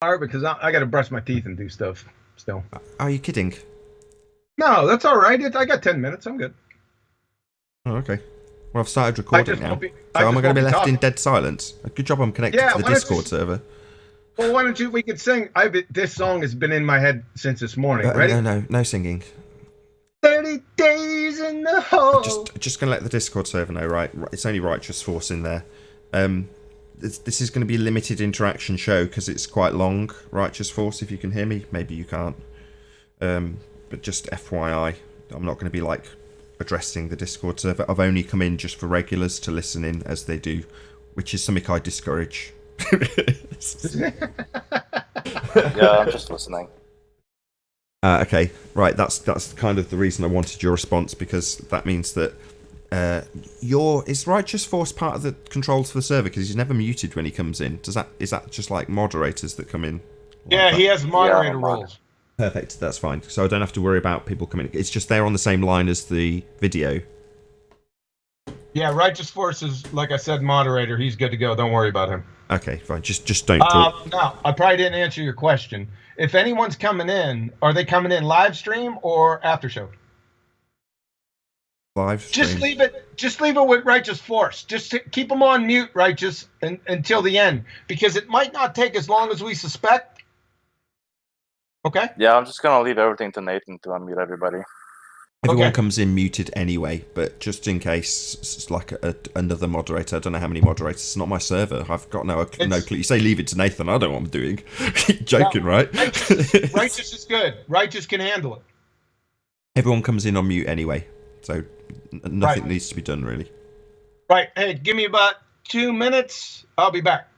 Hard because I got to brush my teeth and do stuff still. Are you kidding? No, that's all right. I got 10 minutes. I'm good. Oh, okay. Well, I've started I recording just now. won't be. I So am just I going won't to be be left in talking. dead silence? Good job I'm connected Yeah. to the Why don't Discord you? server. Well, why don't you? We could sing. This song has been in my head since this morning. No, Ready? no, no singing. 30 days in the I'm hole. just going to let the Discord server know, right? It's only Righteous Force in there. This is going to be a limited interaction show because it's quite long, Righteous Force, if you can hear me. Maybe you can't. But just FYI, I'm not going to be, like, addressing the Discord server. I've only come in just for regulars to listen in as they do, which is something I discourage. Yeah, I'm just listening. Okay, right. That's kind of the reason I wanted your response, because that means that is Righteous Force part of the controls for the server, because he's never muted when he comes in. Is that just like moderators that come in? Like Yeah, that? he has moderator Yeah, roles. Perfect. That's fine. So I don't have to worry about people coming. It's just they're on the same line as the video. Yeah, Righteous Force is, like I said, moderator. He's good to go. Don't worry about him. Okay, fine. Just don't talk. No, I probably didn't answer your question. If anyone's coming in, are they coming in live stream or after show? Live stream. Just leave it with Righteous Force. Just keep them on mute, Righteous, until the end, because it might not take as long as we suspect. Okay. Yeah, I'm just gonna leave everything to Nathan to unmute everybody. Everyone Okay. comes in muted anyway, but just in case, it's like another moderator. I don't know how many moderators. It's not my server. I've got no clue. You say leave it to Nathan. I don't know what I'm doing. Joking, No, right? Righteous is good. Righteous can handle it. Everyone comes in on mute anyway, so nothing Right. needs to be done really. Right. Hey, give me about 2 minutes. I'll be back.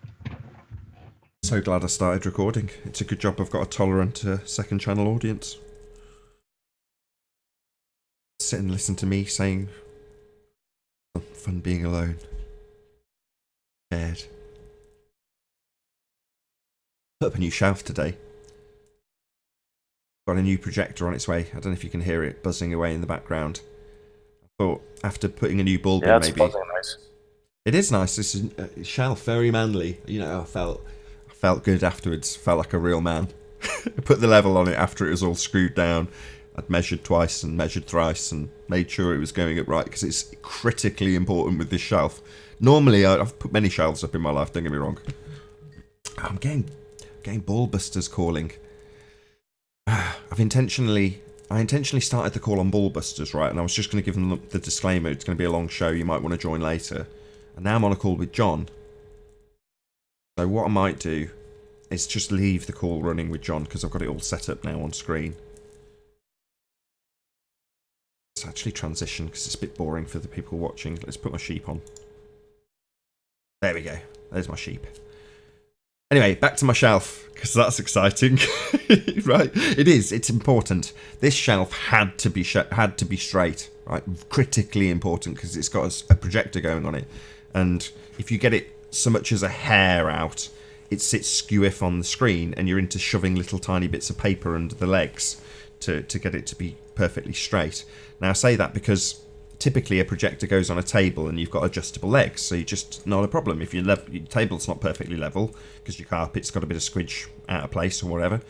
So glad I started recording. It's a good job I've got a tolerant second channel audience. Sit and listen to me saying, fun being alone. Scared. Put up a new shelf today. Got a new projector on its way. I don't know if you can hear it buzzing away in the background. I thought after putting a new bulb in, Yeah, it's maybe buzzing nice. it is nice. This is a shelf, very manly. You know, I felt good afterwards. Felt like a real man. I put the level on it after it was all screwed down. I'd measured twice and measured thrice and made sure it was going up right, because it's critically important with this shelf. Normally, I've put many shelves up in my life, don't get me wrong. I'm getting BALLBUSTERS calling. I intentionally started the call on BALLBUSTERS, right? And I was just going to give them the disclaimer, it's going to be a long show, you might want to join later. And now I'm on a call with John. So what I might do is just leave the call running with John, because I've got it all set up now on screen. Let's actually transition, because it's a bit boring for the people watching. Let's put my sheep on. There we go. There's my sheep. Anyway, back to my shelf, because that's exciting. Right? It is. It's important. This shelf had to be straight. Right? Critically important, because it's got a projector going on it. And if you get it so much as a hair out, it sits skewiff on the screen, and you're into shoving little tiny bits of paper under the legs to get it to be perfectly straight. Now I say that because typically a projector goes on a table and you've got adjustable legs, so you just not a problem. If your table's not perfectly level because your carpet's got a bit of squidge out of place or whatever,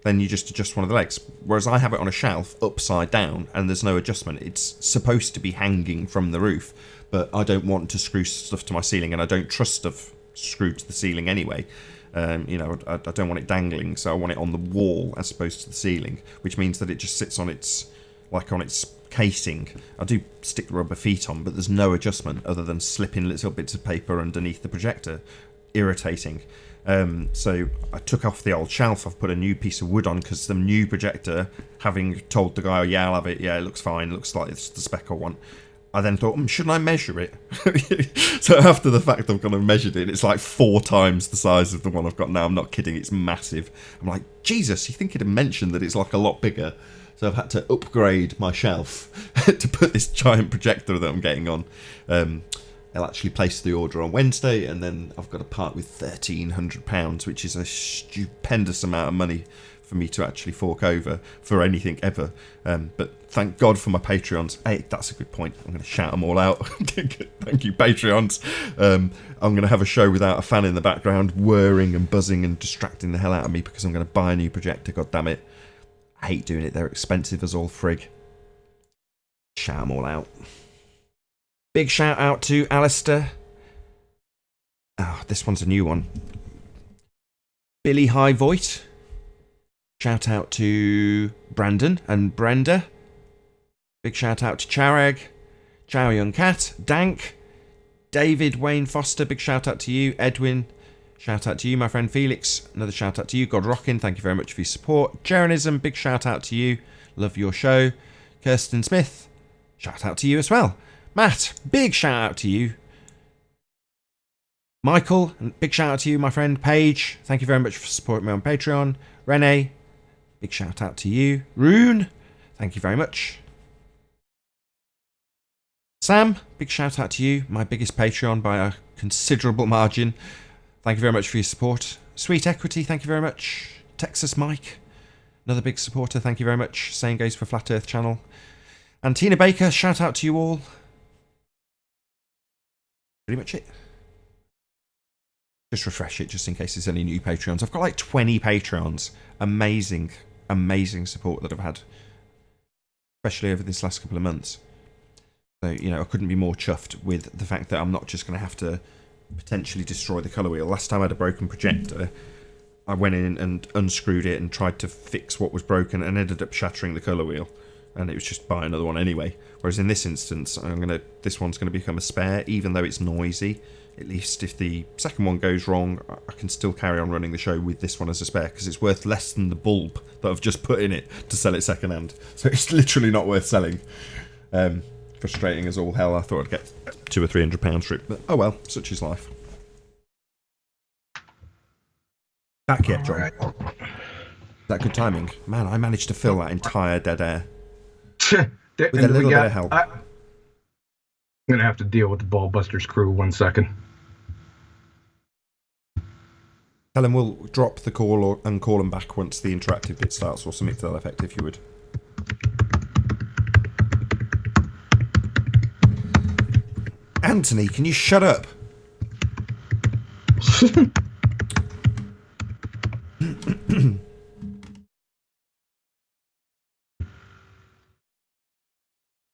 then you just adjust one of the legs. Whereas I have it on a shelf upside down and there's no adjustment. It's supposed to be hanging from the roof, but I don't want to screw stuff to my ceiling, and I don't trust stuff screwed to the ceiling anyway. You know, I don't want it dangling, so I want it on the wall as opposed to the ceiling, which means that it just sits on its casing. I do stick the rubber feet on, but there's no adjustment other than slipping little bits of paper underneath the projector. Irritating. So I took off the old shelf. I've put a new piece of wood on, because the new projector, having told the guy, oh yeah, I'll have it, yeah, it looks fine, it looks like it's the spec I want, I then thought, shouldn't I measure it? So after the fact, I've gone and measured it, and it's like 4 times the size of the one I've got now. I'm not kidding, it's massive. I'm like, Jesus, you think he'd have mentioned that it's like a lot bigger? So I've had to upgrade my shelf to put this giant projector that I'm getting on. I'll actually place the order on Wednesday, and then I've got to part with £1,300, which is a stupendous amount of money for me to actually fork over for anything ever. But thank God for my Patreons. Hey, that's a good point. I'm going to shout them all out. Thank you, Patreons. I'm going to have a show without a fan in the background, whirring and buzzing and distracting the hell out of me because I'm going to buy a new projector. God damn it. I hate doing it. They're expensive as all frig. Shout them all out. Big shout out to Alistair. Oh, this one's a new one. Billy Highvoigt. Shout out to Brandon and Brenda. Big shout out to Charag. Chow Young Cat. Dank. David Wayne Foster. Big shout out to you. Edwin. Shout out to you, my friend Felix. Another shout out to you. God Rockin'. Thank you very much for your support. Jeranism. Big shout out to you. Love your show. Kirsten Smith. Shout out to you as well. Matt. Big shout out to you. Michael, big shout out to you, my friend. Paige, thank you very much for supporting me on Patreon. Renee, big shout out to you. Rune, thank you very much. Sam, big shout out to you, my biggest Patreon by a considerable margin. Thank you very much for your support. Sweet Equity, thank you very much. Texas Mike, another big supporter, thank you very much. Same goes for Flat Earth Channel. And Tina Baker, shout out to you all. Pretty much it. Just refresh it just in case there's any new Patreons. I've got like 20 Patreons. Amazing, amazing support that I've had. Especially over this last couple of months. So, you know, I couldn't be more chuffed with the fact that I'm not just going to have to potentially destroy the colour wheel. Last time I had a broken projector, I went in and unscrewed it and tried to fix what was broken and ended up shattering the colour wheel. And it was just buy another one anyway. Whereas in this instance, this one's going to become a spare, even though it's noisy. At least if the second one goes wrong, I can still carry on running the show with this one as a spare because it's worth less than the bulb that I've just put in it to sell it second hand. So it's literally not worth selling. Frustrating as all hell. I thought I'd get £200 or £300 for it, but oh well, such is life. Back yet, John? Right. Is that good timing? Man, I managed to fill that entire dead air with a little bit of help. I'm going to have to deal with the BALLBUSTERS crew 1 second. Tell them we'll drop the call and call them back once the interactive bit starts or something to that effect, if you would. Anthony, can you shut up?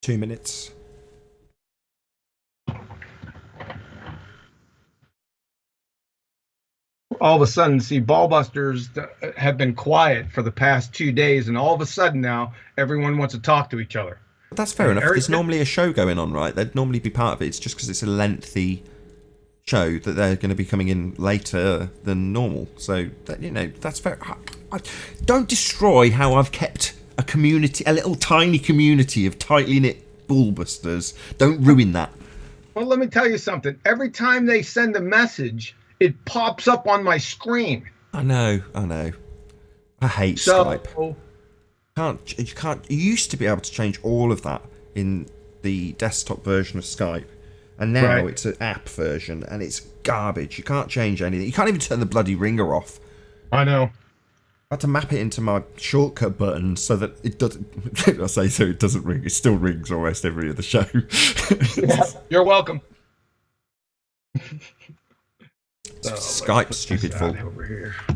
2 minutes. All of a sudden, see, BALLBUSTERS have been quiet for the past 2 days, and all of a sudden now, everyone wants to talk to each other. But that's fair enough. There's normally a show going on, right? They'd normally be part of it. It's just because it's a lengthy show that they're going to be coming in later than normal. So, that, you know, that's fair. Don't destroy how I've kept a community, a little tiny community of tightly knit BALLBUSTERS. Don't ruin that. Well, let me tell you something. Every time they send a message, it pops up on my screen. I know. I hate Skype. You used to be able to change all of that in the desktop version of Skype, and now it's an app version, and it's garbage. You can't change anything. You can't even turn the bloody ringer off. I know. I had to map it into my shortcut button so that it doesn't. I say so it doesn't ring. It still rings almost every other show. Yeah, you're welcome. Skype stupid fool.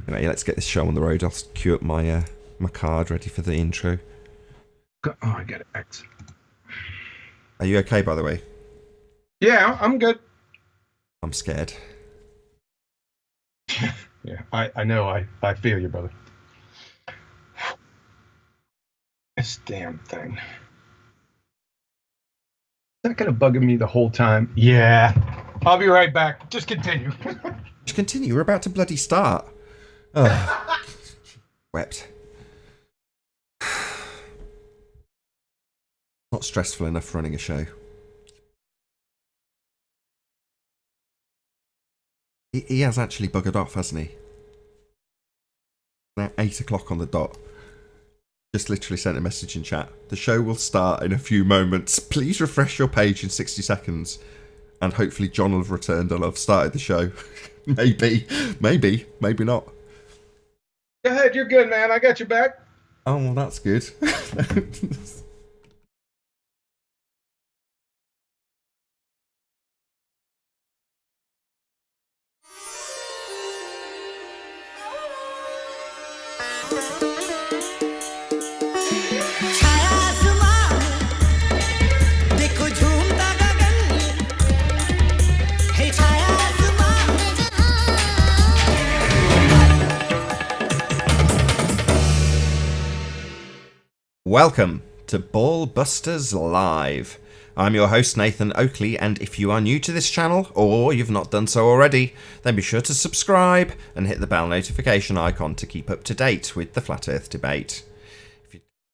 Anyway, let's get this show on the road. I'll queue up my my card ready for the intro. Oh, I got it. X. Are you okay, by the way? Yeah, I'm good. I'm scared. Yeah, I know. I feel you, brother. This damn thing. Is that gonna bug me the whole time? Yeah. I'll be right back. Just continue. Just continue. We're about to bloody start. Oh. Wept. Not stressful enough running a show. He has actually buggered off, hasn't he? Now 8 o'clock on the dot. Just literally sent a message in chat. The show will start in a few moments. Please refresh your page in 60 seconds. And hopefully John will have returned and I've started the show. Maybe not. Go ahead, you're good, man. I got your back. Oh, well, that's good. Welcome to BALLBUSTERS Live. I'm your host Nathan Oakley, and if you are new to this channel, or you've not done so already, then be sure to subscribe and hit the bell notification icon to keep up to date with the Flat Earth debate.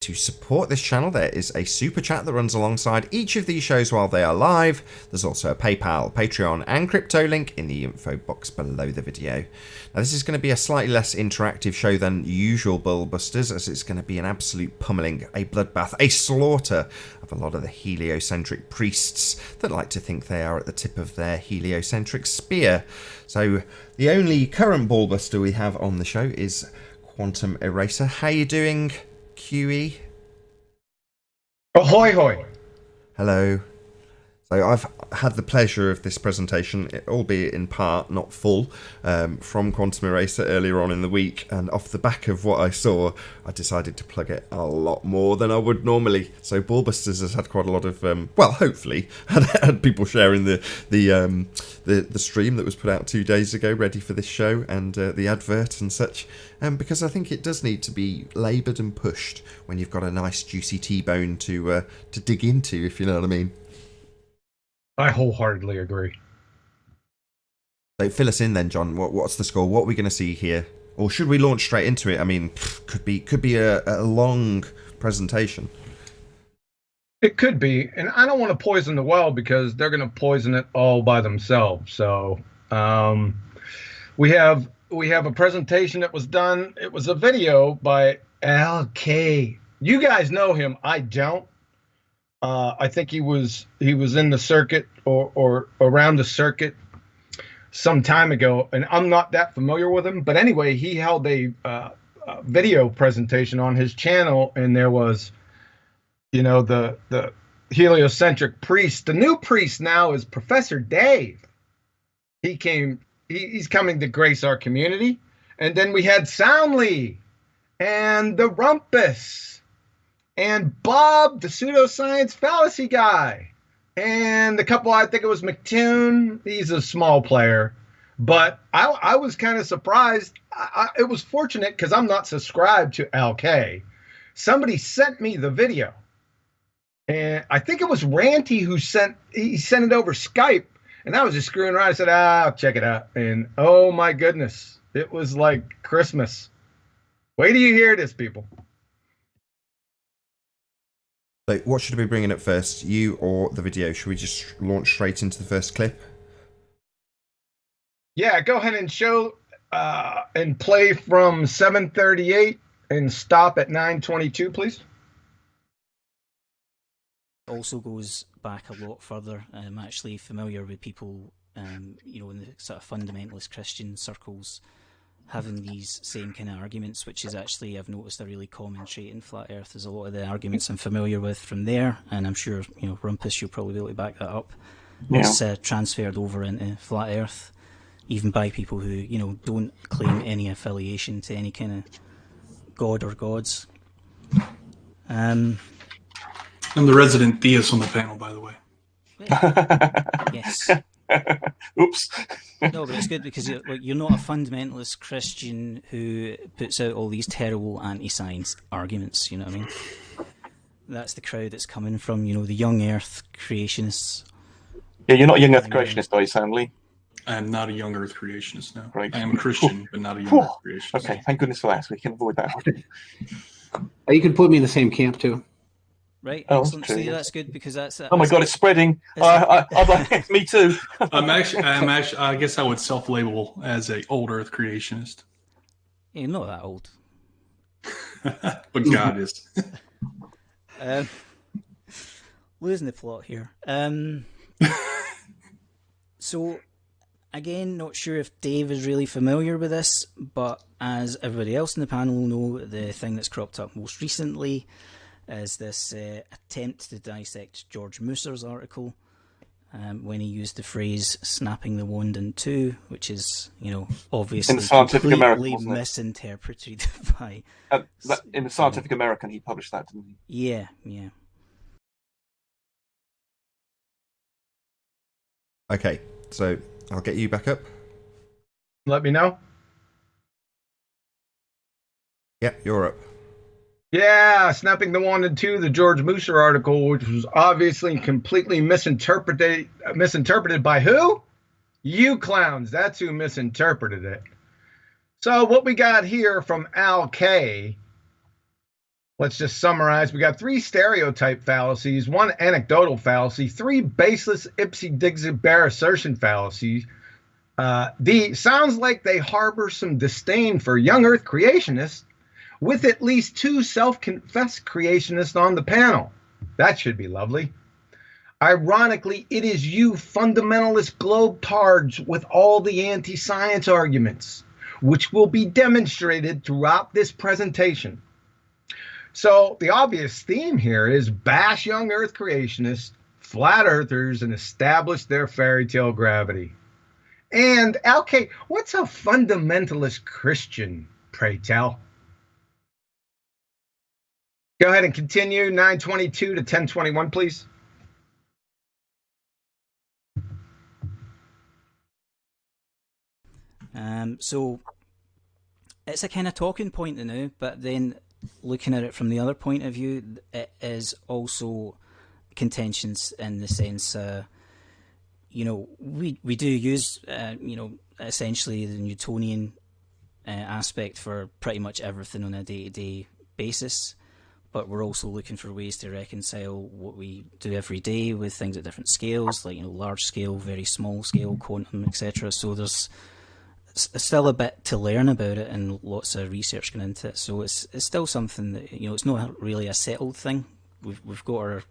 To support this channel, there is a super chat that runs alongside each of these shows while they are live. There's also a PayPal, Patreon and crypto link in the info box below the video. Now, this is going to be a slightly less interactive show than usual BALLBUSTERS, as it's going to be an absolute pummeling, a bloodbath, a slaughter of a lot of the heliocentric priests that like to think they are at the tip of their heliocentric spear. So the only current BALLBUSTER we have on the show is Quantum Eraser. How you doing, QE? Ahoy, hoy. Hello. So I've had the pleasure of this presentation, albeit in part, not full, from Quantum Eraser earlier on in the week, and off the back of what I saw, I decided to plug it a lot more than I would normally. So BALLBUSTERS has had quite a lot of, well, hopefully, had people sharing the stream that was put out 2 days ago, ready for this show, and the advert and such, because I think it does need to be laboured and pushed when you've got a nice juicy T-bone to dig into, if you know what I mean. I wholeheartedly agree. So fill us in then, John. What's the score? What are we going to see here? Or should we launch straight into it? I mean, could be a long presentation. It could be, and I don't want to poison the well because they're going to poison it all by themselves. So we have a presentation that was done. It was a video by LK. You guys know him. I don't. I think he was in the circuit or around the circuit some time ago, and I'm not that familiar with him. But anyway, he held a video presentation on his channel, and there was, you know, the heliocentric priest. The new priest now is Professor Dave. He's coming to grace our community, and then we had Soundly and the Rumpus. And Bob, the pseudoscience fallacy guy. And a couple, I think it was McToon. He's a small player. But I was kind of surprised. It was fortunate because I'm not subscribed to LK. Somebody sent me the video. And I think it was Ranty who sent it over Skype. And I was just screwing around. I said, I'll check it out. And oh my goodness, it was like Christmas. Wait till you hear this, people. So what should we be bringing up first, you or the video? Should we just launch straight into the first clip? Yeah, go ahead and show and play from 7:38 and stop at 9:22, please. It also goes back a lot further. I'm actually familiar with people, you know, in the sort of fundamentalist Christian circles having these same kind of arguments, which is actually, I've noticed, a really common trait in Flat Earth. There's a lot of the arguments I'm familiar with from there, and I'm sure, you know, Rumpus, you'll probably be able to back that up. Yeah. It's transferred over into Flat Earth, even by people who, you know, don't claim any affiliation to any kind of god or gods. I'm the resident theist on the panel, by the way. Yes. Oops. No, but it's good because you're not a fundamentalist Christian who puts out all these terrible anti-science arguments, you know what I mean? That's the crowd that's coming from, you know, the young earth creationists. Yeah, you're not a young earth creationist, are you, Sam Lee? I am not a young earth creationist, no. Right. I am a Christian, but not a young earth creationist. Okay, thank goodness for that, so we can avoid that. You can put me in the same camp, too. Right, oh, excellent. So yeah, that's good because that's. Oh my God, it's spreading. I'd like me too. I'm actually. I guess I would self-label as a old Earth creationist. You're not that old. But God is. Losing the plot here. So Again, not sure if Dave is really familiar with this, but as everybody else in the panel will know, the thing that's cropped up most recently is this attempt to dissect George Musser's article when he used the phrase "snapping the wand in two," which is, obviously In Scientific American, completely wasn't it? misinterpreted by... In the Scientific American, he published that, didn't he? Yeah. Okay, so I'll get you back up. Let me know. Yeah, you're up. Yeah, snapping the wand in two, the George Musser article, which was obviously completely misinterpreted by who? You clowns. That's who misinterpreted it. So what we got here from Al K, let's just summarize. We got 3 stereotype fallacies, 1 anecdotal fallacy, 3 baseless ipsy-dixit bare assertion fallacies. Sounds like they harbor some disdain for young Earth creationists, with at least 2 self-confessed creationists on the panel. That should be lovely. Ironically, it is you fundamentalist globetards with all the anti-science arguments, which will be demonstrated throughout this presentation. So the obvious theme here is bash young Earth creationists, flat earthers, and establish their fairy tale gravity. And, okay, what's a fundamentalist Christian, pray tell? Go ahead and continue 922 to 1021, please. So it's a kind of talking point now, but then looking at it from the other point of view, it is also contentions in the sense, we do use, essentially the Newtonian aspect for pretty much everything on a day-to-day basis, but we're also looking for ways to reconcile what we do every day with things at different scales, like large scale, very small scale, quantum, etc. So there's still a bit to learn about it and lots of research going into it. So it's still something that it's not really a settled thing. We've got our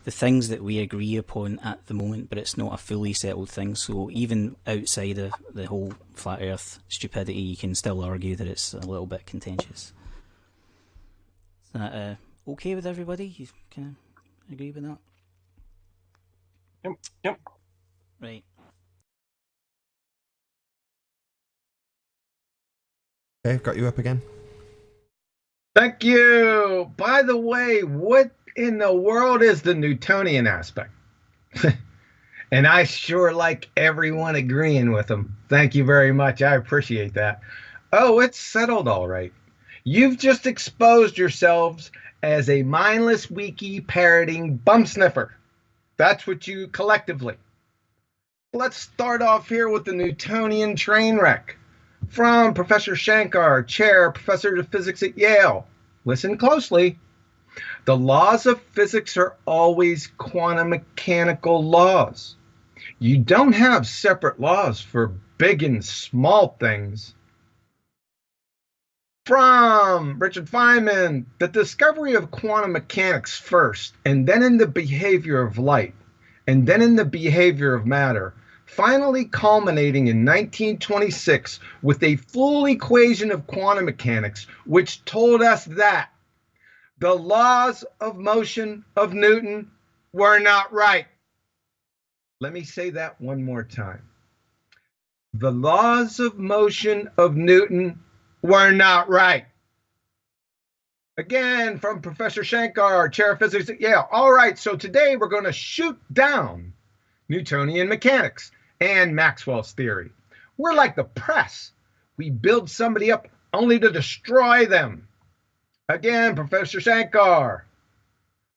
the things that we agree upon at the moment, but it's not a fully settled thing. So even outside of the whole flat Earth stupidity, you can still argue that it's a little bit contentious. Is that okay with everybody? You kind of agree with that? Yep. Right. Okay, I've got you up again. Thank you. By the way, what in the world is the Newtonian aspect? And I sure like everyone agreeing with them. Thank you very much. I appreciate that. Oh, it's settled all right. You've just exposed yourselves as a mindless wiki parroting bum sniffer. That's what you collectively. Let's start off here with the Newtonian train wreck. From Professor Shankar, Chair, Professor of Physics at Yale. Listen closely. The laws of physics are always quantum mechanical laws. You don't have separate laws for big and small things. From Richard Feynman, the discovery of quantum mechanics first, and then in the behavior of light, and then in the behavior of matter, finally culminating in 1926 with a full equation of quantum mechanics, which told us that the laws of motion of Newton were not right. Let me say that one more time. The laws of motion of Newton were not right. Again, from Professor Shankar, Chair of Physics at Yale. All right, so today we're going to shoot down Newtonian mechanics and Maxwell's theory. We're like the press. We build somebody up only to destroy them. Again, Professor Shankar.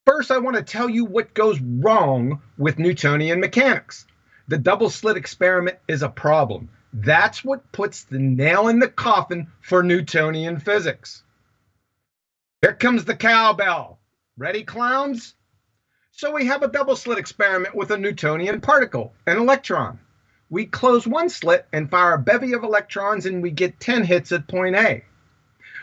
First, I want to tell you what goes wrong with Newtonian mechanics. The double slit experiment is a problem. That's what puts the nail in the coffin for Newtonian physics. Here comes the cowbell. Ready, clowns? So we have a double slit experiment with a Newtonian particle, an electron. We close one slit and fire a bevy of electrons and we get 10 hits at point A.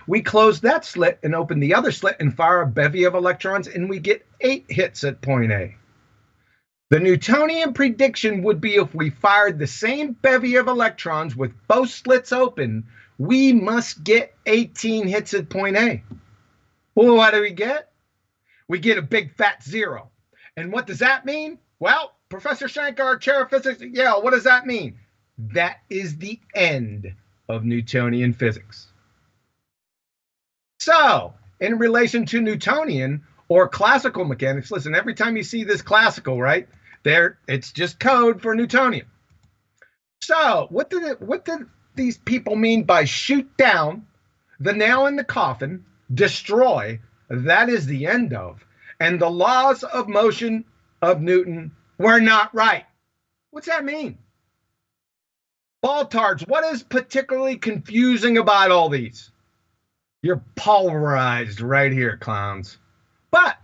We close that slit and open the other slit and fire a bevy of electrons and we get 8 hits at point A. The Newtonian prediction would be if we fired the same bevy of electrons with both slits open, we must get 18 hits at point A. Well, what do we get? We get a big fat 0. And what does that mean? Well, Professor Shankar, Chair of Physics at Yale, what does that mean? That is the end of Newtonian physics. So, in relation to Newtonian or classical mechanics, listen, every time you see this classical, right, there, it's just code for Newtonian. So, what did these people mean by shoot down, the nail in the coffin, destroy? That is the end of. And the laws of motion of Newton were not right. What's that mean? Baltards, what is particularly confusing about all these? You're pulverized right here, clowns. But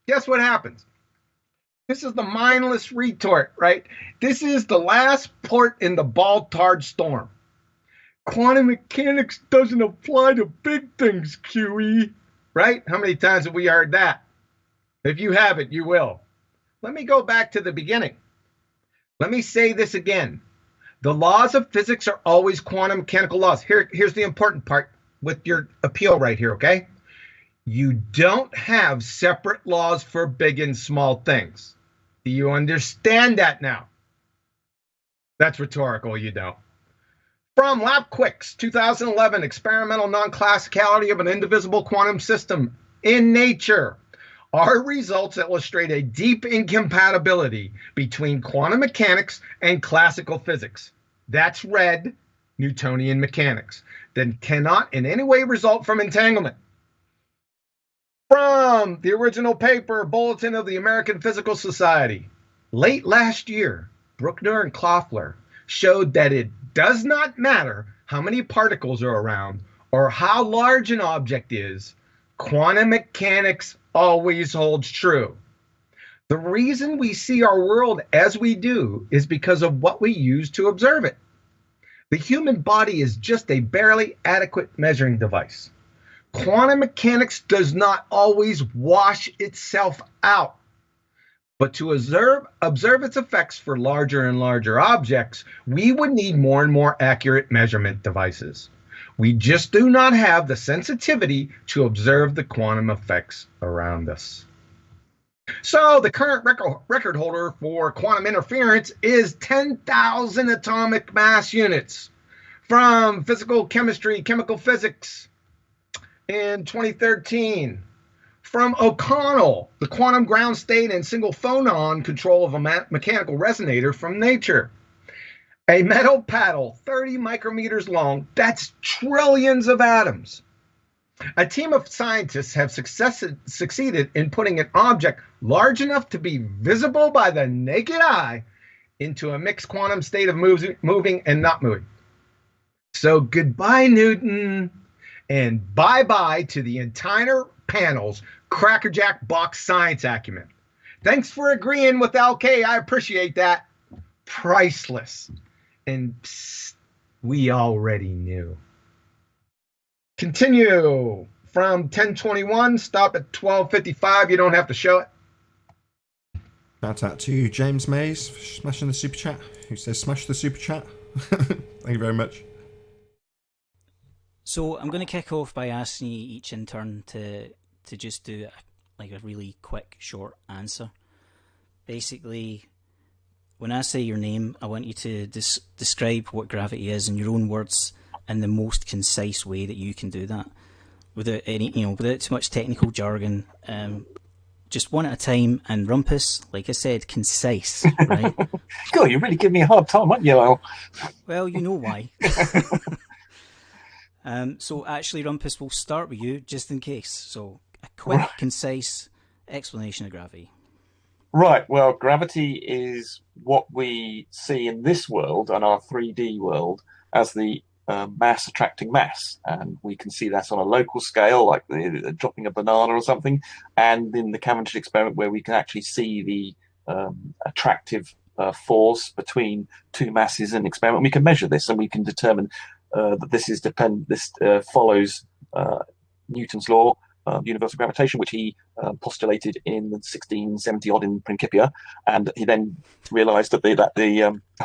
guess what happens? This is the mindless retort, right? This is the last port in the Baltard storm. Quantum mechanics doesn't apply to big things, QE. Right? How many times have we heard that? If you haven't, you will. Let me go back to the beginning. Let me say this again. The laws of physics are always quantum mechanical laws. Here's the important part with your appeal right here, okay? You don't have separate laws for big and small things. Do you understand that now? That's rhetorical, you don't. From LabQuick's 2011 Experimental Non-Classicality of an Indivisible Quantum System in Nature, our results illustrate a deep incompatibility between quantum mechanics and classical physics. That's red, Newtonian mechanics, that cannot in any way result from entanglement. From the original paper, Bulletin of the American Physical Society, late last year, Bruckner and Kloffler showed that it does not matter how many particles are around or how large an object is, quantum mechanics always holds true. The reason we see our world as we do is because of what we use to observe it. The human body is just a barely adequate measuring device. Quantum mechanics does not always wash itself out. But to observe its effects for larger and larger objects, we would need more and more accurate measurement devices. We just do not have the sensitivity to observe the quantum effects around us. So the current record holder for quantum interference is 10,000 atomic mass units from Physical Chemistry, Chemical Physics in 2013. From O'Connell, the quantum ground state and single phonon control of a mechanical resonator from Nature. A metal paddle 30 micrometers long, that's trillions of atoms. A team of scientists have succeeded in putting an object large enough to be visible by the naked eye into a mixed quantum state of moving and not moving. So goodbye, Newton, and bye-bye to the entire panel's crackerjack box science acumen. Thanks for agreeing with LK. I appreciate that. Priceless. And psst, we already knew. Continue from 1021. Stop at 1255. You don't have to show it. Shout out to James Mays for smashing the super chat. Who says smash the super chat? Thank you very much. So I'm going to kick off by asking you each in turn to just do like a really quick, short answer. Basically, when I say your name, I want you to describe what gravity is in your own words in the most concise way that you can do that, without any, without too much technical jargon. Just one at a time. And Rumpus, like I said, concise, right? God, you're really giving me a hard time, aren't you, Al? Well, you know why. So actually, Rumpus, we'll start with you just in case. So a quick, concise explanation of gravity. Right. Well, gravity is what we see in this world and our 3D world as the mass attracting mass, and we can see that on a local scale, like dropping a banana or something, and in the Cavendish experiment, where we can actually see the attractive force between two masses in an experiment. We can measure this, and we can determine that this follows Newton's law, universal gravitation, which he postulated in 1670 odd in Principia, and he then realised that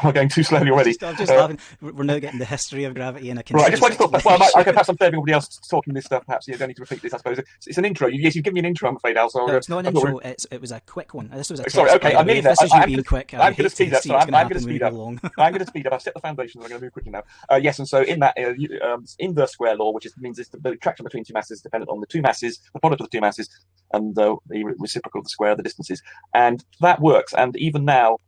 I'm going too slowly already. I'm just laughing. We're now getting the history of gravity in a Right, I just wanted to continuous talk. Well, I could explanation. perhaps I'm fair everybody else talking this stuff. Perhaps you don't need to repeat this. I suppose it's an intro. Yes, you've given me an intro. I'm afraid, Al. So No, it's not an I thought intro. It was a quick one. This was a test. Sorry, okay, by the I'm way. nearly If there. this is you I'm being gonna- quick, I'm I going to hate speed to up. see So what's I'm going to going to happen when we speed go up. along. I'm going to speed up. I've set the foundations. I'm going to move quickly now. Yes, and so in that inverse square law, which means it's the attraction between two masses dependent on the two masses, the product of the two masses, and the reciprocal of the square of the distances, and that works. And even now,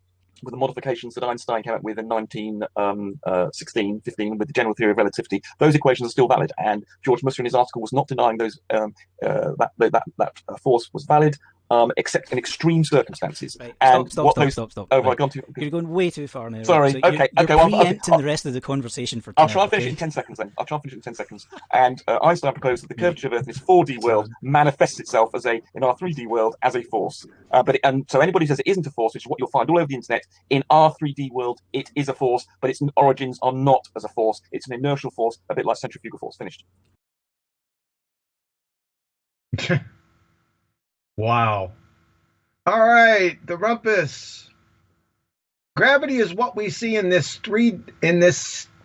with the modifications that Einstein came up with in 1916, 15, with the general theory of relativity, those equations are still valid. And George Musser in his article was not denying those that force was valid, except in extreme circumstances. Right, And stop. Oh, Right. I've gone too. You're going way too far now. Sorry. Right? So Okay. You're Well, preempting the rest of the conversation for I'll tonight. try and finish it in 10 seconds then. And Einstein proposed that the curvature of Earth in its 4D world manifests itself in our 3D world as a force. And so anybody who says it isn't a force, which is what you'll find all over the internet, in our 3D world, it is a force, but its origins are not as a force. It's an inertial force, a bit like centrifugal force. Finished. Wow. All right, the rumpus. Gravity is what we see in this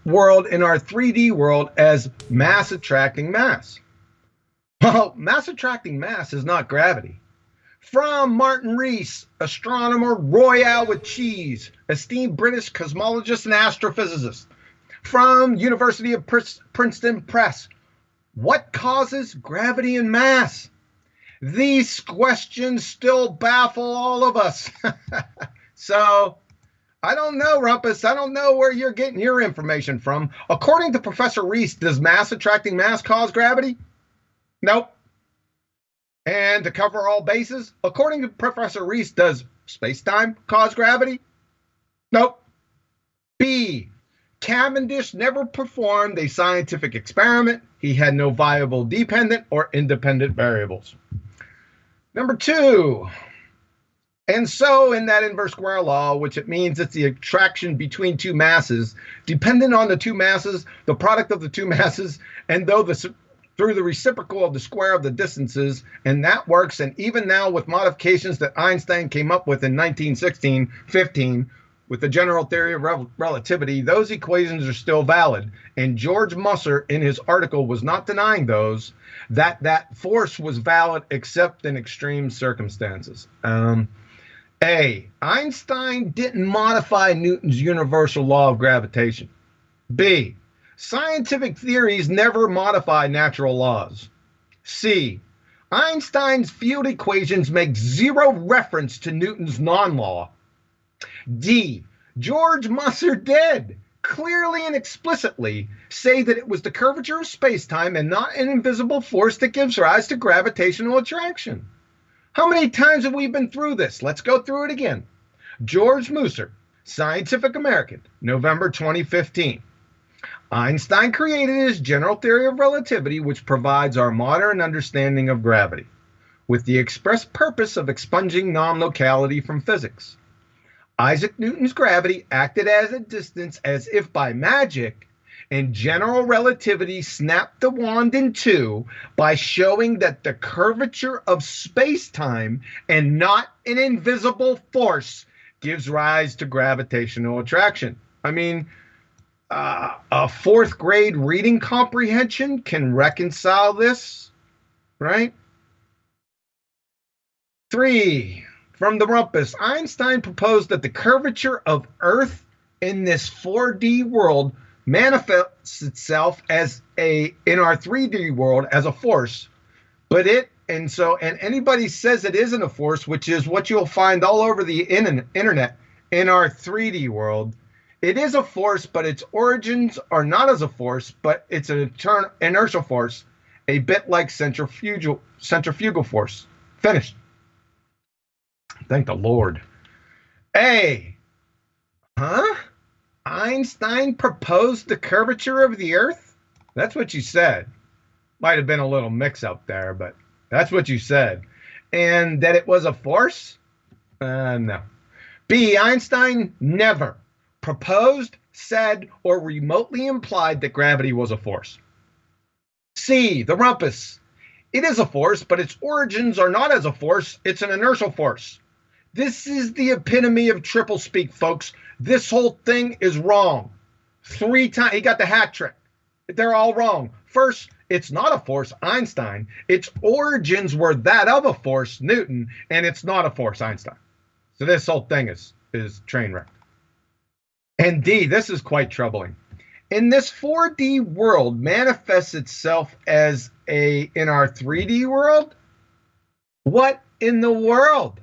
world, in our 3D world, as mass attracting mass. Well, mass attracting mass is not gravity. From Martin Rees, astronomer royale with cheese, esteemed British cosmologist and astrophysicist. From University of Princeton Press, what causes gravity and mass? These questions still baffle all of us. So, I don't know, Rumpus. I don't know where you're getting your information from. According to Professor Rees, does mass attracting mass cause gravity? Nope. And to cover all bases, according to Professor Rees, does space-time cause gravity? Nope. B. Cavendish never performed a scientific experiment. He had no viable dependent or independent variables. Number 2. And so in that inverse square law, which it means it's the attraction between two masses, dependent on the two masses, the product of the two masses, and through the reciprocal of the square of the distances, and that works. And even now with modifications that Einstein came up with in 1916, 15, with the general theory of relativity, those equations are still valid. And George Musser in his article was not denying those, that force was valid except in extreme circumstances. A, Einstein didn't modify Newton's universal law of gravitation. B, scientific theories never modify natural laws. C, Einstein's field equations make zero reference to Newton's non-law. D, George Musser did clearly and explicitly say that it was the curvature of space-time and not an invisible force that gives rise to gravitational attraction. How many times have we been through this? Let's go through it again. George Musser, Scientific American, November 2015. Einstein created his general theory of relativity, which provides our modern understanding of gravity, with the express purpose of expunging non-locality from physics. Isaac Newton's gravity acted as a distance as if by magic, and general relativity snapped the wand in two by showing that the curvature of space-time and not an invisible force gives rise to gravitational attraction. I mean, a fourth grade reading comprehension can reconcile this, right? 3. From the rumpus, Einstein proposed that the curvature of Earth in this 4D world manifests itself in our 3D world as a force, but anybody says it isn't a force, which is what you'll find all over the internet in our 3D world. It is a force, but its origins are not as a force, but it's an inertial force, a bit like centrifugal force. Finished. Thank the Lord. A. Einstein proposed the curvature of the Earth? That's what you said. Might have been a little mix-up there, but that's what you said. And that it was a force? No. B. Einstein never proposed, said, or remotely implied that gravity was a force. C. The rumpus. It is a force, but its origins are not as a force. It's an inertial force. This is the epitome of triple speak, folks. This whole thing is wrong. 3 times. He got the hat trick. They're all wrong. First, it's not a force, Einstein. Its origins were that of a force, Newton, and it's not a force, Einstein. So this whole thing is train wreck. Indeed, this is quite troubling. In this 4D world manifests itself as in our 3D world? What in the world?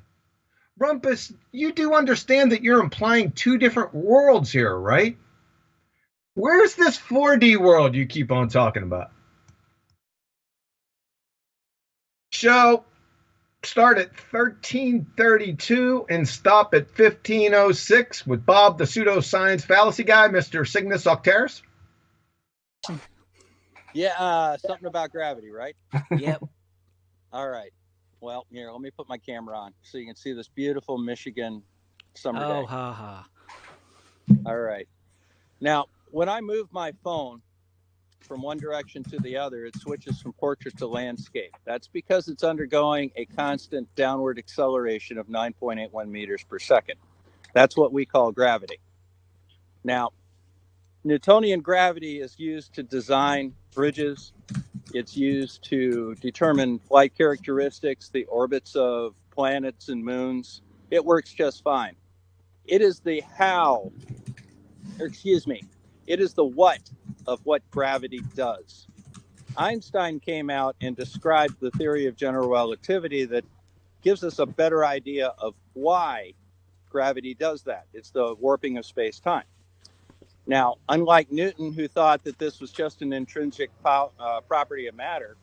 Rumpus, you do understand that you're implying 2 different worlds here, right? Where's this 4D world you keep on talking about? Show start at 1332 and stop at 1506 with Bob, the pseudoscience fallacy guy, Mr. Cygnus Octaris. Yeah, something about gravity, right? Yep. All right. Well, here, let me put my camera on so you can see this beautiful Michigan summer day. Oh, ha ha. All right. Now, when I move my phone from one direction to the other, it switches from portrait to landscape. That's because it's undergoing a constant downward acceleration of 9.81 meters per second. That's what we call gravity. Now, Newtonian gravity is used to design bridges. It's used to determine flight characteristics, the orbits of planets and moons. It works just fine. It is the how, it is the what of what gravity does. Einstein came out and described the theory of general relativity that gives us a better idea of why gravity does that. It's the warping of space-time. Now, unlike Newton, who thought that this was just an intrinsic property of matter,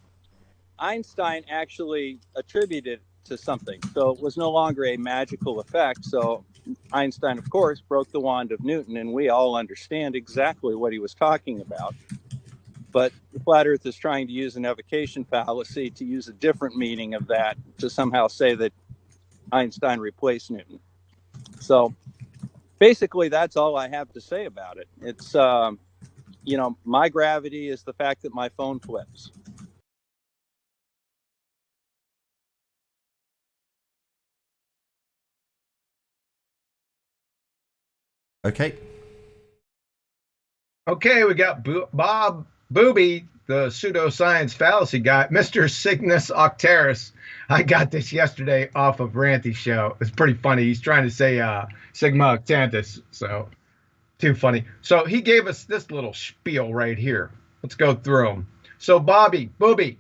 Einstein actually attributed it to something. So it was no longer a magical effect. So Einstein, of course, broke the wand of Newton, and we all understand exactly what he was talking about. But the flat earth is trying to use an evocation fallacy to use a different meaning of that to somehow say that Einstein replaced Newton. So basically, that's all I have to say about it. It's, my gravity is the fact that my phone flips. Okay. Okay, we got Bob Booby, the pseudoscience fallacy guy, Mr. Cygnus Octaris. I got this yesterday off of Ranty's show. It's pretty funny. He's trying to say Sigma Octantis, so too funny. So he gave us this little spiel right here. Let's go through them. So Booby,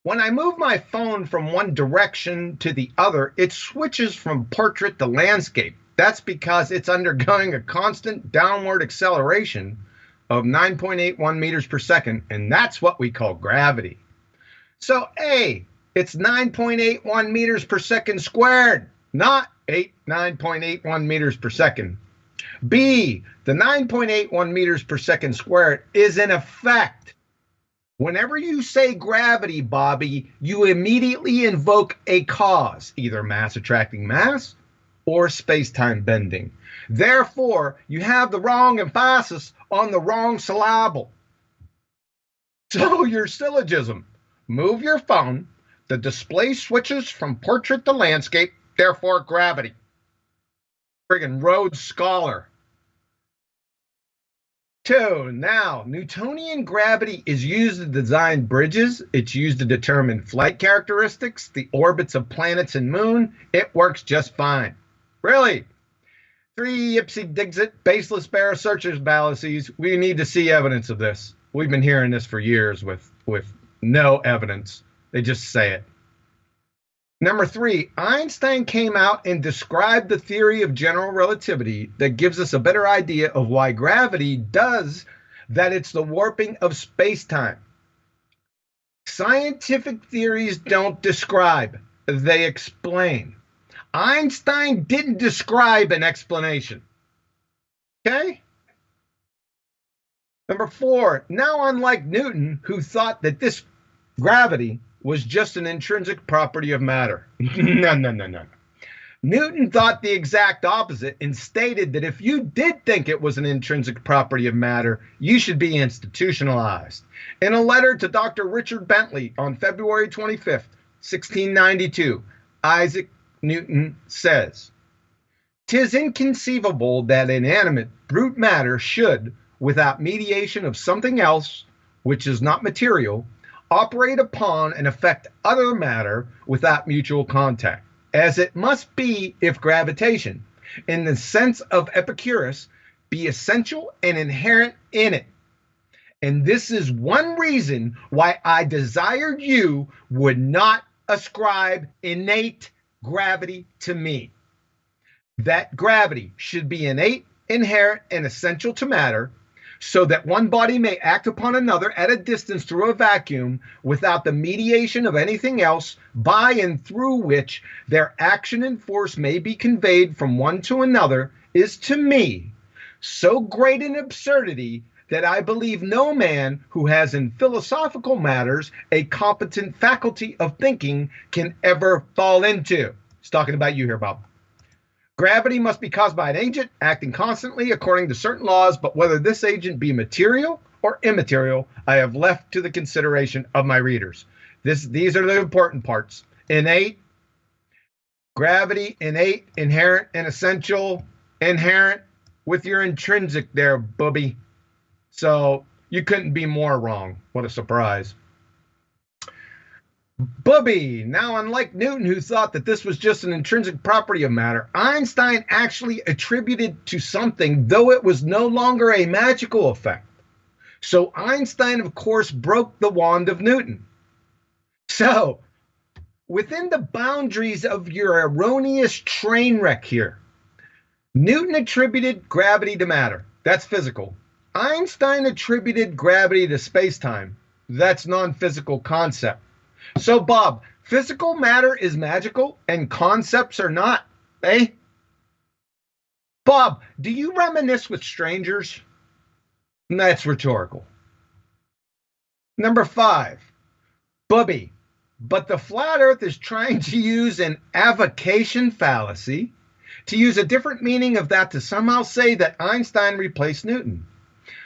when I move my phone from one direction to the other, it switches from portrait to landscape. That's because it's undergoing a constant downward acceleration of 9.81 meters per second, and that's what we call gravity. So A, it's 9.81 meters per second squared, not 9.81 meters per second. B, the 9.81 meters per second squared is in effect. Whenever you say gravity, Bobby, you immediately invoke a cause, either mass attracting mass or space-time bending. Therefore, you have the wrong emphasis on the wrong syllable. So your syllogism, move your phone, the display switches from portrait to landscape, therefore gravity. Friggin' Rhodes Scholar. 2, now, Newtonian gravity is used to design bridges. It's used to determine flight characteristics, the orbits of planets and moon. It works just fine. Really? 3, Ipsy Dixit, baseless bear searchers fallacies. We need to see evidence of this. We've been hearing this for years with no evidence. They just say it. Number 3, Einstein came out and described the theory of general relativity that gives us a better idea of why gravity does that. It's the warping of space-time. Scientific theories don't describe, they explain. Einstein didn't describe an explanation. Okay? Number 4, now unlike Newton, who thought that this gravity was just an intrinsic property of matter. No. Newton thought the exact opposite and stated that if you did think it was an intrinsic property of matter, you should be institutionalized. In a letter to Dr. Richard Bentley on February 25th, 1692, Isaac Newton says, "'Tis inconceivable that inanimate brute matter should, without mediation of something else, which is not material, operate upon and affect other matter without mutual contact, as it must be if gravitation, in the sense of Epicurus, be essential and inherent in it. And this is one reason why I desired you would not ascribe innate gravity to me. That gravity should be innate, inherent, and essential to matter, so that one body may act upon another at a distance through a vacuum without the mediation of anything else, by and through which their action and force may be conveyed from one to another, is to me so great an absurdity that I believe no man who has in philosophical matters a competent faculty of thinking can ever fall into." He's talking about you here, Bob. "Gravity must be caused by an agent acting constantly according to certain laws, but whether this agent be material or immaterial, I have left to the consideration of my readers." These are the important parts. Innate, gravity, innate, inherent, and essential. Inherent with your intrinsic there, booby. So you couldn't be more wrong. What a surprise. Booby. Now, unlike Newton, who thought that this was just an intrinsic property of matter, Einstein actually attributed to something, though it was no longer a magical effect. So Einstein, of course, broke the wand of Newton. So, within the boundaries of your erroneous train wreck here, Newton attributed gravity to matter. That's physical. Einstein attributed gravity to space-time. That's non-physical concept. So, Bob, physical matter is magical and concepts are not, eh? Bob, do you reminisce with strangers? That's rhetorical. Number 5, Bubby, but the flat earth is trying to use an avocation fallacy to use a different meaning of that to somehow say that Einstein replaced Newton.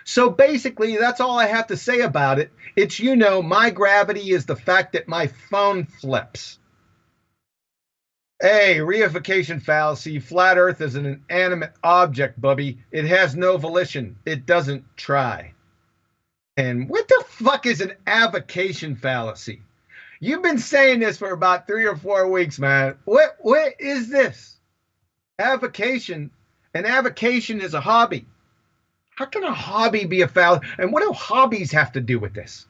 So basically, that's all I have to say about it. It's, my gravity is the fact that my phone flips. Hey, reification fallacy. Flat Earth is an inanimate object, Bubby. It has no volition. It doesn't try. And what the fuck is an avocation fallacy? You've been saying this for about 3 or 4 weeks, man. What is this? Avocation. An avocation is a hobby. How can a hobby be a fallacy? And what do hobbies have to do with this?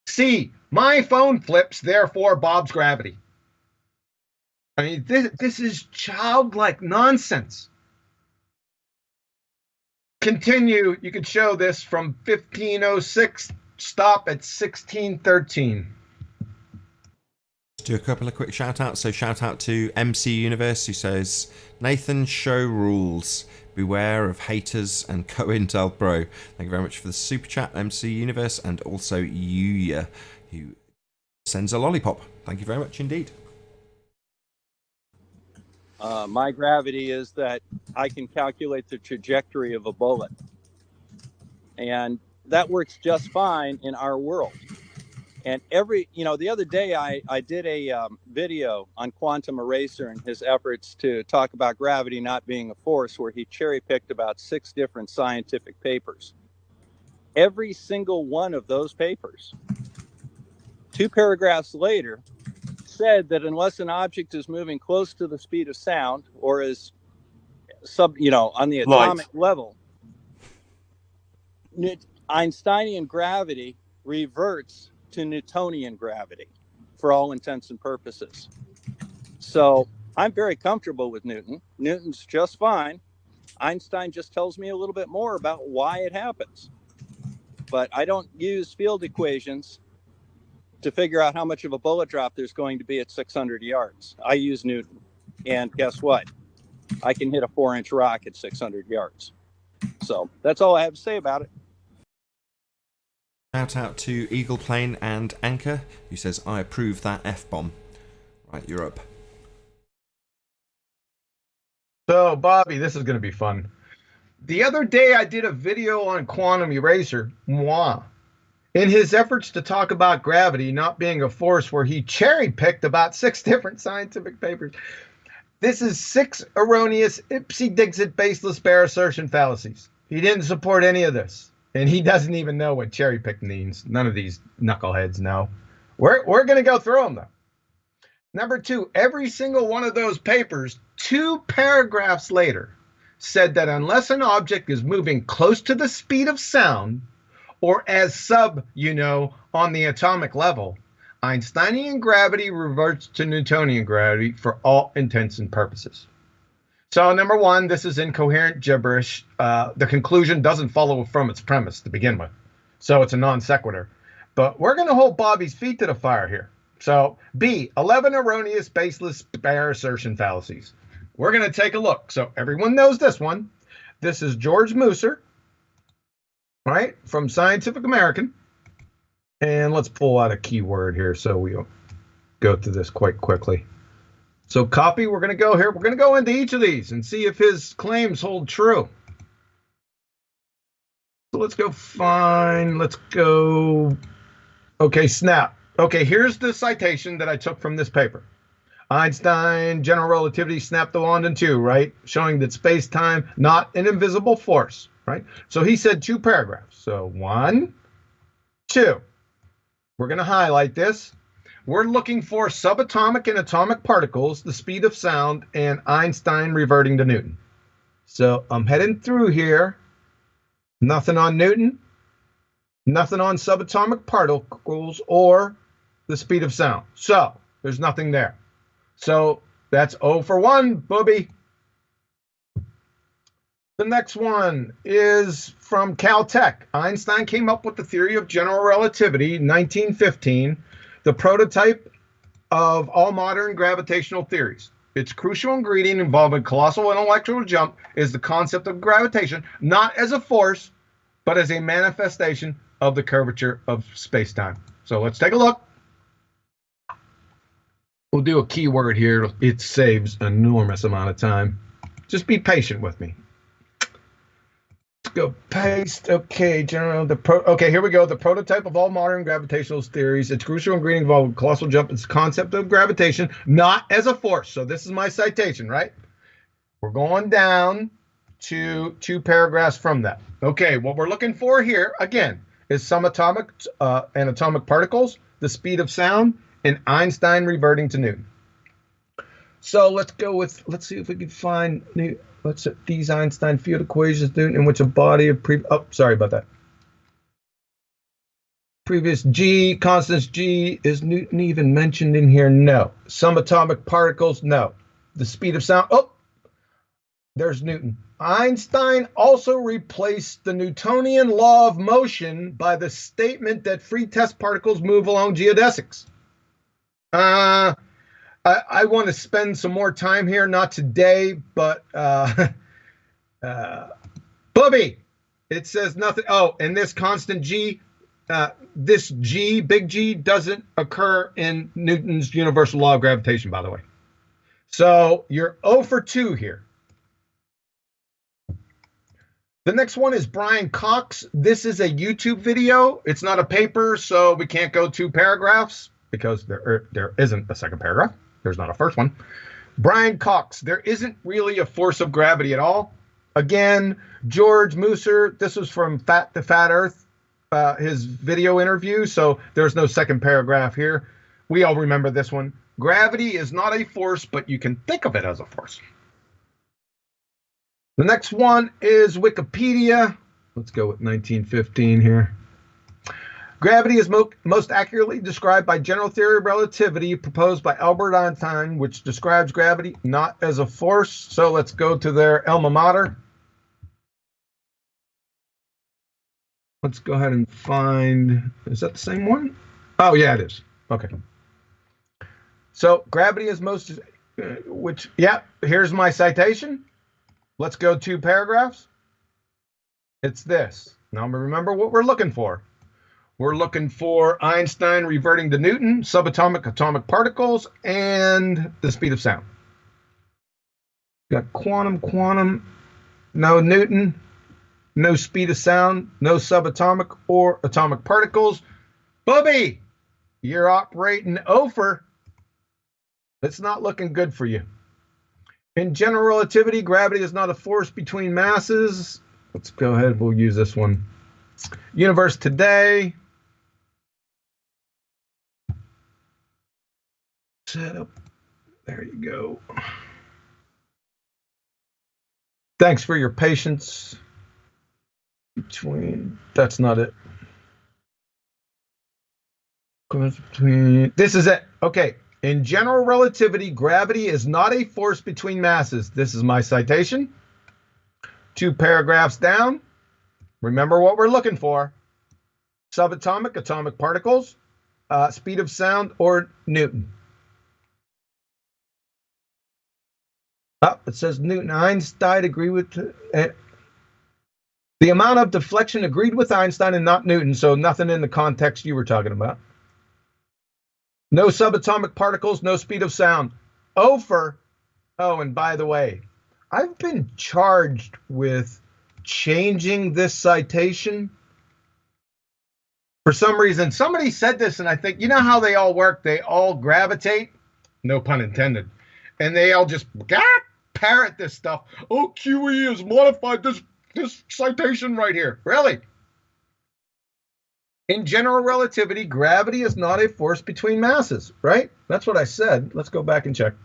C, my phone flips, therefore Bob's gravity. I mean, this is childlike nonsense. Continue. You could show this from 1506, stop at 1613. Let's do a couple of quick shout outs. So shout out to MC Universe, who says, "Nathan, show rules. Beware of haters and co-intel bro." Thank you very much for the super chat, MC Universe, and also Yuya, who sends a lollipop. Thank you very much indeed. My gravity is that I can calculate the trajectory of a bullet. And that works just fine in our world. And the other day I did a video on Quantum Eraser and his efforts to talk about gravity not being a force, where he cherry picked about 6 different scientific papers. Every single one of those papers, 2 paragraphs later, said that unless an object is moving close to the speed of sound or is on the atomic level, Einsteinian gravity reverts to Newtonian gravity for all intents and purposes. So I'm very comfortable with Newton. Newton's just fine. Einstein just tells me a little bit more about why it happens. But I don't use field equations to figure out how much of a bullet drop there's going to be at 600 yards. I use Newton. And guess what? I can hit a 4-inch rock at 600 yards. So that's all I have to say about it. Shout out to Eagle Plane and Anchor, who says, "I approve that F-bomb." Right, you're up. So, Bobby, this is going to be fun. The other day, I did a video on quantum eraser, moi, in his efforts to talk about gravity not being a force, where he cherry picked about 6 different scientific papers. This is 6 erroneous, ipsy-dixit, baseless, bare assertion fallacies. He didn't support any of this, and he doesn't even know what cherry pick means. None of these knuckleheads know. We're going to go through them, though. Number 2, every single one of those papers, 2 paragraphs later, said that unless an object is moving close to the speed of sound, or as on the atomic level, Einsteinian gravity reverts to Newtonian gravity for all intents and purposes. So, number 1, this is incoherent gibberish. The conclusion doesn't follow from its premise to begin with. So it's a non sequitur. But we're going to hold Bobby's feet to the fire here. So, B, 11 erroneous, baseless, bare assertion fallacies. We're going to take a look. So everyone knows this one. This is George Musser, right, from Scientific American. And let's pull out a keyword here so we'll go through this quite quickly. So copy, we're going to go here. We're going to go into each of these and see if his claims hold true. So let's go find, let's go, okay, snap. Okay, here's the citation that I took from this paper. Einstein, general relativity, snap the wand in 2, right? Showing that space-time, not an invisible force, right? So he said 2 paragraphs. So 1, 2. We're going to highlight this. We're looking for subatomic and atomic particles, the speed of sound, and Einstein reverting to Newton. So I'm heading through here. Nothing on Newton. Nothing on subatomic particles or the speed of sound. So there's nothing there. So that's 0 for 1, booby. The next one is from Caltech. Einstein came up with the theory of general relativity, 1915, the prototype of all modern gravitational theories. Its crucial ingredient involving colossal intellectual jump is the concept of gravitation, not as a force, but as a manifestation of the curvature of space-time. So let's take a look. We'll do a keyword here. It saves an enormous amount of time. Just be patient with me. Let's go paste. Okay, okay, here we go. The prototype of all modern gravitational theories. Its crucial ingredient involving colossal jump is the concept of gravitation, not as a force. So this is my citation, right? We're going down to 2 paragraphs from that. Okay, what we're looking for here, again, is some atomic and atomic particles, the speed of sound, and Einstein reverting to Newton. So let's go with, let's see if we can find these Einstein field equations, Newton, in which a body of previous G, constants G, is Newton even mentioned in here? No. Some atomic particles? No. The speed of sound? Oh, there's Newton. Einstein also replaced the Newtonian law of motion by the statement that free test particles move along geodesics. I want to spend some more time here, not today, but Bubby, it says nothing. Oh, and this constant G, this G, big G, doesn't occur in Newton's universal law of gravitation, by the way. So you're 0 for 2 here. The next one is Brian Cox. This is a YouTube video. It's not a paper, so we can't go 2 paragraphs because there isn't a second paragraph. There's not a first one. Brian Cox, there isn't really a force of gravity at all. Again, George Musser, this was from Fat to Fat Earth, his video interview, so there's no second paragraph here. We all remember this one. Gravity is not a force, but you can think of it as a force. The next one is Wikipedia. Let's go with 1915 here. Gravity is most accurately described by general theory of relativity proposed by Albert Einstein, which describes gravity not as a force. So let's go to their alma mater. Let's go ahead and find, is that the same one? Oh, yeah, it is. Okay. So gravity is most, here's my citation. Let's go 2 paragraphs. It's this. Now remember what we're looking for. We're looking for Einstein reverting to Newton, subatomic atomic particles, and the speed of sound. Got quantum, no Newton, no speed of sound, no subatomic or atomic particles. Bubby, you're operating over. It's not looking good for you. In general relativity, gravity is not a force between masses. Let's go ahead. We'll use this one. Universe today. Setup. There you go. Thanks for your patience. That's not it. This is it. Okay. In general relativity, gravity is not a force between masses. This is my citation. 2 paragraphs down. Remember what we're looking for. Subatomic, atomic particles, speed of sound, or Newton. Oh, it says Newton. Einstein agreed with the amount of deflection agreed with Einstein and not Newton, so nothing in the context you were talking about. No subatomic particles, no speed of sound. Over. Oh, and by the way, I've been charged with changing this citation. For some reason, somebody said this, and I think, you know how they all work? They all gravitate, no pun intended, and they all just parrot this stuff. Oh, QE has modified this citation right here. Really? In general relativity, gravity is not a force between masses, right? That's what I said. Let's go back and check.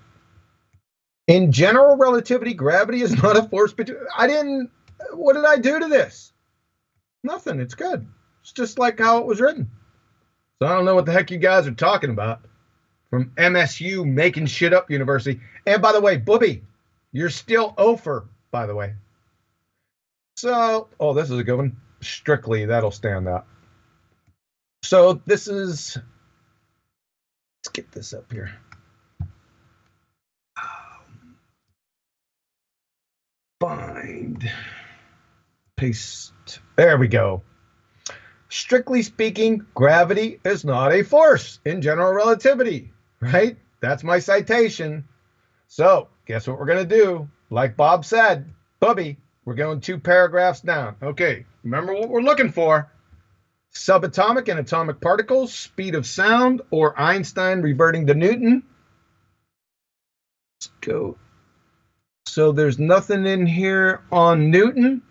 In general relativity, gravity is not a force between... What did I do to this? Nothing. It's good. It's just like how it was written. So I don't know what the heck you guys are talking about. From MSU making shit up university. And by the way, Booby, you're still over, by the way. So, oh, this is a good one. Strictly, that'll stand out. So this is, let's get this up here. Find, paste, there we go. Strictly speaking, gravity is not a force in general relativity, right? That's my citation. So guess what we're going to do? Like Bob said, Bubby, we're going 2 paragraphs down. Okay, remember what we're looking for. Subatomic and atomic particles, speed of sound, or Einstein reverting to Newton. Let's go. So there's nothing in here on Newton.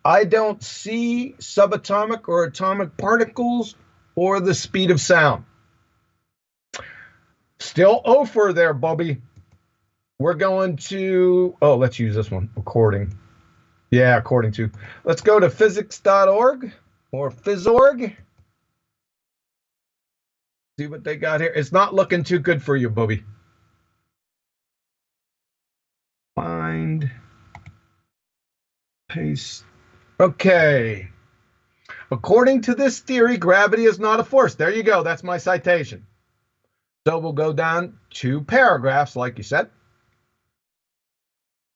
I don't see subatomic or atomic particles or the speed of sound. Still over there, Bubby. We're going to, oh, let's use this one, according. Yeah, according to. Let's go to physics.org. Or Phys.org. See what they got here. It's not looking too good for you, Bobby. Find. Paste. Okay. According to this theory, gravity is not a force. There you go. That's my citation. So we'll go down 2 paragraphs, like you said.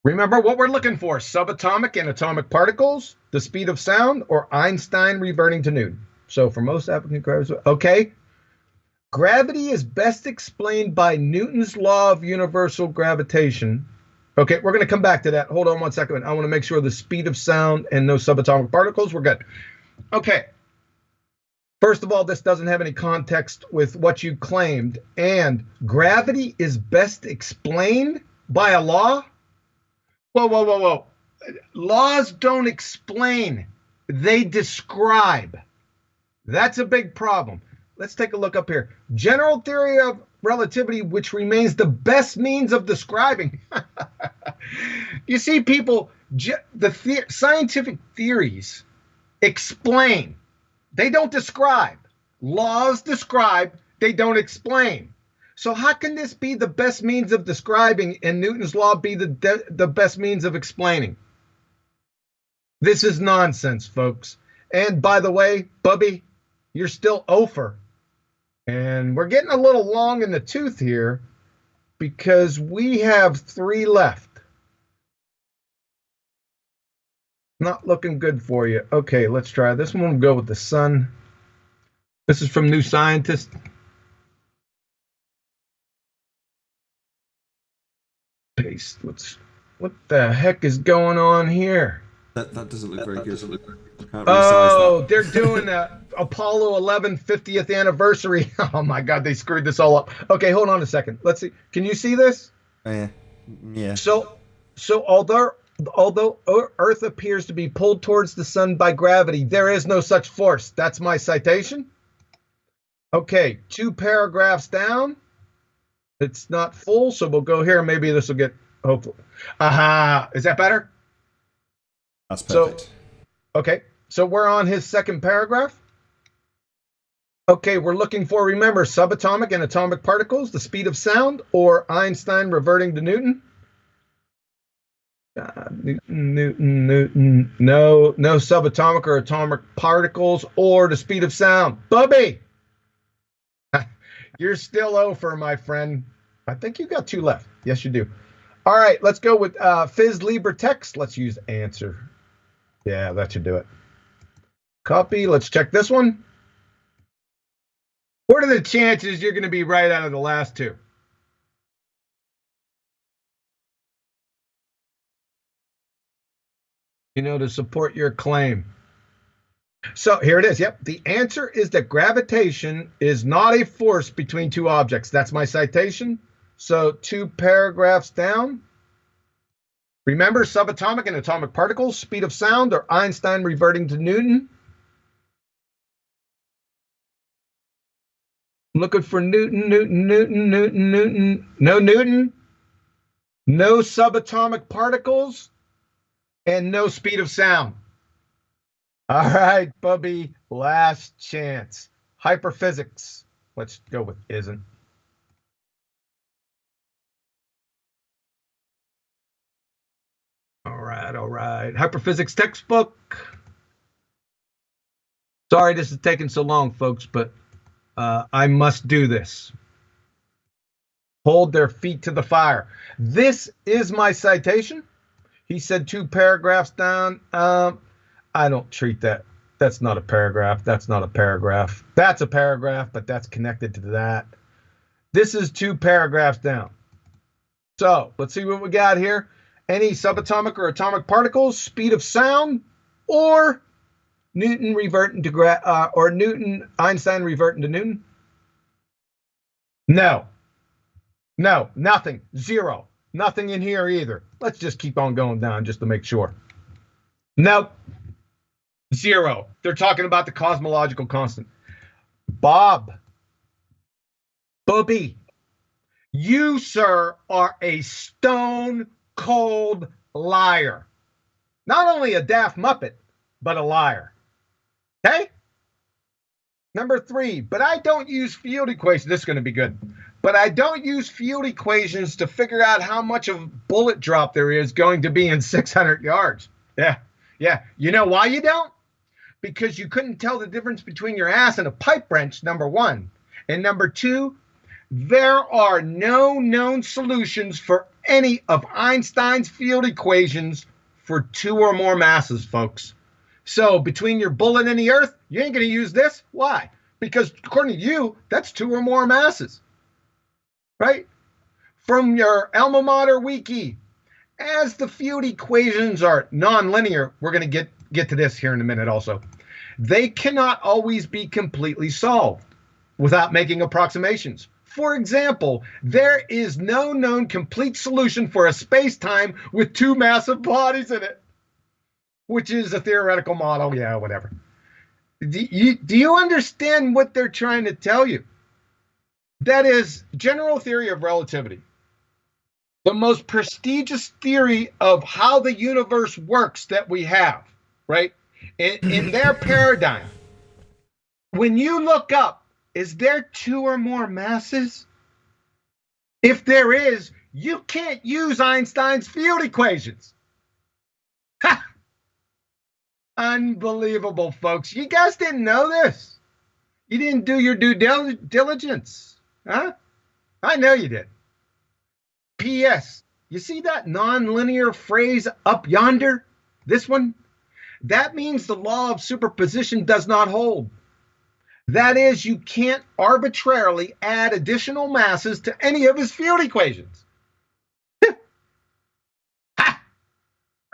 Remember what we're looking for, subatomic and atomic particles, the speed of sound, or Einstein reverting to Newton. So for most applicant gravity, okay. Gravity is best explained by Newton's law of universal gravitation. Okay, we're going to come back to that. Hold on one second. I want to make sure the speed of sound and no subatomic particles, we're good. Okay. First of all, this doesn't have any context with what you claimed. And gravity is best explained by a law? Whoa. Laws don't explain. They describe. That's a big problem. Let's take a look up here. General theory of relativity, which remains the means of describing. You see, people, scientific theories explain. They don't describe. Laws describe. They don't explain. So how can this be the best means of describing and Newton's law be the best means of explaining? This is nonsense, folks. And by the way, Bubby, you're still over. And we're getting a little long in the tooth here because we have 3 left. Not looking good for you. Okay, let's try this one. We'll go with the sun. This is from New Scientist. Paste. What the heck is going on here? That doesn't look very good. I can't Oh, resize they're doing the Apollo 11 50th anniversary. Oh my God, they screwed this all up. Okay, hold on a second. Let's see. Can you see this? that. Yeah. So although Earth appears to be pulled towards the sun by gravity, there is no such force. That's my citation. Okay, 2 paragraphs down. It's not full, so we'll go here. Maybe this will get, hopefully. Aha, is that better? That's perfect. Okay, so we're on his second paragraph. Okay, we're looking for, remember, subatomic and atomic particles, the speed of sound, or Einstein reverting to Newton. Newton. No subatomic or atomic particles or the speed of sound. Bubby, you're still over, my friend. I think you got 2 left. Yes, you do. All right, let's go with Phys Libre Text. Let's use answer. Yeah, that should do it. Copy. Let's check this one. What are the chances you're going to be right out of the last 2? To support your claim. So here it is. Yep. The answer is that gravitation is not a force between 2 objects. That's my citation. So 2 paragraphs down. Remember, subatomic and atomic particles, speed of sound, or Einstein reverting to Newton. I'm looking for Newton. No Newton. No subatomic particles. And no speed of sound. All right, Bubby, last chance. Hyperphysics. Let's go with isn't. All right. Hyperphysics textbook. Sorry this is taking so long, folks, but I must do this. Hold their feet to the fire. This is my citation. He said 2 paragraphs down. I don't treat that. That's not a paragraph. That's not a paragraph. That's a paragraph, but that's connected to that. This is 2 paragraphs down. So let's see what we got here. Any subatomic or atomic particles, speed of sound, or Newton reverting to or Einstein reverting to Newton? No, nothing. 0. Nothing in here either. Let's just keep on going down just to make sure. Nope. 0. They're talking about the cosmological constant. Bobby, you, sir, are a stone cold liar. Not only a daft muppet, but a liar. Okay? Number 3, but I don't use field equations. This is going to be good. But I don't use field equations to figure out how much of bullet drop there is going to be in 600 yards. Yeah. You know why you don't? Because you couldn't tell the difference between your ass and a pipe wrench, number 1. And number 2, there are no known solutions for any of Einstein's field equations for 2 or more masses, folks. So between your bullet and the earth, you ain't going to use this. Why? Because according to you, that's 2 or more masses. Right? From your alma mater wiki, as the field equations are nonlinear, we're going to get to this here in a minute also. They cannot always be completely solved without making approximations. For example, there is no known complete solution for a space-time with 2 massive bodies in it, which is a theoretical model. Yeah, whatever. Do you understand what they're trying to tell you? That is general theory of relativity. The most prestigious theory of how the universe works that we have, right? In their paradigm, when you look up, is there 2 or more masses? If there is, you can't use Einstein's field equations. Ha! Unbelievable, folks. You guys didn't know this. You didn't do your due diligence. Huh? I know you did. P.S. You see that nonlinear phrase up yonder? This one? That means the law of superposition does not hold. That is, you can't arbitrarily add additional masses to any of his field equations. Ha!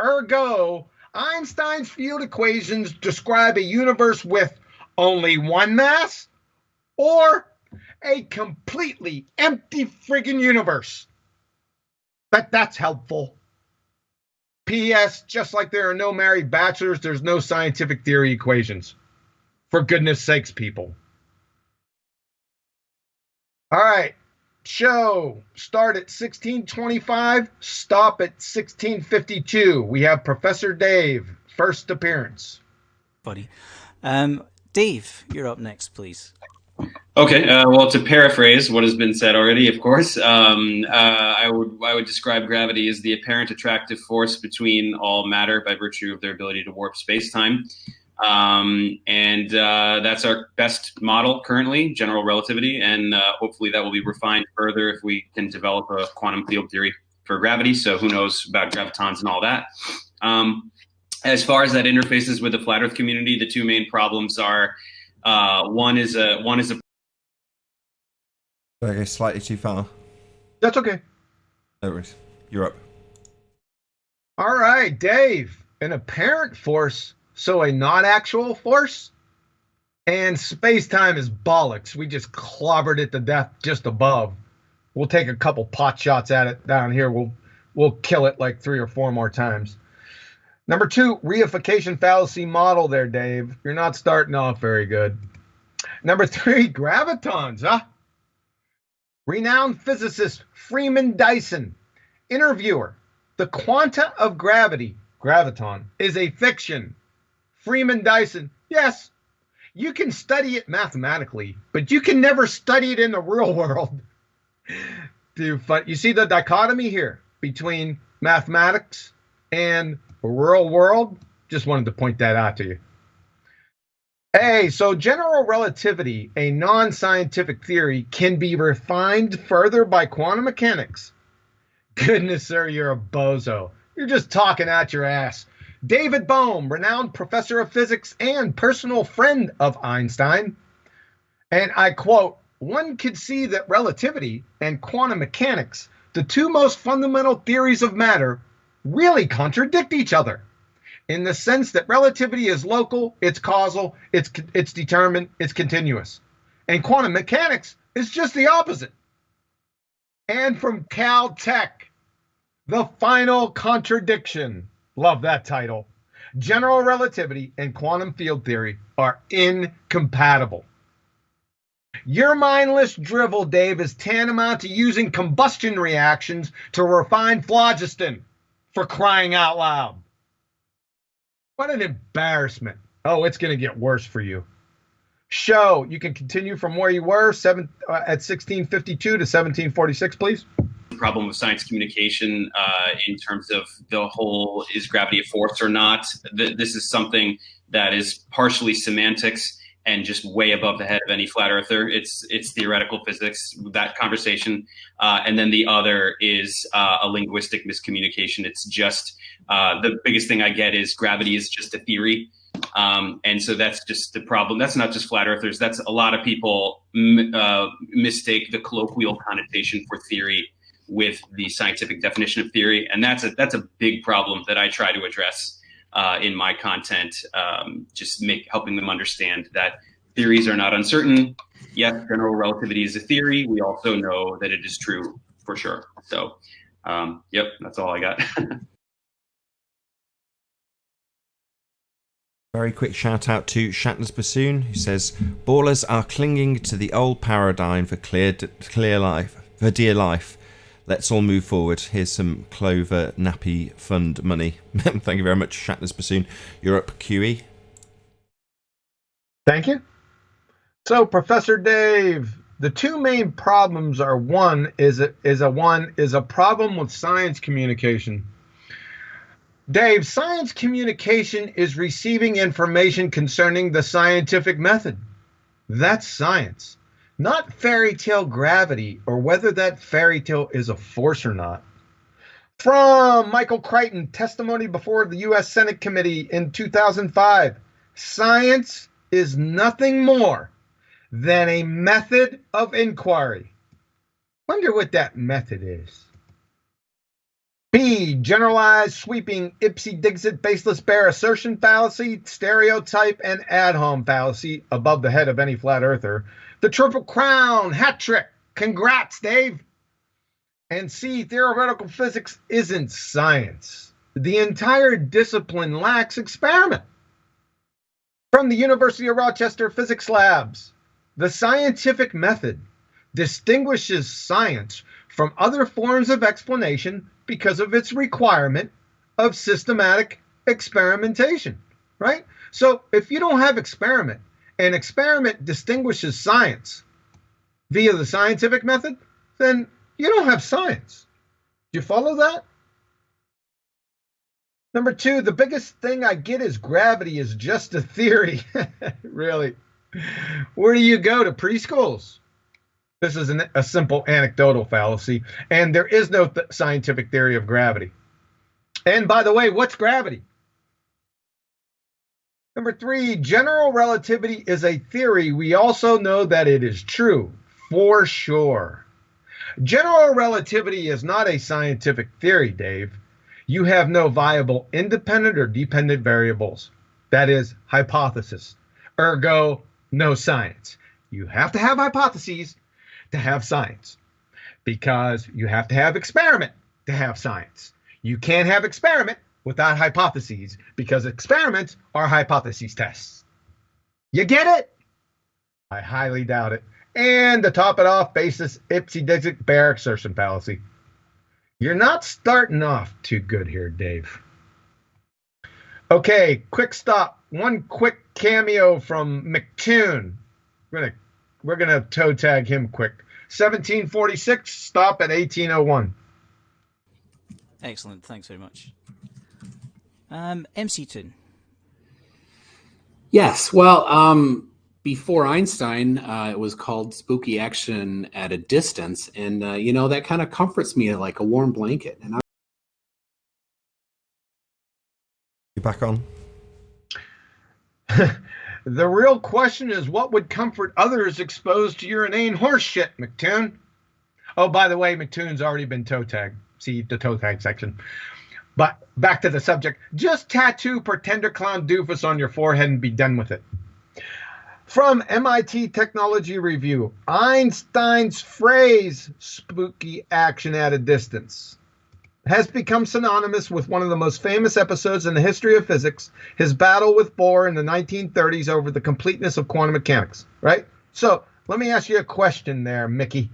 Ergo, Einstein's field equations describe a universe with only one mass or a completely empty friggin' universe. But that's helpful. P.S. Just like there are no married bachelors, there's no scientific theory equations. For goodness sakes, people. All right. Show start at 1625, stop at 1652. We have Professor Dave, first appearance. Buddy. Dave, you're up next, please. Okay, well, to paraphrase what has been said already, of course, I would describe gravity as the apparent attractive force between all matter by virtue of their ability to warp space-time. And that's our best model currently, general relativity, and hopefully that will be refined further if we can develop a quantum field theory for gravity. So who knows about gravitons and all that. As far as that interfaces with the flat Earth community, the two main problems are one is a Okay, slightly too far. That's okay. No worries. You're up. All right, Dave. An apparent force, so a not actual force? And space-time is bollocks. We just clobbered it to death just above. We'll take a couple pot shots at it down here. We'll kill it like 3 or 4 more times. Number 2, reification fallacy model there, Dave. You're not starting off very good. Number 3, gravitons, huh? Renowned physicist Freeman Dyson, interviewer. The quanta of gravity, graviton, is a fiction. Freeman Dyson, yes, you can study it mathematically, but you can never study it in the real world. You see the dichotomy here between mathematics and the real world? Just wanted to point that out to you. Hey, so general relativity, a non-scientific theory, can be refined further by quantum mechanics. Goodness, sir, you're a bozo. You're just talking out your ass. David Bohm, renowned professor of physics and personal friend of Einstein. And I quote, one could see that relativity and quantum mechanics, the two most fundamental theories of matter, really contradict each other. In the sense that relativity is local, it's causal, it's determined, it's continuous. And quantum mechanics is just the opposite. And from Caltech, The Final Contradiction. Love that title. General relativity and quantum field theory are incompatible. Your mindless drivel, Dave, is tantamount to using combustion reactions to refine phlogiston, for crying out loud. What an embarrassment. Oh, it's going to get worse for you. Show, you can continue from where you were at 1652 to 1746, please. The problem of science communication in terms of the whole, is gravity a force or not? This is something that is partially semantics and just way above the head of any flat earther. It's theoretical physics, that conversation. And then the other is a linguistic miscommunication. It's just the biggest thing I get is gravity is just a theory. And so that's just the problem. That's not just flat earthers. That's a lot of people mistake the colloquial connotation for theory with the scientific definition of theory. And that's a big problem that I try to address in my content, just helping them understand that theories are not uncertain. Yes, general relativity is a theory. We also know that it is true for sure. So, yep, that's all I got. Very quick shout out to Shatner's Bassoon, who says, ballers are clinging to the old paradigm for dear life. Let's all move forward. Here's some Clover Nappy Fund money. Thank you very much, Shatner's Bassoon. You're up, QE. Thank you. So, Professor Dave, the two main problems are one is a problem with science communication. Dave, science communication is receiving information concerning the scientific method. That's science. Not fairy tale gravity or whether that fairy tale is a force or not. From Michael Crichton, testimony before the U.S. Senate Committee in 2005, science is nothing more than a method of inquiry. Wonder what that method is. B, generalized, sweeping, ipsy-dixit, baseless, bare assertion fallacy, stereotype, and ad-hom fallacy above the head of any flat earther. The Triple Crown, hat trick. Congrats, Dave. And C, theoretical physics isn't science. The entire discipline lacks experiment. From the University of Rochester Physics Labs, the scientific method distinguishes science from other forms of explanation because of its requirement of systematic experimentation, right? So if you don't have experiment, and experiment distinguishes science via the scientific method, then you don't have science. Do you follow that? Number 2, the biggest thing I get is gravity is just a theory. Really? Where do you go to preschools? This is a simple anecdotal fallacy, and there is no scientific theory of gravity. And by the way, what's gravity? Number 3, general relativity is a theory. We also know that it is true, for sure. General relativity is not a scientific theory, Dave. You have no viable independent or dependent variables. That is hypothesis. Ergo, no science. You have to have hypotheses to have science, because you have to have experiment to have science. You can't have experiment without hypotheses, because experiments are hypothesis tests. You get it? I highly doubt it. And to top it off, basis ipsy-dixit bare assertion fallacy. You're not starting off too good here, Dave. Okay, quick stop. One quick cameo from McToon. We're gonna toe tag him quick. 1746, stop at 1801. Excellent, thanks very much. MC Toon. Yes. Well, before Einstein, it was called spooky action at a distance. And, that kind of comforts me like a warm blanket. And You back on? The real question is, what would comfort others exposed to your inane horse shit, McToon? Oh, by the way, McToon's already been toe tagged. See the toe tag section. But back to the subject. Just tattoo pretender clown doofus on your forehead and be done with it. From MIT Technology Review, Einstein's phrase, spooky action at a distance, has become synonymous with one of the most famous episodes in the history of physics, his battle with Bohr in the 1930s over the completeness of quantum mechanics, right? So let me ask you a question there, Mickey.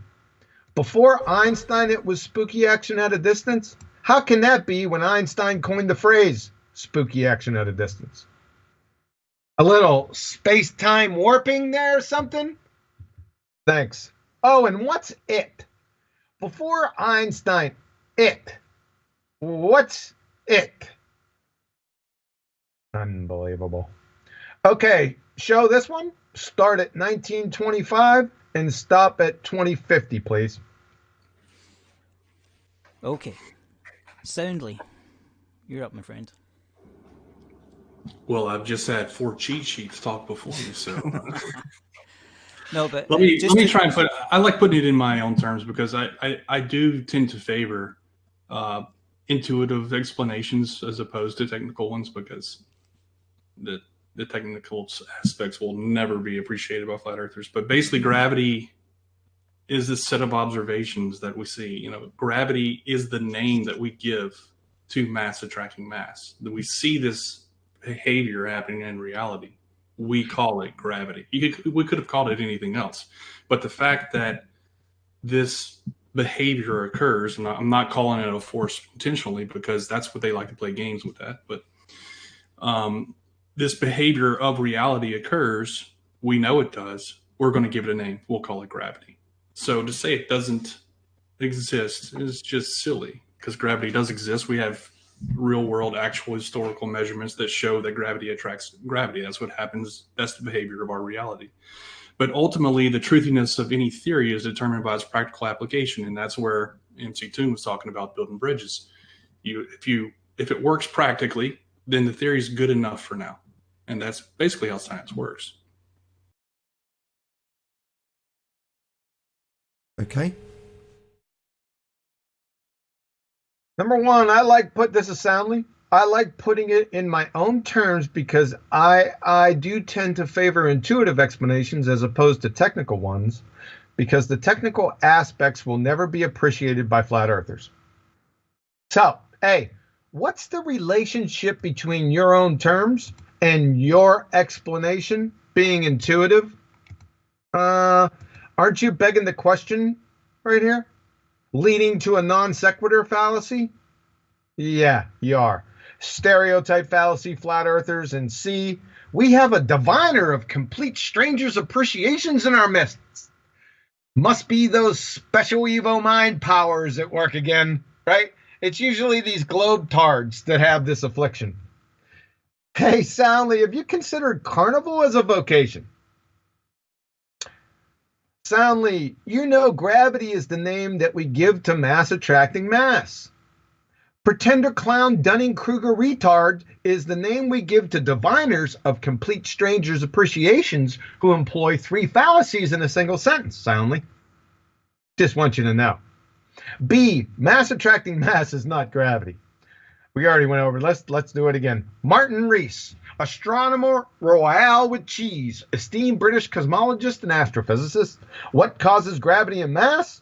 Before Einstein, it was spooky action at a distance? How can that be when Einstein coined the phrase spooky action at a distance? A little space-time warping there or something? Thanks. Oh, and what's it? Before Einstein, it. What's it? Unbelievable. Okay, show this one. Start at 1925 and stop at 2050, please. Okay. Soundly. You're up, my friend. Well, I've just had 4 cheat sheets talk before me, so No, but let me try and put. I like putting it in my own terms because I do tend to favor intuitive explanations as opposed to technical ones, because the technical aspects will never be appreciated by flat earthers. But basically, gravity is this set of observations that we see. Gravity is the name that we give to mass attracting mass. That we see this behavior happening in reality. We call it gravity. We could have called it anything else. But the fact that this behavior occurs, and I'm not calling it a force intentionally because that's what they like to play games with that, but this behavior of reality occurs, we know it does, we're going to give it a name, we'll call it gravity. So to say it doesn't exist is just silly, because gravity does exist. We have real world actual historical measurements that show that gravity attracts gravity. That's what happens. That's the behavior of our reality. But ultimately, the truthiness of any theory is determined by its practical application, and that's where MC Toon was talking about building bridges. If it works practically, then the theory is good enough for now, and that's basically how science works. Okay. Number one, this is soundly. I like putting it in my own terms because I do tend to favor intuitive explanations as opposed to technical ones, because the technical aspects will never be appreciated by flat earthers. So, hey, what's the relationship between your own terms and your explanation being intuitive? Aren't you begging the question right here? Leading to a non sequitur fallacy? Yeah, you are. Stereotype fallacy, flat earthers, and C. We have a diviner of complete strangers' appreciations in our midst. Must be those special Evo mind powers at work again, right? It's usually these globe-tards that have this affliction. Hey, Soundly, have you considered carnival as a vocation? Soundly, you know gravity is the name that we give to mass attracting mass. Pretender clown Dunning-Kruger retard is the name we give to diviners of complete strangers' appreciations who employ 3 fallacies in a single sentence, Soundly. Just want you to know. B, mass attracting mass is not gravity. We already went over. Let's do it again. Martin Rees, astronomer royale with cheese, esteemed British cosmologist and astrophysicist. What causes gravity and mass?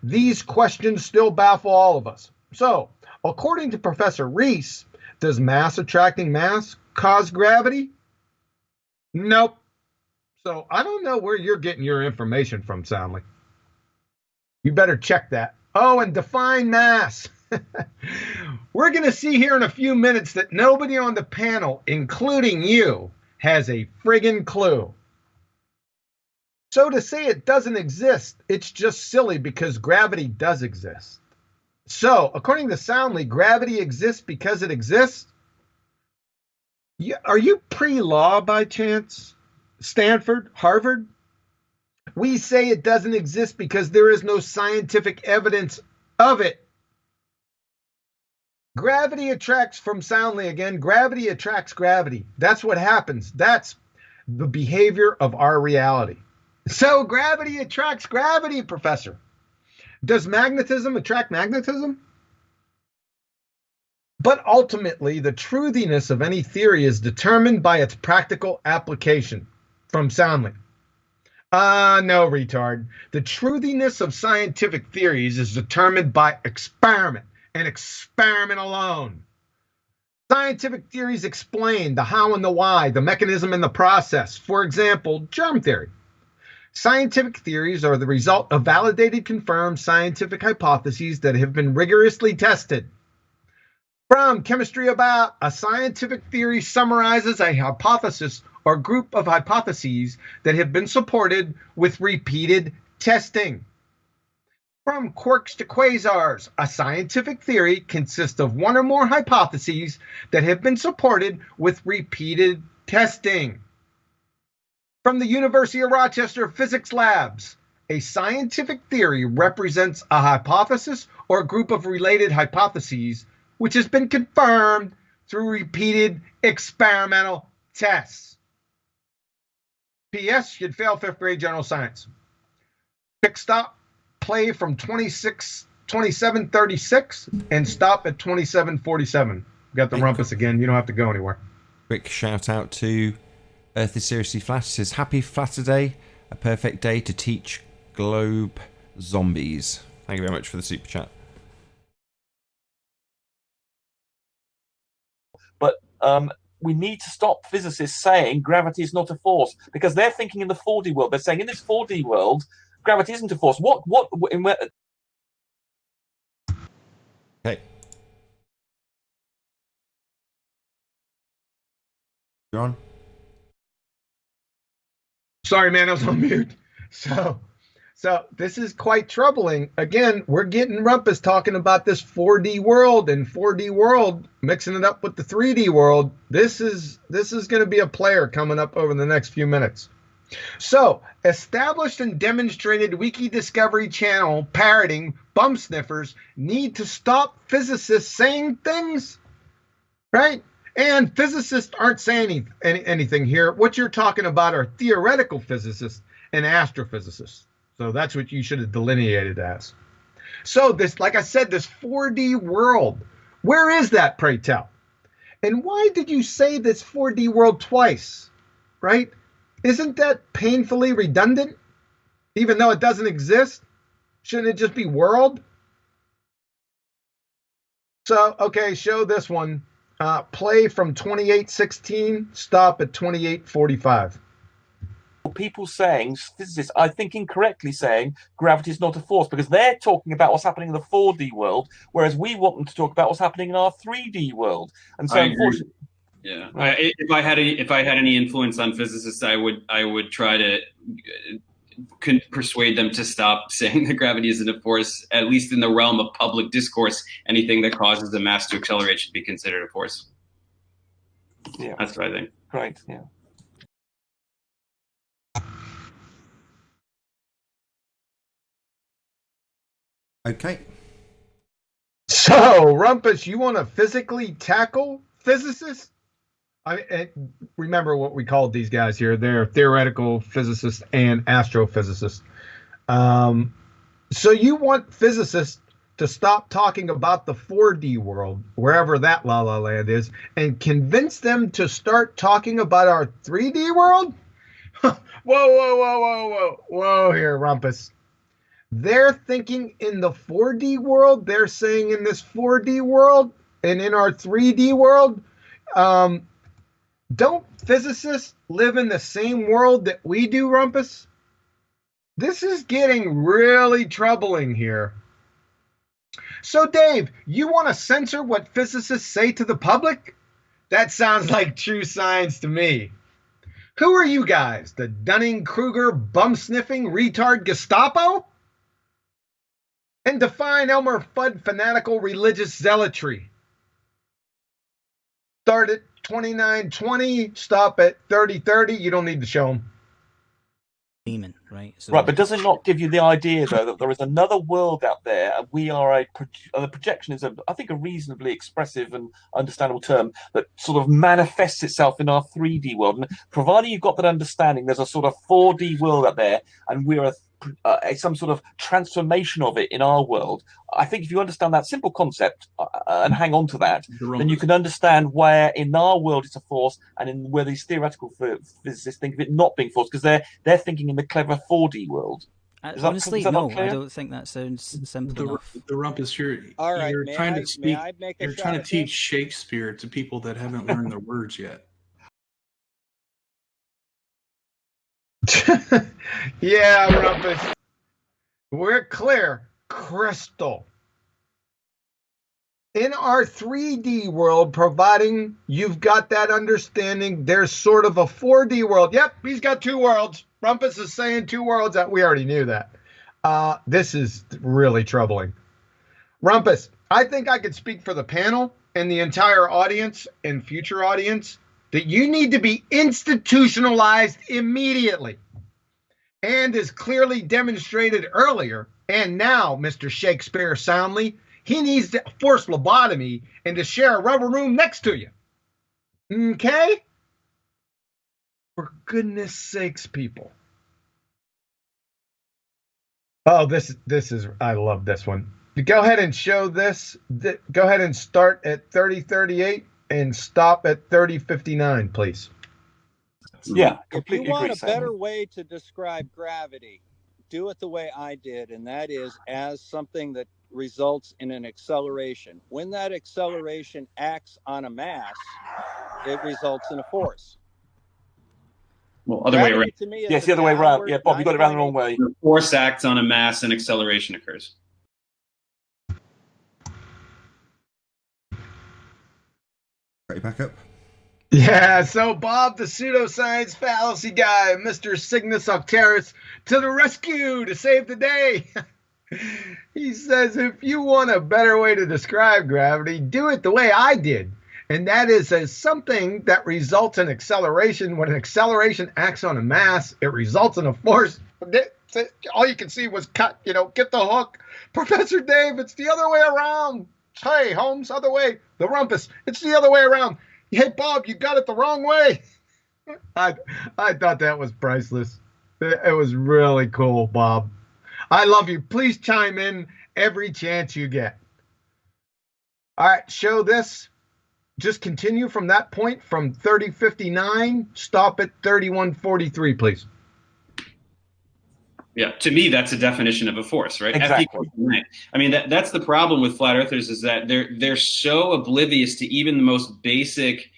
These questions still baffle all of us. So, according to Professor Rees, does mass attracting mass cause gravity? Nope. So I don't know where you're getting your information from, Soundly. You better check that. Oh, and define mass. We're going to see here in a few minutes that nobody on the panel, including you, has a friggin' clue. So to say it doesn't exist, it's just silly because gravity does exist. So, according to Soundly, gravity exists because it exists? Are you pre-law by chance? Stanford? Harvard? We say it doesn't exist because there is no scientific evidence of it. Gravity attracts, from Soundly again, gravity attracts gravity. That's what happens. That's the behavior of our reality. So gravity attracts gravity, Professor. Does magnetism attract magnetism? But ultimately, the truthiness of any theory is determined by its practical application. From Soundly. No, retard. The truthiness of scientific theories is determined by experiment, and experiment alone. Scientific theories explain the how and the why, the mechanism and the process. For example, germ theory. Scientific theories are the result of validated, confirmed scientific hypotheses that have been rigorously tested. From Chemistry About, a scientific theory summarizes a hypothesis or group of hypotheses that have been supported with repeated testing. From Quarks to Quasars, a scientific theory consists of one or more hypotheses that have been supported with repeated testing. From the University of Rochester Physics Labs, a scientific theory represents a hypothesis or a group of related hypotheses which has been confirmed through repeated experimental tests. P.S. You'd fail 5th grade general science. Pick stop. Play from 27:36 and stop at 27:47. Got the rumpus again. You don't have to go anywhere. Quick shout out to Earth is Seriously Flat. It says, happy Flatterday, a perfect day to teach globe zombies. Thank you very much for the super chat. But we need to stop physicists saying gravity is not a force, because they're thinking in the 4D world. They're saying in this 4D world, gravity isn't a force. Okay. You're on. Sorry, man, I was on mute. So this is quite troubling. Again, we're getting rumpus talking about this 4D world, and 4D world, mixing it up with the 3D world. This is going to be a player coming up over the next few minutes. So, established and demonstrated Wiki Discovery Channel parroting bum sniffers need to stop physicists saying things, right? And physicists aren't saying anything here. What you're talking about are theoretical physicists and astrophysicists. So that's what you should have delineated as. So this, like I said, this 4D world, where is that, pray tell? And why did you say this 4D world twice, right? Isn't that painfully redundant? Even though it doesn't exist? Shouldn't it just be world? So, okay, show this one. Play from 28:16, stop at 28:45. People saying, physicists, I think incorrectly saying, gravity is not a force, because they're talking about what's happening in the 4D world, whereas we want them to talk about what's happening in our 3D world. And so, unfortunately, yeah, if I had any influence on physicists, I would try to persuade them to stop saying that gravity isn't a force, at least in the realm of public discourse. Anything that causes a mass to accelerate should be considered a force. Yeah, that's what I think. Great, yeah. Okay. So, Rumpus, you want to physically tackle physicists? Remember what we called these guys here. They're theoretical physicists and astrophysicists. So you want physicists to stop talking about the 4D world, wherever that la la land is, and convince them to start talking about our 3D world? Whoa here, Rumpus. They're thinking in the 4D world. They're saying in this 4D world and in our 3D world. Don't physicists live in the same world that we do, Rumpus? This is getting really troubling here. So, Dave, you want to censor what physicists say to the public? That sounds like true science to me. Who are you guys? The Dunning-Kruger bum-sniffing retard Gestapo? And define Elmer Fudd fanatical religious zealotry. Start at 29:20, stop at 30:30. You don't need to show them. Demon, right? So Right, but does it not give you the idea, though, that there is another world out there, and we are the projection is, I think, a reasonably expressive and understandable term that sort of manifests itself in our 3D world. And providing you've got that understanding, there's a sort of 4D world out there, and we're some sort of transformation of it in our world. I think if you understand that simple concept and hang on to that, then you can understand where in our world it's a force, and in where these theoretical physicists think of it not being force, because they're thinking in the clever 4D world. Honestly, no, I don't think that sounds simple enough. The Rumpus, you're May trying I to speak. make a You're shot trying to at teach this? Shakespeare to people that haven't learned their words yet. Yeah, Rumpus. We're clear. Crystal. In our 3D world, providing you've got that understanding, there's sort of a 4D world. Yep, he's got two worlds. Rumpus is saying two worlds. We already knew that. This is really troubling. Rumpus, I think I could speak for the panel and the entire audience and future audience that you need to be institutionalized immediately. And as clearly demonstrated earlier, and now, Mr. Shakespeare Soundly, he needs to force lobotomy and to share a rubber room next to you. Okay? For goodness sakes, people. Oh, this is, I love this one. Go ahead and show this. Go ahead and start at 30:38 and stop at 30:59, please. Yeah, if you completely want agree, a better Sam. way to describe gravity, do it the way I did, and that is as something that results in an acceleration. When that acceleration acts on a mass, it results in a force. Well, other way around. To me is Yes, the other way around. Yeah, Bob, you got it around the wrong way. The force acts on a mass and acceleration occurs. Ready back up? Yeah, so Bob, the pseudoscience fallacy guy, Mr. Cygnus Octaris, to the rescue to save the day. He says, if you want a better way to describe gravity, do it the way I did. And that is as something that results in acceleration. When an acceleration acts on a mass, it results in a force. All you can see was cut, get the hook. Professor Dave, it's the other way around. Hey, Holmes, other way. The Rumpus, it's the other way around. Hey, Bob, you got it the wrong way. I thought that was priceless. It was really cool, Bob. I love you. Please chime in every chance you get. All right, show this. Just continue from that point from 3059. Stop at 3143, please. Yeah, to me, that's a definition of a force, right? Exactly. I mean, that's the problem with flat earthers is that they're so oblivious to even the most basic,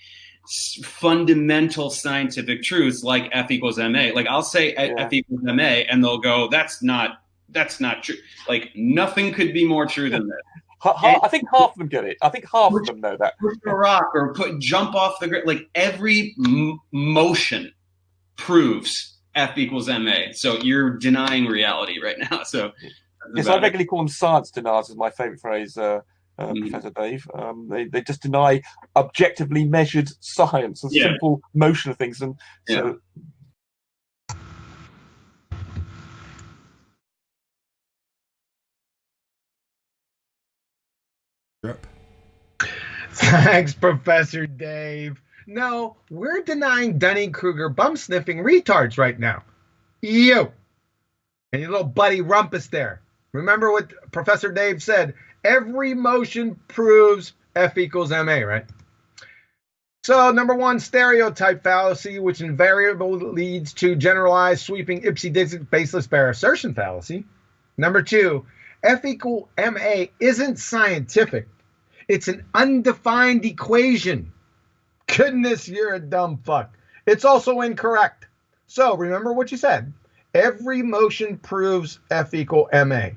fundamental scientific truths like F equals ma. Like I'll say F equals ma, and they'll go, "That's not true." Like nothing could be more true than that. I think half of them get it. I think half of them know that. Push a rock or jump off the grid. Like every motion proves F equals ma. So you're denying reality right now. So yes, I regularly call them science deniers, is my favourite phrase, Professor Dave. They just deny objectively measured science and simple motion of things, and so. Yep. Thanks, Professor Dave. No, we're denying Dunning-Kruger bum-sniffing retards right now. You and your little buddy Rumpus there. Remember what Professor Dave said? Every motion proves F equals ma, right? So, number one, stereotype fallacy, which invariably leads to generalized, sweeping, ipsy-dixit, baseless, bare assertion fallacy. Number two, F equal ma isn't scientific. It's an undefined equation. Goodness, you're a dumb fuck. It's also incorrect. So remember what you said. Every motion proves F equal ma.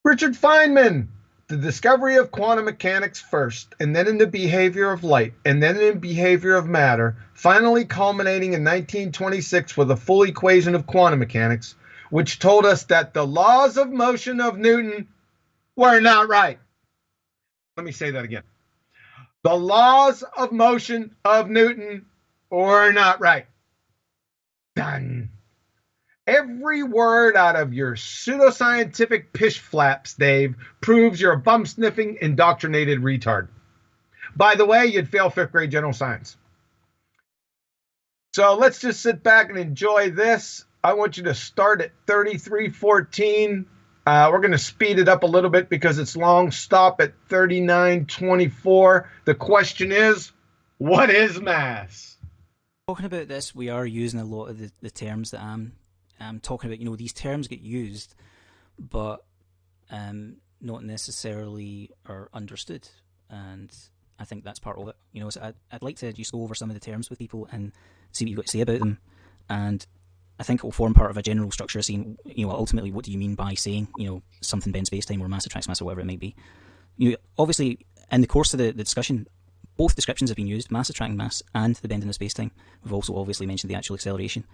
Richard Feynman, the discovery of quantum mechanics first, and then in the behavior of light, and then in behavior of matter, finally culminating in 1926 with a full equation of quantum mechanics, which told us that the laws of motion of Newton were not right. Let me say that again. The laws of motion of Newton were not right. Done. Every word out of your pseudoscientific pish flaps, Dave, proves you're a bum-sniffing, indoctrinated retard. By the way, you'd fail 5th grade general science. So let's just sit back and enjoy this. I want you to start at 3314. We're going to speed it up a little bit because it's long. Stop at 3924. The question is, what is mass? Talking about this, we are using a lot of the terms that I'm talking about. You know, these terms get used, but not necessarily are understood. And I think that's part of it. You know, so I'd like to just go over some of the terms with people and see what you've got to say about them. And I think it will form part of a general structure of saying, you know, ultimately, what do you mean by saying, you know, something bends space-time or mass attracts mass or whatever it might be. You know, obviously, in the course of the discussion, both descriptions have been used, mass attracting mass and the bending of space-time. We've also obviously mentioned the actual acceleration.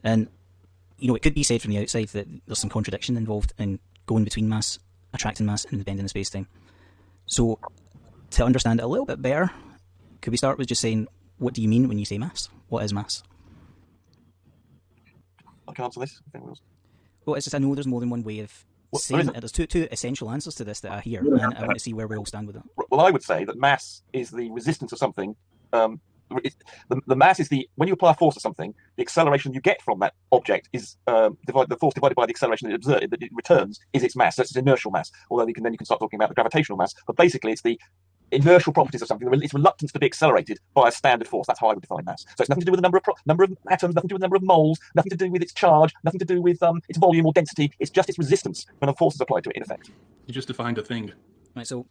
And, you know, it could be said from the outside that there's some contradiction involved in going between mass attracting mass and the bending of space-time. So, to understand it a little bit better, could we start with just saying, what do you mean when you say mass? What is mass? I can answer this. Well, it's just I know there's more than one way of saying it. There's two essential answers to this that I hear, and I want to see where we all stand with it. Well, I would say that mass is the resistance of something. The mass is when you apply a force to something, the acceleration you get from that object is the force divided by the acceleration that it returns is its mass. So it's inertial mass. Although you can start talking about the gravitational mass, but basically it's the inertial properties of something. Its reluctance to be accelerated by a standard force. That's how I would define mass. So it's nothing to do with the number of atoms, nothing to do with the number of moles, nothing to do with its charge, nothing to do with its volume or density. It's just its resistance when a force is applied to it. In effect, You just defined a thing. Right. So,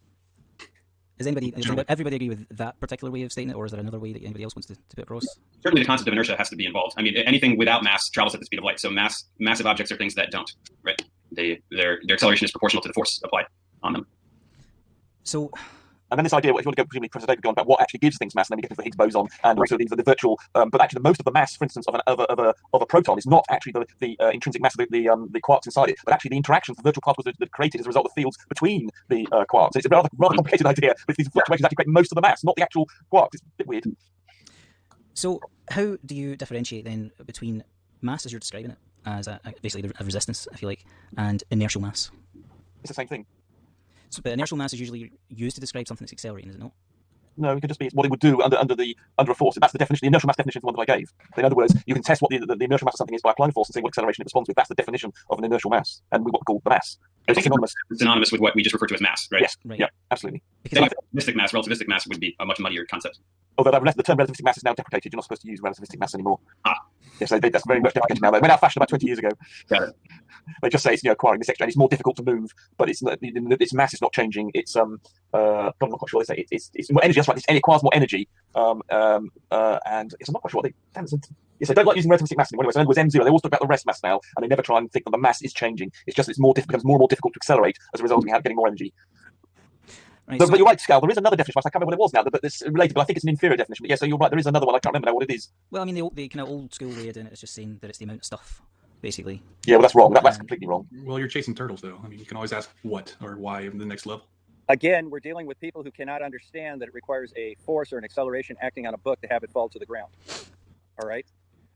does everybody agree with that particular way of stating it, or is there another way that anybody else wants to put across? Certainly, the concept of inertia has to be involved. I mean, anything without mass travels at the speed of light. So, massive objects are things that don't. Right? Their acceleration is proportional to the force applied on them. So. And then this idea, if you want to go, presumably Professor David gone about what actually gives things mass, and then we get into the Higgs boson and also the virtual. But actually, most of the mass, for instance, of a proton is not actually the intrinsic mass of the quarks inside it, but actually the interactions, the virtual particles that are created as a result of fields between the quarks. It's a rather complicated idea, but these fluctuations actually create most of the mass, not the actual quarks. It's a bit weird. So, how do you differentiate then between mass, as you're describing it, as basically a resistance, if you like, and inertial mass? It's the same thing. So, but inertial mass is usually used to describe something that's accelerating, is it not? No, it could just be what it would do under a force. That's the definition. The inertial mass definition is the one that I gave. In other words, you can test what the inertial mass of something is by applying force and see what acceleration it responds with. That's the definition of an inertial mass, and what we call the mass. It's synonymous with what we just referred to as mass, right? Yes. Right. Yeah, absolutely. Relativistic mass would be a much muddier concept. Although the term relativistic mass is now deprecated. You're not supposed to use relativistic mass anymore. Ah. Yes, that's very much deprecated now. They went out of fashion about 20 years ago. Got it. They just say it's acquiring this extra, and it's more difficult to move, but its mass is not changing. It's I'm not quite sure what they say. It's more energy. That's right. It acquires more energy. And I'm not quite sure what they. Yes, they don't like using relativistic mass anymore. Anyway, so in other words, M0. They always talk about the rest mass now, and they never try and think that the mass is changing. It's just becomes more and more difficult to accelerate as a result of getting more energy. Right, but you're right, Scal. There is another definition. I can't remember what it was now, but it's related. But I think it's an inferior definition. But yeah, so you're right. There is another one. I can't remember now what it is. Well, I mean, the kind of old school way of doing it is just saying that it's the amount of stuff, basically. Yeah, well, that's wrong. That's completely wrong. Well, you're chasing turtles, though. I mean, you can always ask what or why in the next level. Again, we're dealing with people who cannot understand that it requires a force or an acceleration acting on a book to have it fall to the ground. All right.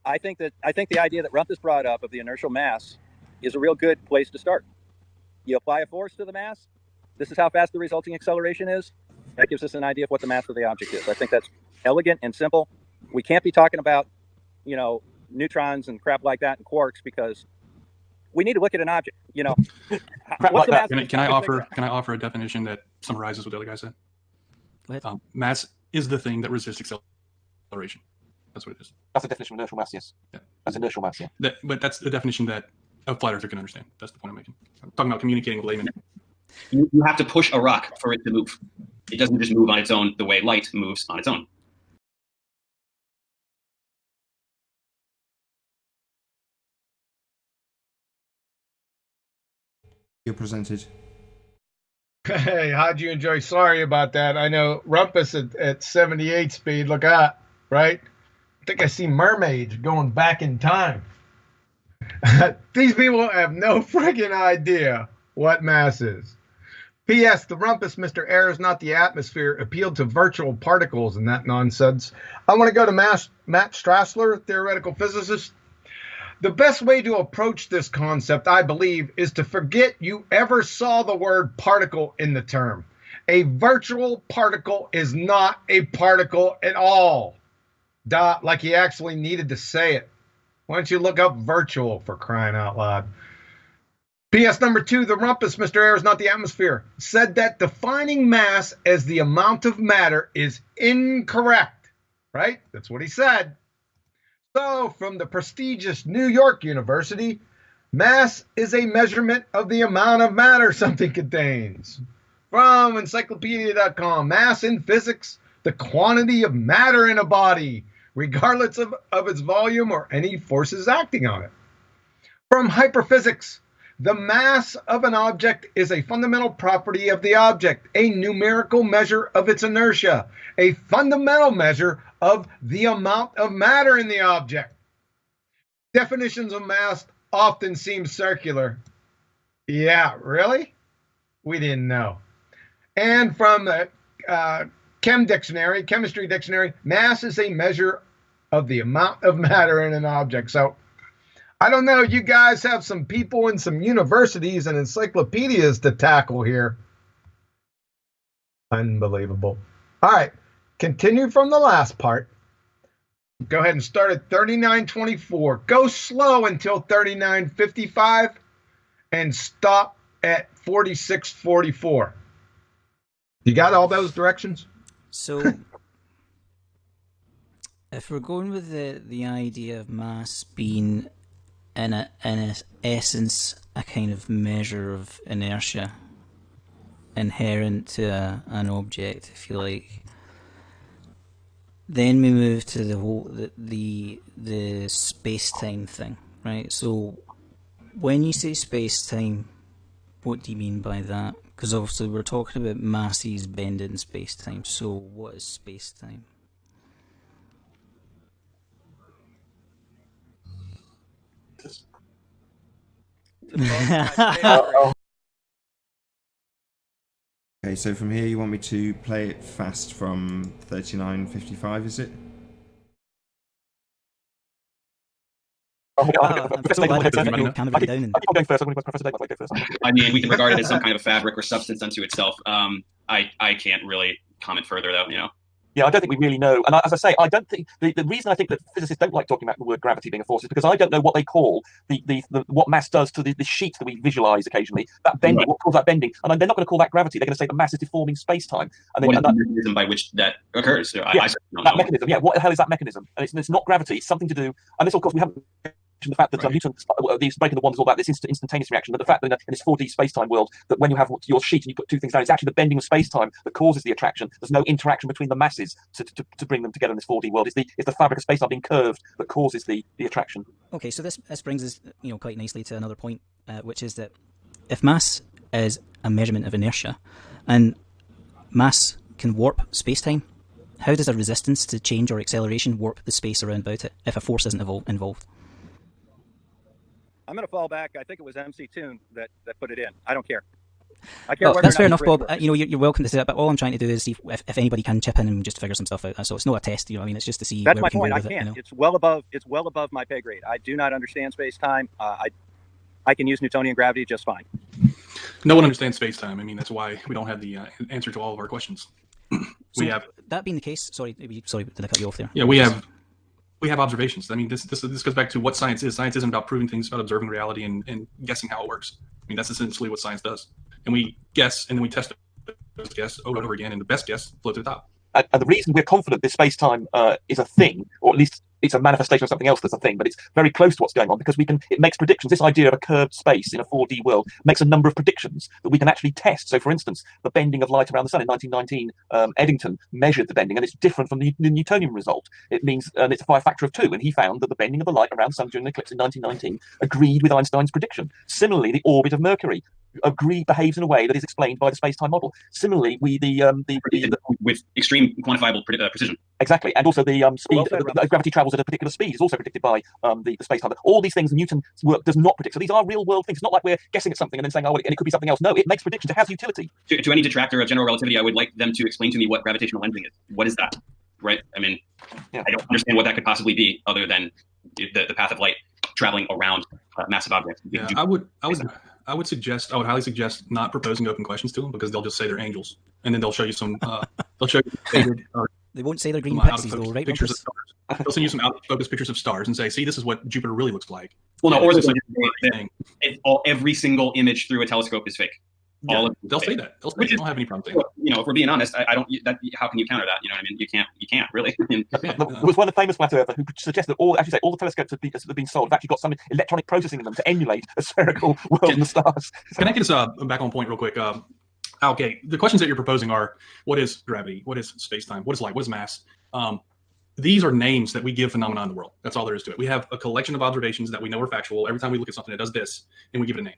I think the idea that Rumpus brought up of the inertial mass is a real good place to start. You apply a force to the mass. This is how fast the resulting acceleration is. That gives us an idea of what the mass of the object is. I think that's elegant and simple. We can't be talking about, neutrons and crap like that and quarks, because we need to look at an object. What's the mass? Can I offer a definition that summarizes what the other guy said? Go ahead. Mass is the thing that resists acceleration. That's what it is. That's the definition of inertial mass. Yes. Yeah. That's inertial mass. Yeah. But that's the definition that a flat earther can understand. That's the point I'm making. I'm talking about communicating with laymen. You have to push a rock for it to move. It doesn't just move on its own the way light moves on its own. You're presented. Hey, how'd you enjoy? Sorry about that. I know Rumpus at 78 speed. Look out, right? I think I see mermaids going back in time. These people have no freaking idea what mass is. P.S. The Rumpus, Mr. Air is not the atmosphere, appealed to virtual particles and that nonsense. I want to go to Matt Strassler, theoretical physicist. The best way to approach this concept, I believe, is to forget you ever saw the word particle in the term. A virtual particle is not a particle at all. Like he actually needed to say it. Why don't you look up virtual, for crying out loud? P.S. number 2, the Rumpus, Mr. Air is not the atmosphere, said that defining mass as the amount of matter is incorrect. Right? That's what he said. So, from the prestigious New York University, mass is a measurement of the amount of matter something contains. From encyclopedia.com, mass in physics, the quantity of matter in a body, regardless of its volume or any forces acting on it. From hyperphysics, the mass of an object is a fundamental property of the object, a numerical measure of its inertia, a fundamental measure of the amount of matter in the object. Definitions of mass often seem circular. Yeah, really? We didn't know. And from the chemistry dictionary, mass is a measure of the amount of matter in an object. So, I don't know, you guys have some people in some universities and encyclopedias to tackle here. Unbelievable. All right, continue from the last part. Go ahead and start at 3924. Go slow until 3955 and stop at 4644. You got all those directions? So, if we're going with the idea of mass being in essence a kind of measure of inertia inherent to an object, if you like, then we move to the space-time thing, right? So when you say space-time, what do you mean by that? Because obviously we're talking about masses bending space-time. So what is space-time? Okay, so from here you want me to play it fast from 39:55, is it? I mean, we can regard it as some kind of fabric or substance unto itself. I can't really comment further, though. Yeah, I don't think we really know. And as I say, I don't think the reason I think that physicists don't like talking about the word gravity being a force is because I don't know what they call what mass does to the sheet that we visualize occasionally. That bending, what causes that bending? And they're not going to call that gravity. They're going to say the mass is deforming space-time. And what is the mechanism by which that occurs? So I don't know. Mechanism. Yeah, what the hell is that mechanism? And it's not gravity. It's something to do. And this, of course, we haven't the fact that Newton, these breaking the wand is all about this instantaneous reaction, but the fact that in this 4D space-time world, that when you have your sheet and you put two things down, it's actually the bending of space-time that causes the attraction. There's no interaction between the masses to bring them together in this 4D world. It's the fabric of space-time being curved that causes the attraction. Okay, so this brings us quite nicely to another point, which is that if mass is a measurement of inertia, and mass can warp space-time, how does a resistance to change or acceleration warp the space around about it if a force isn't involved? I'm going to fall back. I think it was MC Toon that put it in. I don't care. I care. That's fair enough, Bob. You're welcome to say that, but all I'm trying to do is see if anybody can chip in and just figure some stuff out. So it's not a test, It's just to see. That's where my we can point. go I with can't. It, It's well above my pay grade. I do not understand space-time. I can use Newtonian gravity just fine. No one understands space-time. That's why we don't have the answer to all of our questions. That being the case. Sorry, did I cut you off there? Yeah, we have observations. This goes back to what science is. Science isn't about proving things, it's about observing reality and guessing how it works. That's essentially what science does. And we guess, and then we test those guesses over and over again, and the best guess floats to the top. And the reason we're confident this space-time is a thing, or at least it's a manifestation of something else that's a thing, but it's very close to what's going on because it makes predictions. This idea of a curved space in a 4D world makes a number of predictions that we can actually test. So, for instance, the bending of light around the sun in 1919, Eddington measured the bending, and it's different from the Newtonian result. It means, and it's by a factor of 2, and he found that the bending of the light around the sun during an eclipse in 1919 agreed with Einstein's prediction. Similarly, the orbit of Mercury behaves in a way that is explained by the space-time model. Similarly, with extreme quantifiable precision. Exactly, and also the speed, gravity travels at a particular speed is also predicted by the space-time. All these things Newton's work does not predict. So these are real-world things. It's not like we're guessing at something and then saying, and it could be something else. No, it makes predictions. It has utility. To any detractor of general relativity, I would like them to explain to me what gravitational lensing is. What is that? Right? I don't understand what that could possibly be other than the path of light traveling around massive objects. Yeah, I would highly suggest not proposing open questions to them because they'll just say they're angels, and then they'll show you some. They won't say they're green pixies, though, right? Pictures of stars. They'll send you some out-of-focus pictures of stars and say, "See, this is what Jupiter really looks like." Well, no, or every single image through a telescope is fake. Yeah, they'll say that. They'll say they don't have any problem saying that. If we're being honest, I don't. How can you counter that? You can't really. There was one famous flat earther who suggested that all the telescopes that have been sold have actually got some electronic processing in them to emulate a spherical world in the stars. Can I get us back on point real quick? Okay, the questions that you're proposing are: what is gravity? What is space-time? What is light? What is mass? These are names that we give phenomena in the world. That's all there is to it. We have a collection of observations that we know are factual. Every time we look at something that does this, and we give it a name.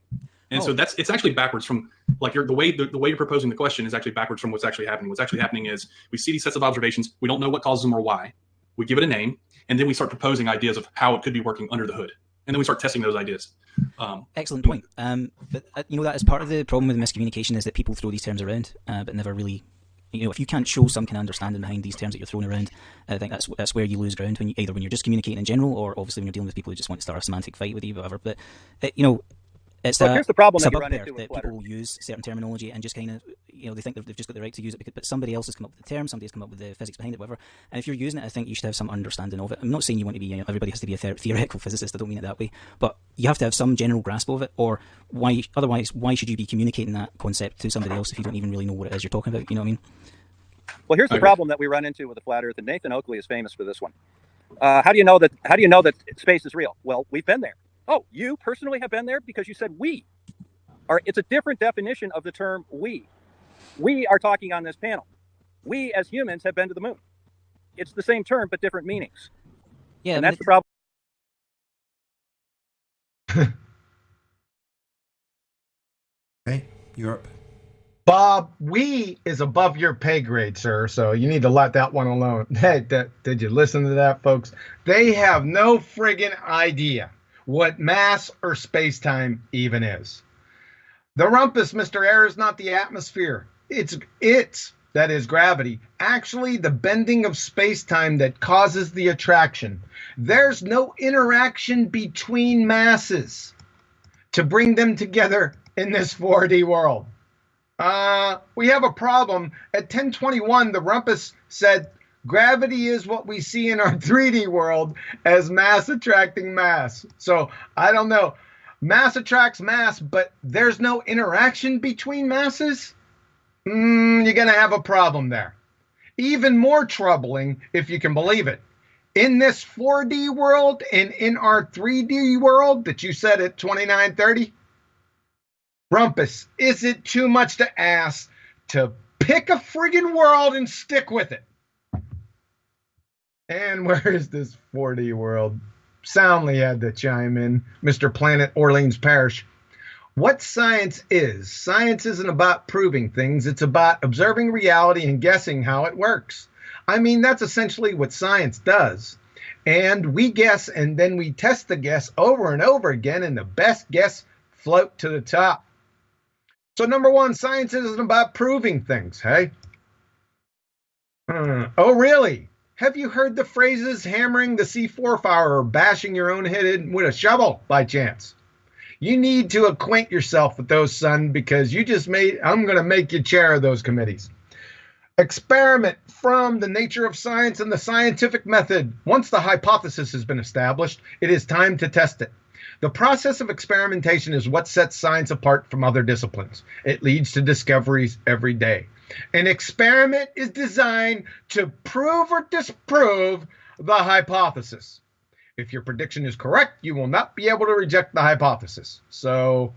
And so it's actually backwards from the way you're proposing the question is actually backwards from what's actually happening. What's actually happening is we see these sets of observations. We don't know what causes them or why. We give it a name, and then we start proposing ideas of how it could be working under the hood, and then we start testing those ideas. Excellent point. But that is part of the problem with miscommunication is that people throw these terms around, but never really. If you can't show some kind of understanding behind these terms that you're throwing around, I think that's where you lose ground when you're just communicating in general, or obviously when you're dealing with people who just want to start a semantic fight with you, whatever. But here's the problem that you run into that people use certain terminology and just kind of they think they've just got the right to use it, but somebody else has come up with the term, somebody's come up with the physics behind it, whatever. And if you're using it, I think you should have some understanding of it. I'm not saying you want to be everybody has to be a theoretical physicist. I don't mean it that way, but you have to have some general grasp of it, or otherwise why should you be communicating that concept to somebody else if you don't even really know what it is you're talking about? You know what I mean? Well, here's the problem that we run into with the flat Earth, and Nathan Oakley is famous for this one. How do you know that space is real? Well, we've been there. Oh, you personally have been there because you said we. It's a different definition of the term we. We are talking on this panel. We as humans have been to the moon. It's the same term, but different meanings. Yeah, and that's the problem. Okay, you're up. Bob, we is above your pay grade, sir, so you need to let that one alone. Hey, did you listen to that, folks? They have no friggin' idea what mass or space-time even is. The rumpus, Mr. Air, is not the atmosphere. It's that is gravity, actually the bending of space-time that causes the attraction. There's no interaction between masses to bring them together in this 4D world. We have a problem. At 10:21, the rumpus said, Gravity is what we see in our 3D world as mass attracting mass. So I don't know. Mass attracts mass, but there's no interaction between masses? You're going to have a problem there. Even more troubling, if you can believe it. In this 4D world and in our 3D world that you said at 2930, Rumpus, is it too much to ask to pick a friggin' world and stick with it? And where is this 4D world? Soundly had to chime in, Mr. Planet Orleans Parish. What science is? Science isn't about proving things. It's about observing reality and guessing how it works. I mean, that's essentially what science does. And we guess, and then we test the guess over and over again, and the best guess float to the top. So number one, science isn't about proving things, hey? Oh, really? Have you heard the phrases hammering the C4 fire or bashing your own head in with a shovel by chance? You need to acquaint yourself with those, son, because I'm going to make you chair of those committees. Experiment from the nature of science and the scientific method. Once the hypothesis has been established, it is time to test it. The process of experimentation is what sets science apart from other disciplines. It leads to discoveries every day. An experiment is designed to prove or disprove the hypothesis. If your prediction is correct, you will not be able to reject the hypothesis. So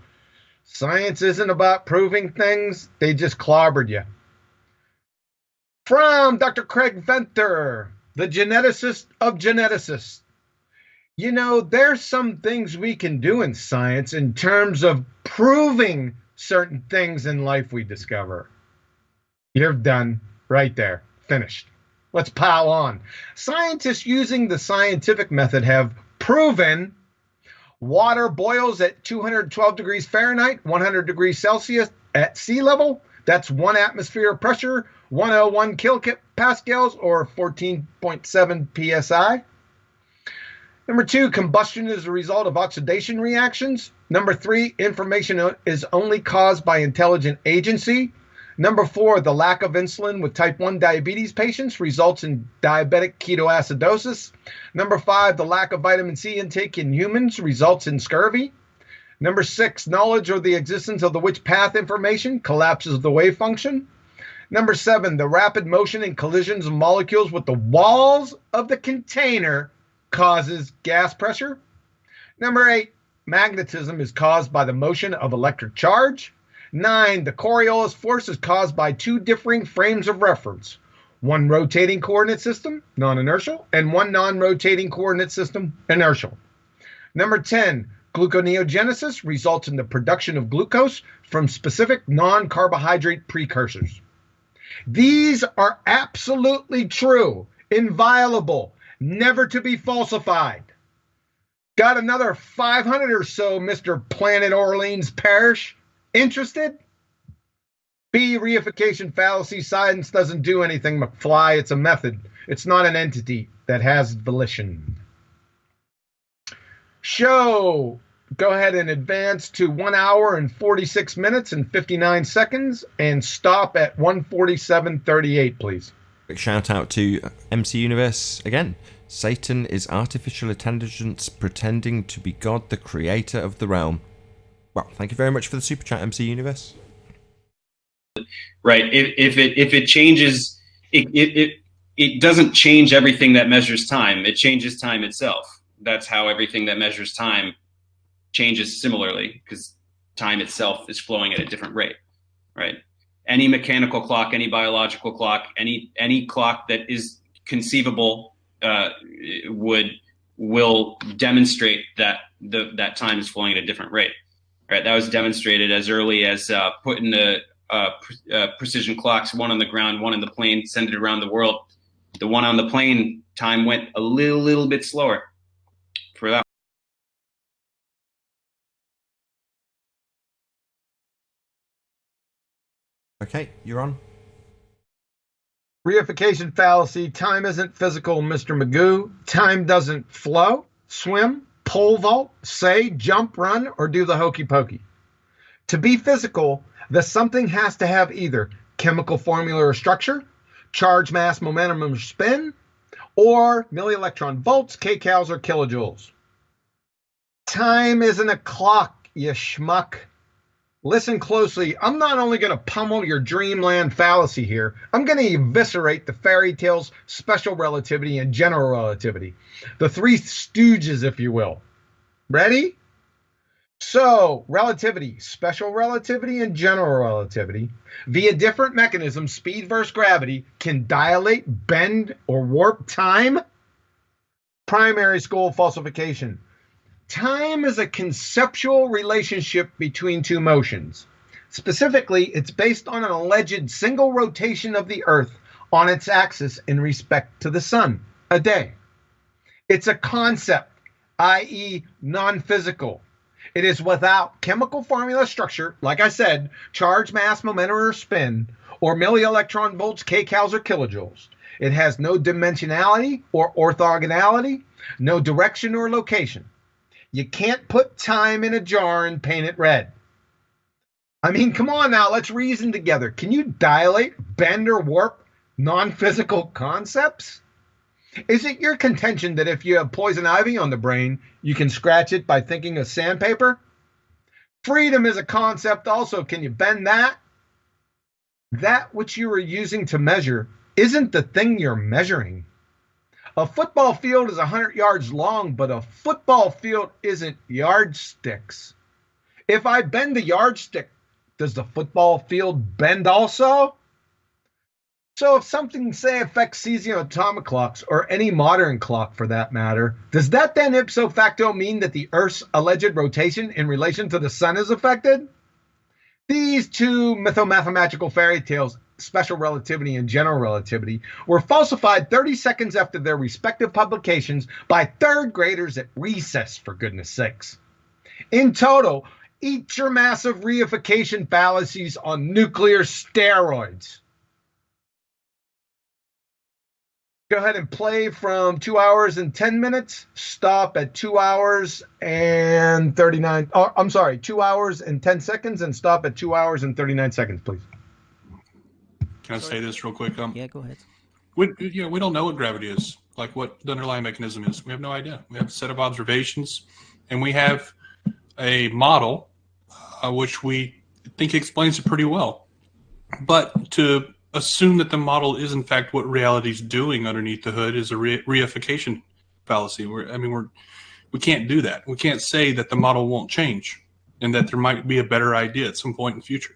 science isn't about proving things. They just clobbered you. From Dr. Craig Venter, the geneticist of geneticists. You know, there's some things we can do in science in terms of proving certain things in life we discover. You're done right there. Finished. Let's pile on. Scientists using the scientific method have proven water boils at 212 degrees Fahrenheit, 100 degrees Celsius at sea level. That's 1 atmosphere pressure, 101 kilopascals, or 14.7 psi. Number 2, combustion is a result of oxidation reactions. Number 3, information is only caused by intelligent agency. Number 4, the lack of insulin with type 1 diabetes patients results in diabetic ketoacidosis. Number 5, the lack of vitamin C intake in humans results in scurvy. Number 6, knowledge or the existence of the witch path information collapses the wave function. Number 7, the rapid motion and collisions of molecules with the walls of the container causes gas pressure. Number 8, magnetism is caused by the motion of electric charge. 9, the Coriolis force is caused by 2 differing frames of reference. 1 rotating coordinate system, non-inertial, and 1 non-rotating coordinate system, inertial. Number 10, gluconeogenesis results in the production of glucose from specific non-carbohydrate precursors. These are absolutely true, inviolable, never to be falsified. Got another 500 or so, Mr. Planet Orleans Parish. Interested? B, reification fallacy. Science doesn't do anything, McFly. It's a method. It's not an entity that has volition. Show. Go ahead and advance to 1 hour and 46 minutes and 59 seconds and stop at 1:47:38, please. Quick shout out to MC Universe again. Satan is artificial intelligence pretending to be God, the creator of the realm. Well, thank you very much for the super chat, MC Universe. Right. If it changes, it doesn't change everything that measures time. It changes time itself. That's how everything that measures time changes similarly, because time itself is flowing at a different rate. Right. Any mechanical clock, any biological clock, any clock that is conceivable will demonstrate that that time is flowing at a different rate. Right, that was demonstrated as early as putting the precision clocks, one on the ground, one in the plane, send it around the world. The one on the plane time went a little bit slower for that. Okay, you're on. Reification fallacy. Time isn't physical, Mr. Magoo. Time doesn't flow, swim, pole vault, say, jump, run, or do the hokey pokey. To be physical, the something has to have either chemical formula or structure, charge, mass, momentum, or spin, or millielectron volts, kcals, or kilojoules. Time isn't a clock, you schmuck. Listen closely. I'm not only going to pummel your dreamland fallacy here, I'm going to eviscerate the fairy tales, special relativity, and general relativity. The three stooges, if you will. Ready? So, relativity, special relativity, and general relativity, via different mechanisms, speed versus gravity, can dilate, bend, or warp time. Primary school falsification. Time is a conceptual relationship between two motions. Specifically, it's based on an alleged single rotation of the Earth on its axis in respect to the sun, a day. It's a concept, i.e. non-physical. It is without chemical formula structure, like I said, charge, mass, momentum, or spin, or millielectron volts, kcals, or kilojoules. It has no dimensionality or orthogonality, no direction or location. You can't put time in a jar and paint it red. I mean, come on now, let's reason together. Can you dilate, bend, or warp non-physical concepts? Is it your contention that if you have poison ivy on the brain, you can scratch it by thinking of sandpaper? Freedom is a concept also. Can you bend that? That which you are using to measure isn't the thing you're measuring. A football field is 100 yards long, but a football field isn't yardsticks. If I bend the yardstick, does the football field bend also? So if something, say, affects cesium atomic clocks, or any modern clock for that matter, does that then ipso facto mean that the Earth's alleged rotation in relation to the sun is affected? These two mytho-mathematical fairy tales, special relativity and general relativity, were falsified 30 seconds after their respective publications by third graders at recess, for goodness sakes. In total, eat your massive reification fallacies on nuclear steroids. Go ahead and play from 2 hours and 10 minutes. Stop at 2 hours and 39. Oh, I'm sorry, 2 hours and 10 seconds, and stop at 2 hours and 39 seconds, please. Can I say this real quick? Yeah, go ahead. We don't know what gravity is, like what the underlying mechanism is. We have no idea. We have a set of observations, and we have a model which we think explains it pretty well. But to assume that the model is in fact what reality is doing underneath the hood is a reification fallacy. We can't do that. We can't say that the model won't change and that there might be a better idea at some point in the future.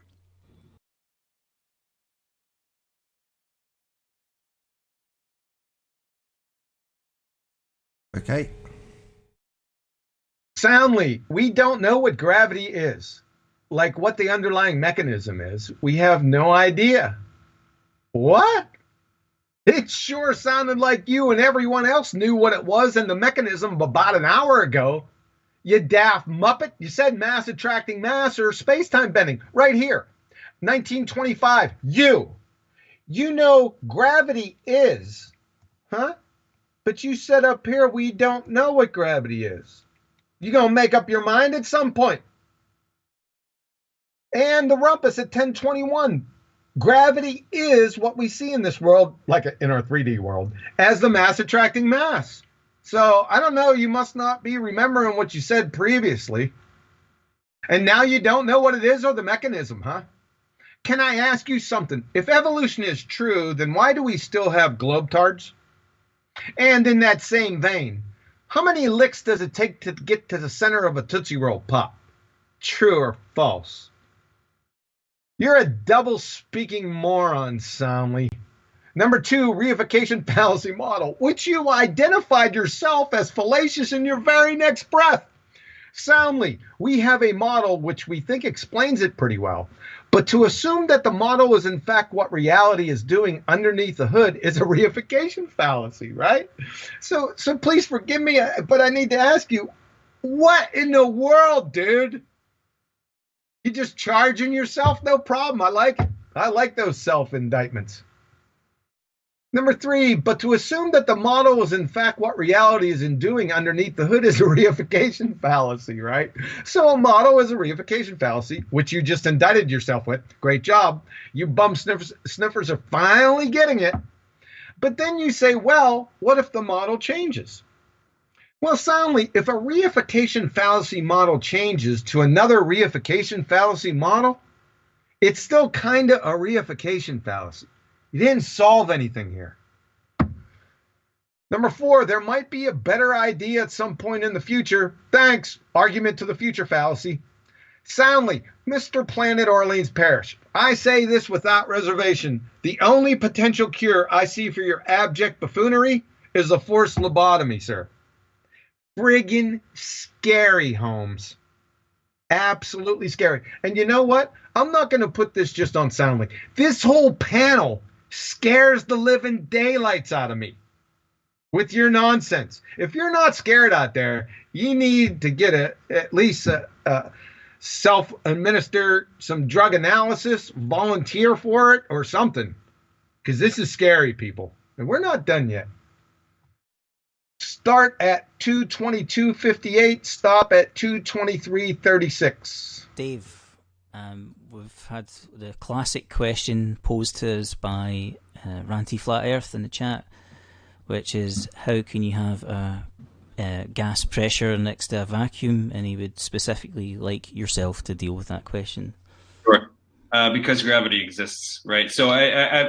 Okay. Soundly, we don't know what gravity is. Like what the underlying mechanism is. We have no idea. What? It sure sounded like you and everyone else knew what it was and the mechanism about an hour ago. You daft muppet. You said mass attracting mass or space-time bending. Right here. 1925. You know gravity is. Huh? But you said up here we don't know what gravity is. You gonna make up your mind at some point. And the rumpus at 1021. Gravity is what we see in this world, like in our 3D world, as the mass attracting mass. So, I don't know, you must not be remembering what you said previously. And now you don't know what it is or the mechanism, huh? Can I ask you something? If evolution is true, then why do we still have globetards? And in that same vein, how many licks does it take to get to the center of a Tootsie Roll Pop? True or false? You're a double-speaking moron, Soundly. Number 2, reification fallacy model, which you identified yourself as fallacious in your very next breath. Soundly, we have a model which we think explains it pretty well. But to assume that the model is in fact what reality is doing underneath the hood is a reification fallacy, right? So please forgive me, but I need to ask you, what in the world, dude? You just charging yourself? No problem. I like it. I like those self-indictments. Number 3, but to assume that the model is in fact what reality is doing underneath the hood is a reification fallacy, right? So a model is a reification fallacy, which you just indicted yourself with. Great job. You bum sniffers are finally getting it. But then you say, well, what if the model changes? Well, soundly, if a reification fallacy model changes to another reification fallacy model, it's still kind of a reification fallacy. You didn't solve anything here. Number 4, there might be a better idea at some point in the future. Thanks. Argument to the future fallacy. Soundly, Mr. Planet Orleans Parish, I say this without reservation. The only potential cure I see for your abject buffoonery is a forced lobotomy, sir. Friggin' scary, Holmes. Absolutely scary. And you know what? I'm not going to put this just on Soundly. This whole panel scares the living daylights out of me with your nonsense. If you're not scared out there, you need to get at least self-administer some drug analysis, volunteer for it or something, because this is scary, people. And we're not done yet. Start at 2:22:58, stop at 2:23:36. Dave, we've had the classic question posed to us by Ranty Flat Earth in the chat, which is how can you have a gas pressure next to a vacuum? And he would specifically like yourself to deal with that question. Sure. Because gravity exists, right? So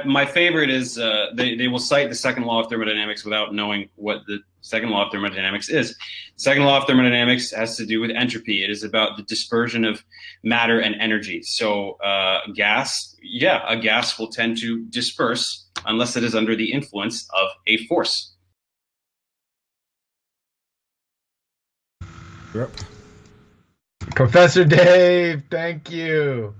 my favorite is they will cite the second law of thermodynamics without knowing what the second law of thermodynamics is. The second law of thermodynamics has to do with entropy. It is about the dispersion of matter and energy. So a gas will tend to disperse unless it is under the influence of a force. Yep. Professor Dave, thank you.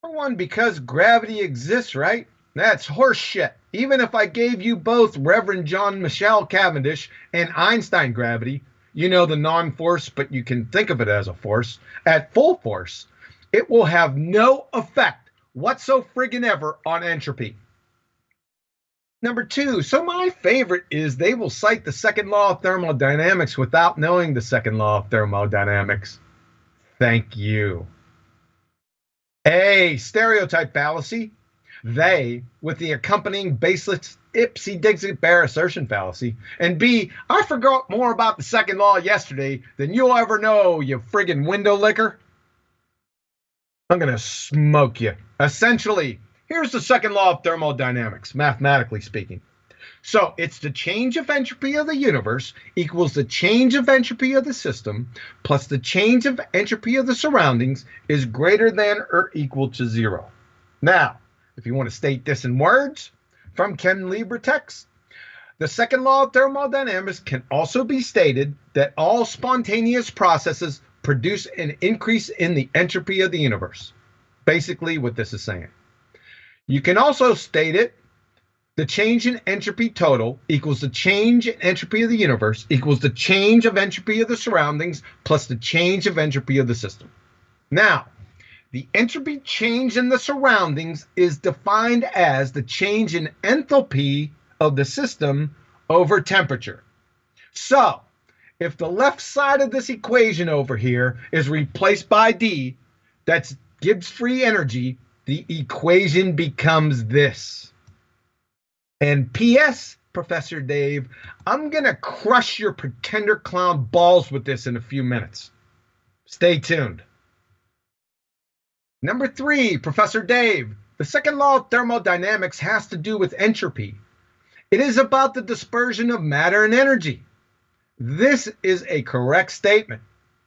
For one, because gravity exists, right? That's horse shit. Even if I gave you both Reverend John Michel Cavendish and Einstein gravity, you know, the non-force, but you can think of it as a force, at full force, it will have no effect whatsoever friggin' ever on entropy. Number 2, so my favorite is they will cite the second law of thermodynamics without knowing the second law of thermodynamics. Thank you. A, stereotype fallacy. They, with the accompanying baseless ipsy-dixit bare assertion fallacy. And B, I forgot more about the second law yesterday than you'll ever know, you friggin' window licker. I'm going to smoke you. Essentially, here's the second law of thermodynamics, mathematically speaking. So it's the change of entropy of the universe equals the change of entropy of the system plus the change of entropy of the surroundings is greater than or equal to 0. Now, if you want to state this in words from Ken Lieber text, the second law of thermodynamics can also be stated that all spontaneous processes produce an increase in the entropy of the universe. Basically what this is saying. You can also state it, the change in entropy total equals the change in entropy of the universe equals the change of entropy of the surroundings plus the change of entropy of the system. Now, the entropy change in the surroundings is defined as the change in enthalpy of the system over temperature. So, if the left side of this equation over here is replaced by D, that's Gibbs free energy, the equation becomes this. And P.S., Professor Dave, I'm going to crush your pretender clown balls with this in a few minutes. Stay tuned. Number 3, Professor Dave, the second law of thermodynamics has to do with entropy. It is about the dispersion of matter and energy. This is a correct statement,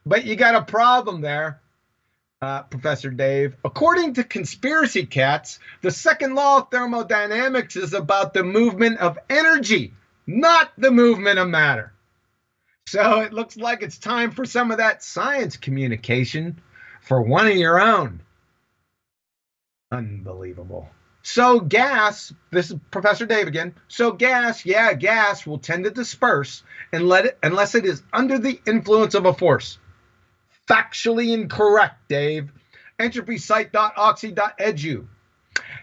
but you got a problem there, Professor Dave. According to conspiracy cats, the second law of thermodynamics is about the movement of energy, not the movement of matter. So it looks like it's time for some of that science communication for one of your own. Unbelievable. So gas, this is Professor Dave again. So gas will tend to disperse unless it is under the influence of a force. Factually incorrect, Dave. Entropysite.oxy.edu.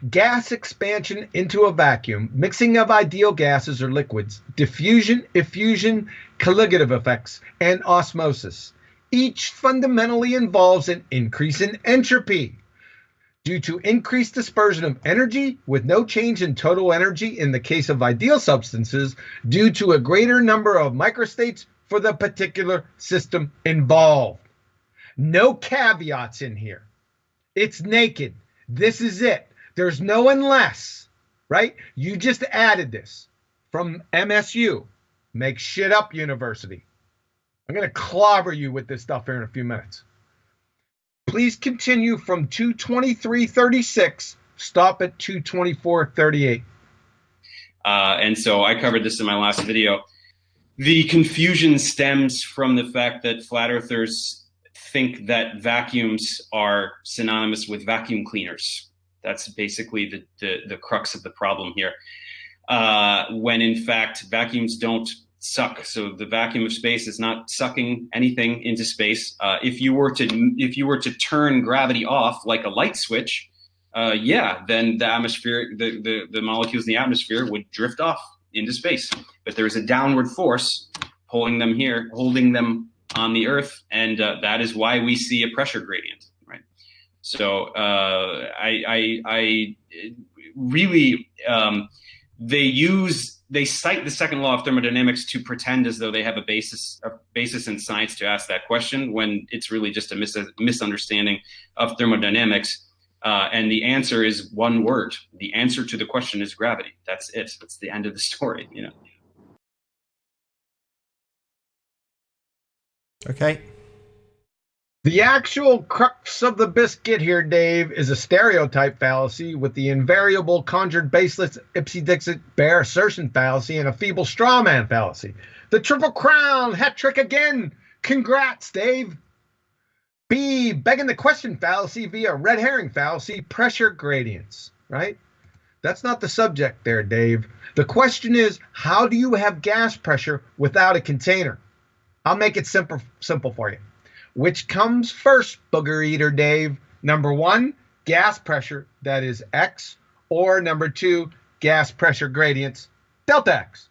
gas expansion into a vacuum, mixing of ideal gases or liquids, diffusion, effusion, colligative effects, and osmosis. Each fundamentally involves an increase in entropy due to increased dispersion of energy with no change in total energy in the case of ideal substances due to a greater number of microstates for the particular system involved. No caveats in here. It's naked. This is it. There's no unless, right? You just added this from MSU. Make shit up, university. I'm going to clobber you with this stuff here in a few minutes. Please continue from 223.36. Stop at 224.38. And so I covered this in my last video. The confusion stems from the fact that flat earthers think that vacuums are synonymous with vacuum cleaners. That's basically the crux of the problem here. When in fact vacuums don't suck. So the vacuum of space is not sucking anything into space. If you were to turn gravity off like a light switch, then the atmosphere, the molecules in the atmosphere would drift off into space. But there is a downward force holding them here, holding them on the Earth, and that is why we see a pressure gradient, right? So I really they cite the second law of thermodynamics to pretend as though they have a basis in science to ask that question, when it's really just a misunderstanding of thermodynamics. And the answer is one word. The answer to the question is gravity. That's it. That's the end of the story, you know. Okay. The actual crux of the biscuit here, Dave, is a stereotype fallacy with the invariable conjured baseless ipsy-dixit bare assertion fallacy and a feeble straw man fallacy. The Triple Crown hat trick again. Congrats, Dave. B, begging the question fallacy via red herring fallacy, pressure gradients, right? That's not the subject there, Dave. The question is, how do you have gas pressure without a container? I'll make it simple for you. Which comes first, booger eater Dave? Number one, gas pressure, that is X, or number two, gas pressure gradients, delta X.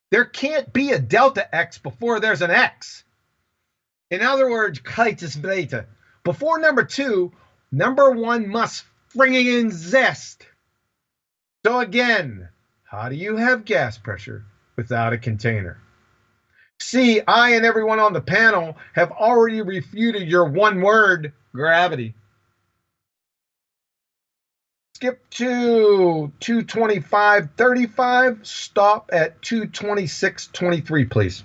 There can't be a delta X before there's an X. In other words, Klitus Beta. Before number two, number one must friggin' exist. So again, how do you have gas pressure without a container? See, I and everyone on the panel have already refuted your one word, gravity. Skip to 225.35. Stop at 226.23, please.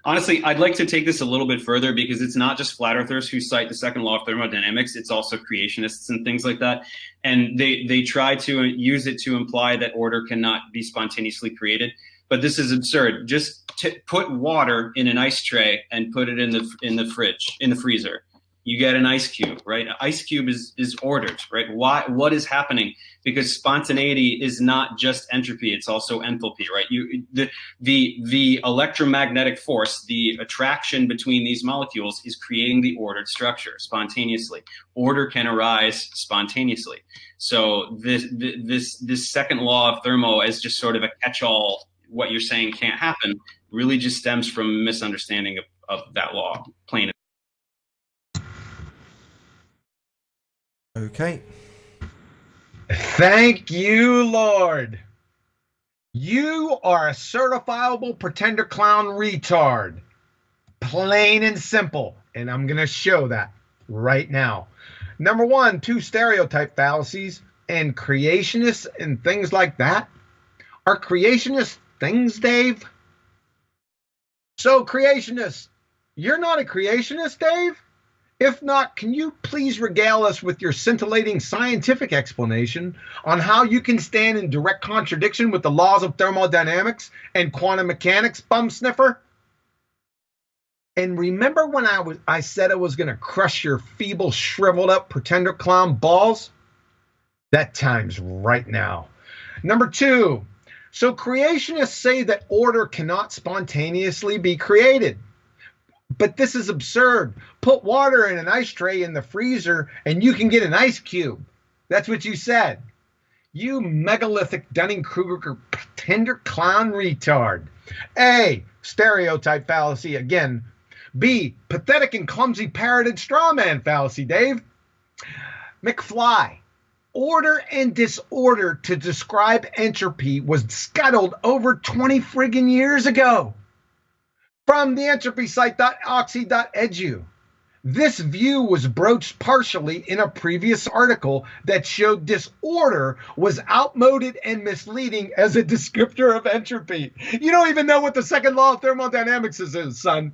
Honestly, I'd like to take this a little bit further, because it's not just flat earthers who cite the second law of thermodynamics. It's also creationists and things like that. And they try to use it to imply that order cannot be spontaneously created. But this is absurd. Just put water in an ice tray and put it in the fridge, in the freezer. You get an ice cube, right? An ice cube is ordered, right? Why? What is happening? Because spontaneity is not just entropy; it's also enthalpy, right? The electromagnetic force, the attraction between these molecules, is creating the ordered structure spontaneously. Order can arise spontaneously. So this second law of thermo as just sort of a catch-all. What you're saying can't happen really just stems from a misunderstanding of that law, plain. Okay. Thank you, Lord. You are a certifiable pretender clown retard. Plain and simple. And I'm going to show that right now. Number one, two stereotype fallacies and creationists and things like that. Are creationists things, Dave? So, creationists, you're not a creationist, Dave? If not, can you please regale us with your scintillating scientific explanation on how you can stand in direct contradiction with the laws of thermodynamics and quantum mechanics, bum sniffer? And remember when I said I was going to crush your feeble, shriveled up pretender clown balls? That time's right now. Number two, so creationists say that order cannot spontaneously be created. But this is absurd. Put water in an ice tray in the freezer and you can get an ice cube. That's what you said. You megalithic Dunning-Kruger pretender clown retard. A, stereotype fallacy again. B, pathetic and clumsy parroted straw man fallacy, Dave. McFly, order and disorder to describe entropy was scuttled over 20 friggin' years ago. From the entropy site.oxy.edu. This view was broached partially in a previous article that showed disorder was outmoded and misleading as a descriptor of entropy. You don't even know what the second law of thermodynamics is, son.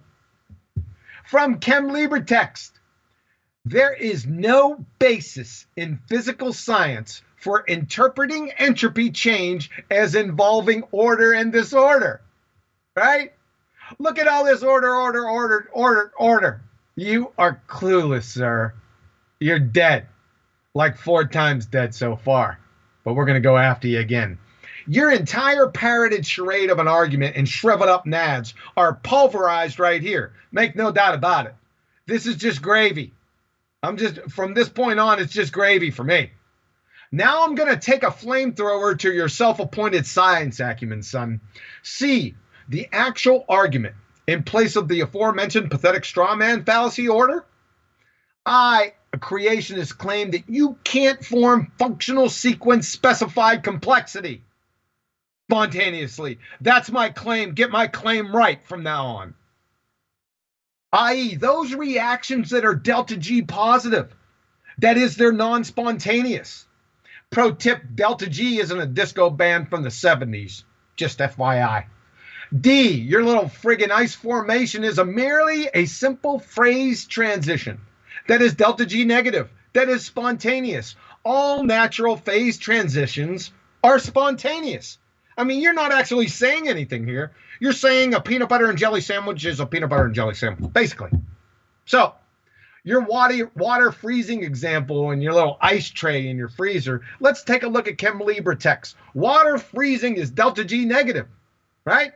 From Chem Libre text. There is no basis in physical science for interpreting entropy change as involving order and disorder, right? Look at all this order. You are clueless, sir. You're dead. Like 4 times dead so far. But we're going to go after you again. Your entire parroted charade of an argument and shriveled up nads are pulverized right here. Make no doubt about it. This is just gravy. From this point on, it's just gravy for me. Now I'm going to take a flamethrower to your self-appointed science acumen, son. See the actual argument in place of the aforementioned pathetic straw man fallacy order. I, a creationist, claim that you can't form functional sequence specified complexity spontaneously. That's my claim. Get my claim right from now on. I.e., those reactions that are delta G positive, that is, they're non-spontaneous. Pro tip, delta G isn't a disco band from the 70s, just FYI. D, your little friggin' ice formation is merely a simple phase transition. That is delta G negative. That is spontaneous. All natural phase transitions are spontaneous. I mean, you're not actually saying anything here. You're saying a peanut butter and jelly sandwich is a peanut butter and jelly sandwich, basically. So, your water freezing example and your little ice tray in your freezer, let's take a look at Chem Libre text. Water freezing is delta G negative, right?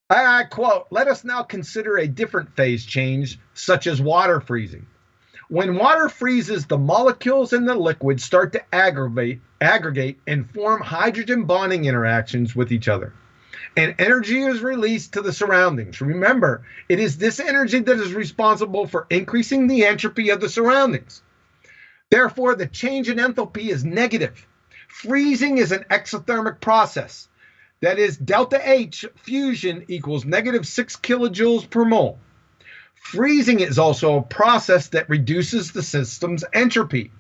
I quote, let us now consider a different phase change, such as water freezing. When water freezes, the molecules in the liquid start to aggregate and form hydrogen bonding interactions with each other. And energy is released to the surroundings. Remember, it is this energy that is responsible for increasing the entropy of the surroundings. Therefore, the change in enthalpy is negative. Freezing is an exothermic process. That is, delta H fusion equals negative 6 kilojoules per mole. Freezing is also a process that reduces the system's entropy.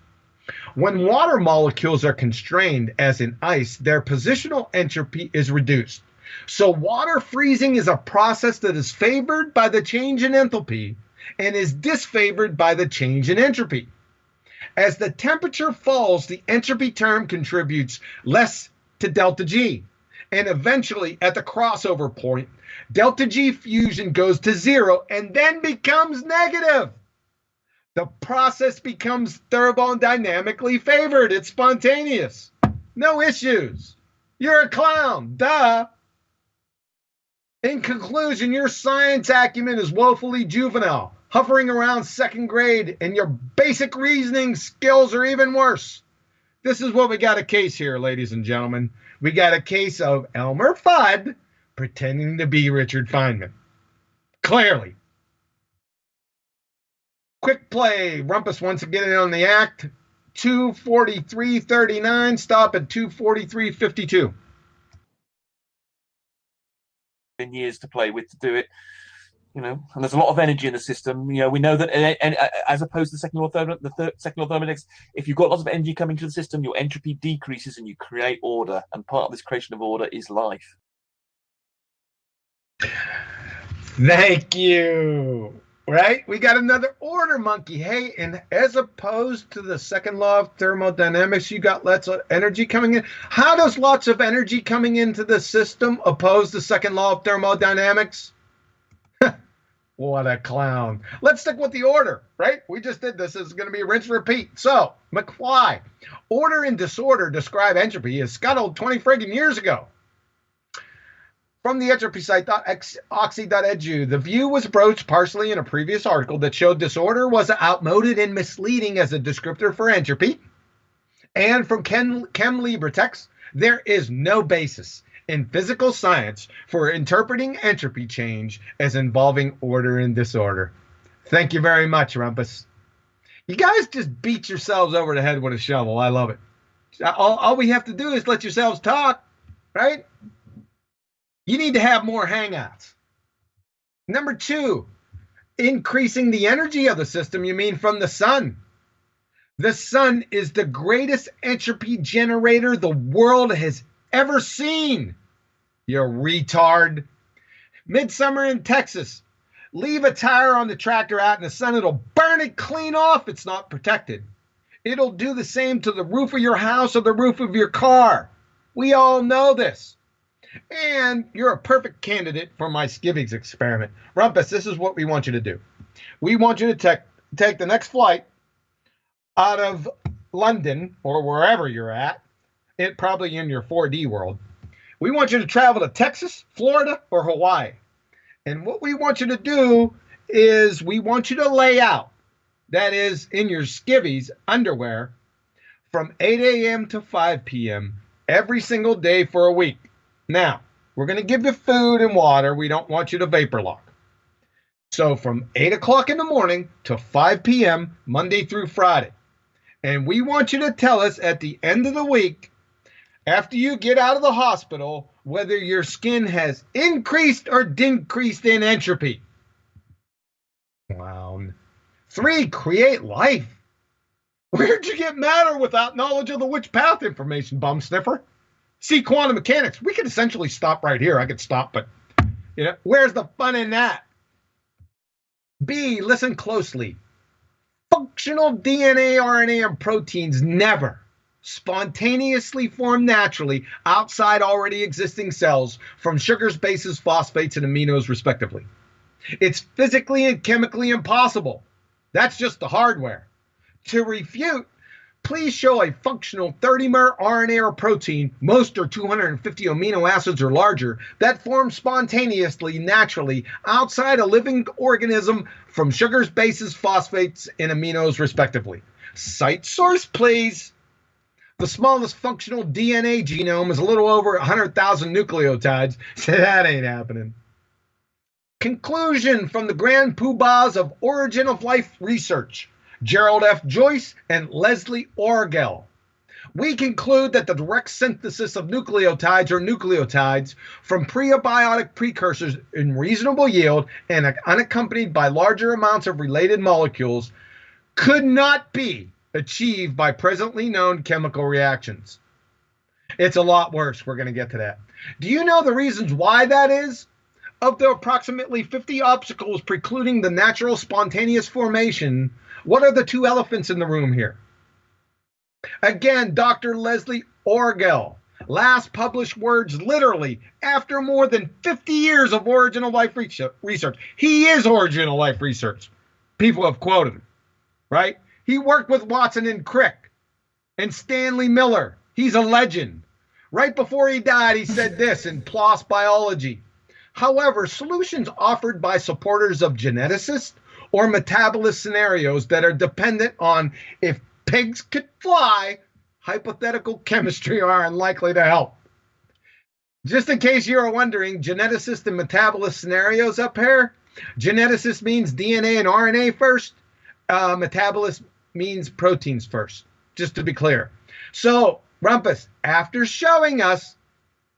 When water molecules are constrained, as in ice, their positional entropy is reduced. So water freezing is a process that is favored by the change in enthalpy and is disfavored by the change in entropy. As the temperature falls, the entropy term contributes less to delta G. And eventually, at the crossover point, delta G fusion goes to 0 and then becomes negative. The process becomes thermodynamically favored. It's spontaneous. No issues. You're a clown. Duh. In conclusion, your science acumen is woefully juvenile, hovering around second grade, and your basic reasoning skills are even worse. This is what we got a case here, ladies and gentlemen. We got a case of Elmer Fudd pretending to be Richard Feynman. Clearly. Quick play. Rumpus wants to get in on the act. 243.39. Stop at 243.52. Years to play with to do it, and there's a lot of energy in the system. We know that, and as opposed to the second law of thermodynamics, if you've got lots of energy coming to the system, your entropy decreases and you create order. And part of this creation of order is life. Thank you. Right? We got another order monkey. Hey, and as opposed to the second law of thermodynamics, you got lots of energy coming in. How does lots of energy coming into the system oppose the second law of thermodynamics? What a clown. Let's stick with the order, right? We just did this. This is going to be a rinse repeat. So, McFly, order and disorder describe entropy as scuttled 20 friggin' years ago. From the entropy site, oxy.edu, the view was broached partially in a previous article that showed disorder was outmoded and misleading as a descriptor for entropy. And from Chem Libretext, there is no basis in physical science for interpreting entropy change as involving order and disorder. Thank you very much, Rumpus. You guys just beat yourselves over the head with a shovel. I love it. All we have to do is let yourselves talk, right? You need to have more hangouts. Number 2, increasing the energy of the system, you mean from the sun. The sun is the greatest entropy generator the world has ever seen. You retard. Midsummer in Texas. Leave a tire on the tractor out in the sun. It'll burn it clean off. It's not protected. It'll do the same to the roof of your house or the roof of your car. We all know this. And you're a perfect candidate for my skivvies experiment. Rumpus, this is what we want you to do. We want you to take the next flight out of London or wherever you're at, probably in your 4D world. We want you to travel to Texas, Florida, or Hawaii. And what we want you to do is we want you to lay out, that is, in your skivvies underwear, from 8 a.m. to 5 p.m. every single day for a week. Now, we're going to give you food and water. We don't want you to vapor lock. So from 8 o'clock in the morning to 5 p.m., Monday through Friday. And we want you to tell us at the end of the week, after you get out of the hospital, whether your skin has increased or decreased in entropy. Wow. 3, create life. Where'd you get matter without knowledge of the witch path information, bum sniffer? See, quantum mechanics, we could essentially stop right here. I could stop, but where's the fun in that? B, listen closely. Functional DNA, RNA, and proteins never spontaneously form naturally outside already existing cells from sugars, bases, phosphates, and aminos, respectively. It's physically and chemically impossible. That's just the hardware. To refute, please show a functional 30-mer RNA or protein, most are 250 amino acids or larger, that forms spontaneously, naturally, outside a living organism from sugars, bases, phosphates, and aminos, respectively. Cite source, please. The smallest functional DNA genome is a little over 100,000 nucleotides, so that ain't happening. Conclusion from the grand poobahs of Origin of Life research. Gerald F. Joyce and Leslie Orgel. We conclude that the direct synthesis of nucleotides or nucleotides from prebiotic precursors in reasonable yield and unaccompanied by larger amounts of related molecules could not be achieved by presently known chemical reactions. It's a lot worse. We're going to get to that. Do you know the reasons why that is? Of the approximately 50 obstacles precluding the natural spontaneous formation, what are the 2 elephants in the room here? Again, Dr. Leslie Orgel, last published words literally after more than 50 years of Origin of Life research. He is Origin of Life research. People have quoted him, right? He worked with Watson and Crick and Stanley Miller. He's a legend. Right before he died, he said this in PLOS Biology. However, solutions offered by supporters of geneticist or metabolist scenarios that are dependent on if pigs could fly, hypothetical chemistry are unlikely to help. Just in case you are wondering, geneticist and metabolist scenarios up here, geneticist means DNA and RNA first, metabolist means proteins first, just to be clear. So, Rumpus, after showing us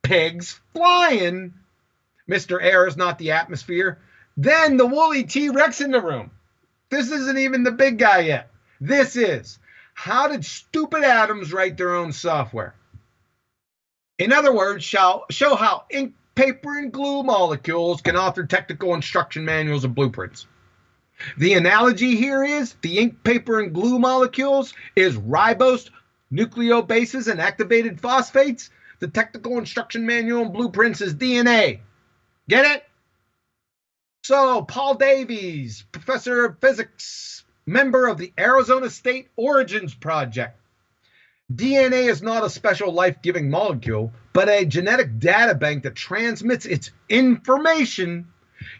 pigs flying, Mr. Air is not the atmosphere, then the woolly T-Rex in the room. This isn't even the big guy yet. This is, how did stupid atoms write their own software? In other words, show how ink, paper, and glue molecules can author technical instruction manuals and blueprints. The analogy here is the ink, paper, and glue molecules is ribose, nucleobases, and activated phosphates. The technical instruction manual and blueprints is DNA. Get it? So, Paul Davies, professor of physics, member of the Arizona State Origins Project. DNA is not a special life-giving molecule, but a genetic data bank that transmits its information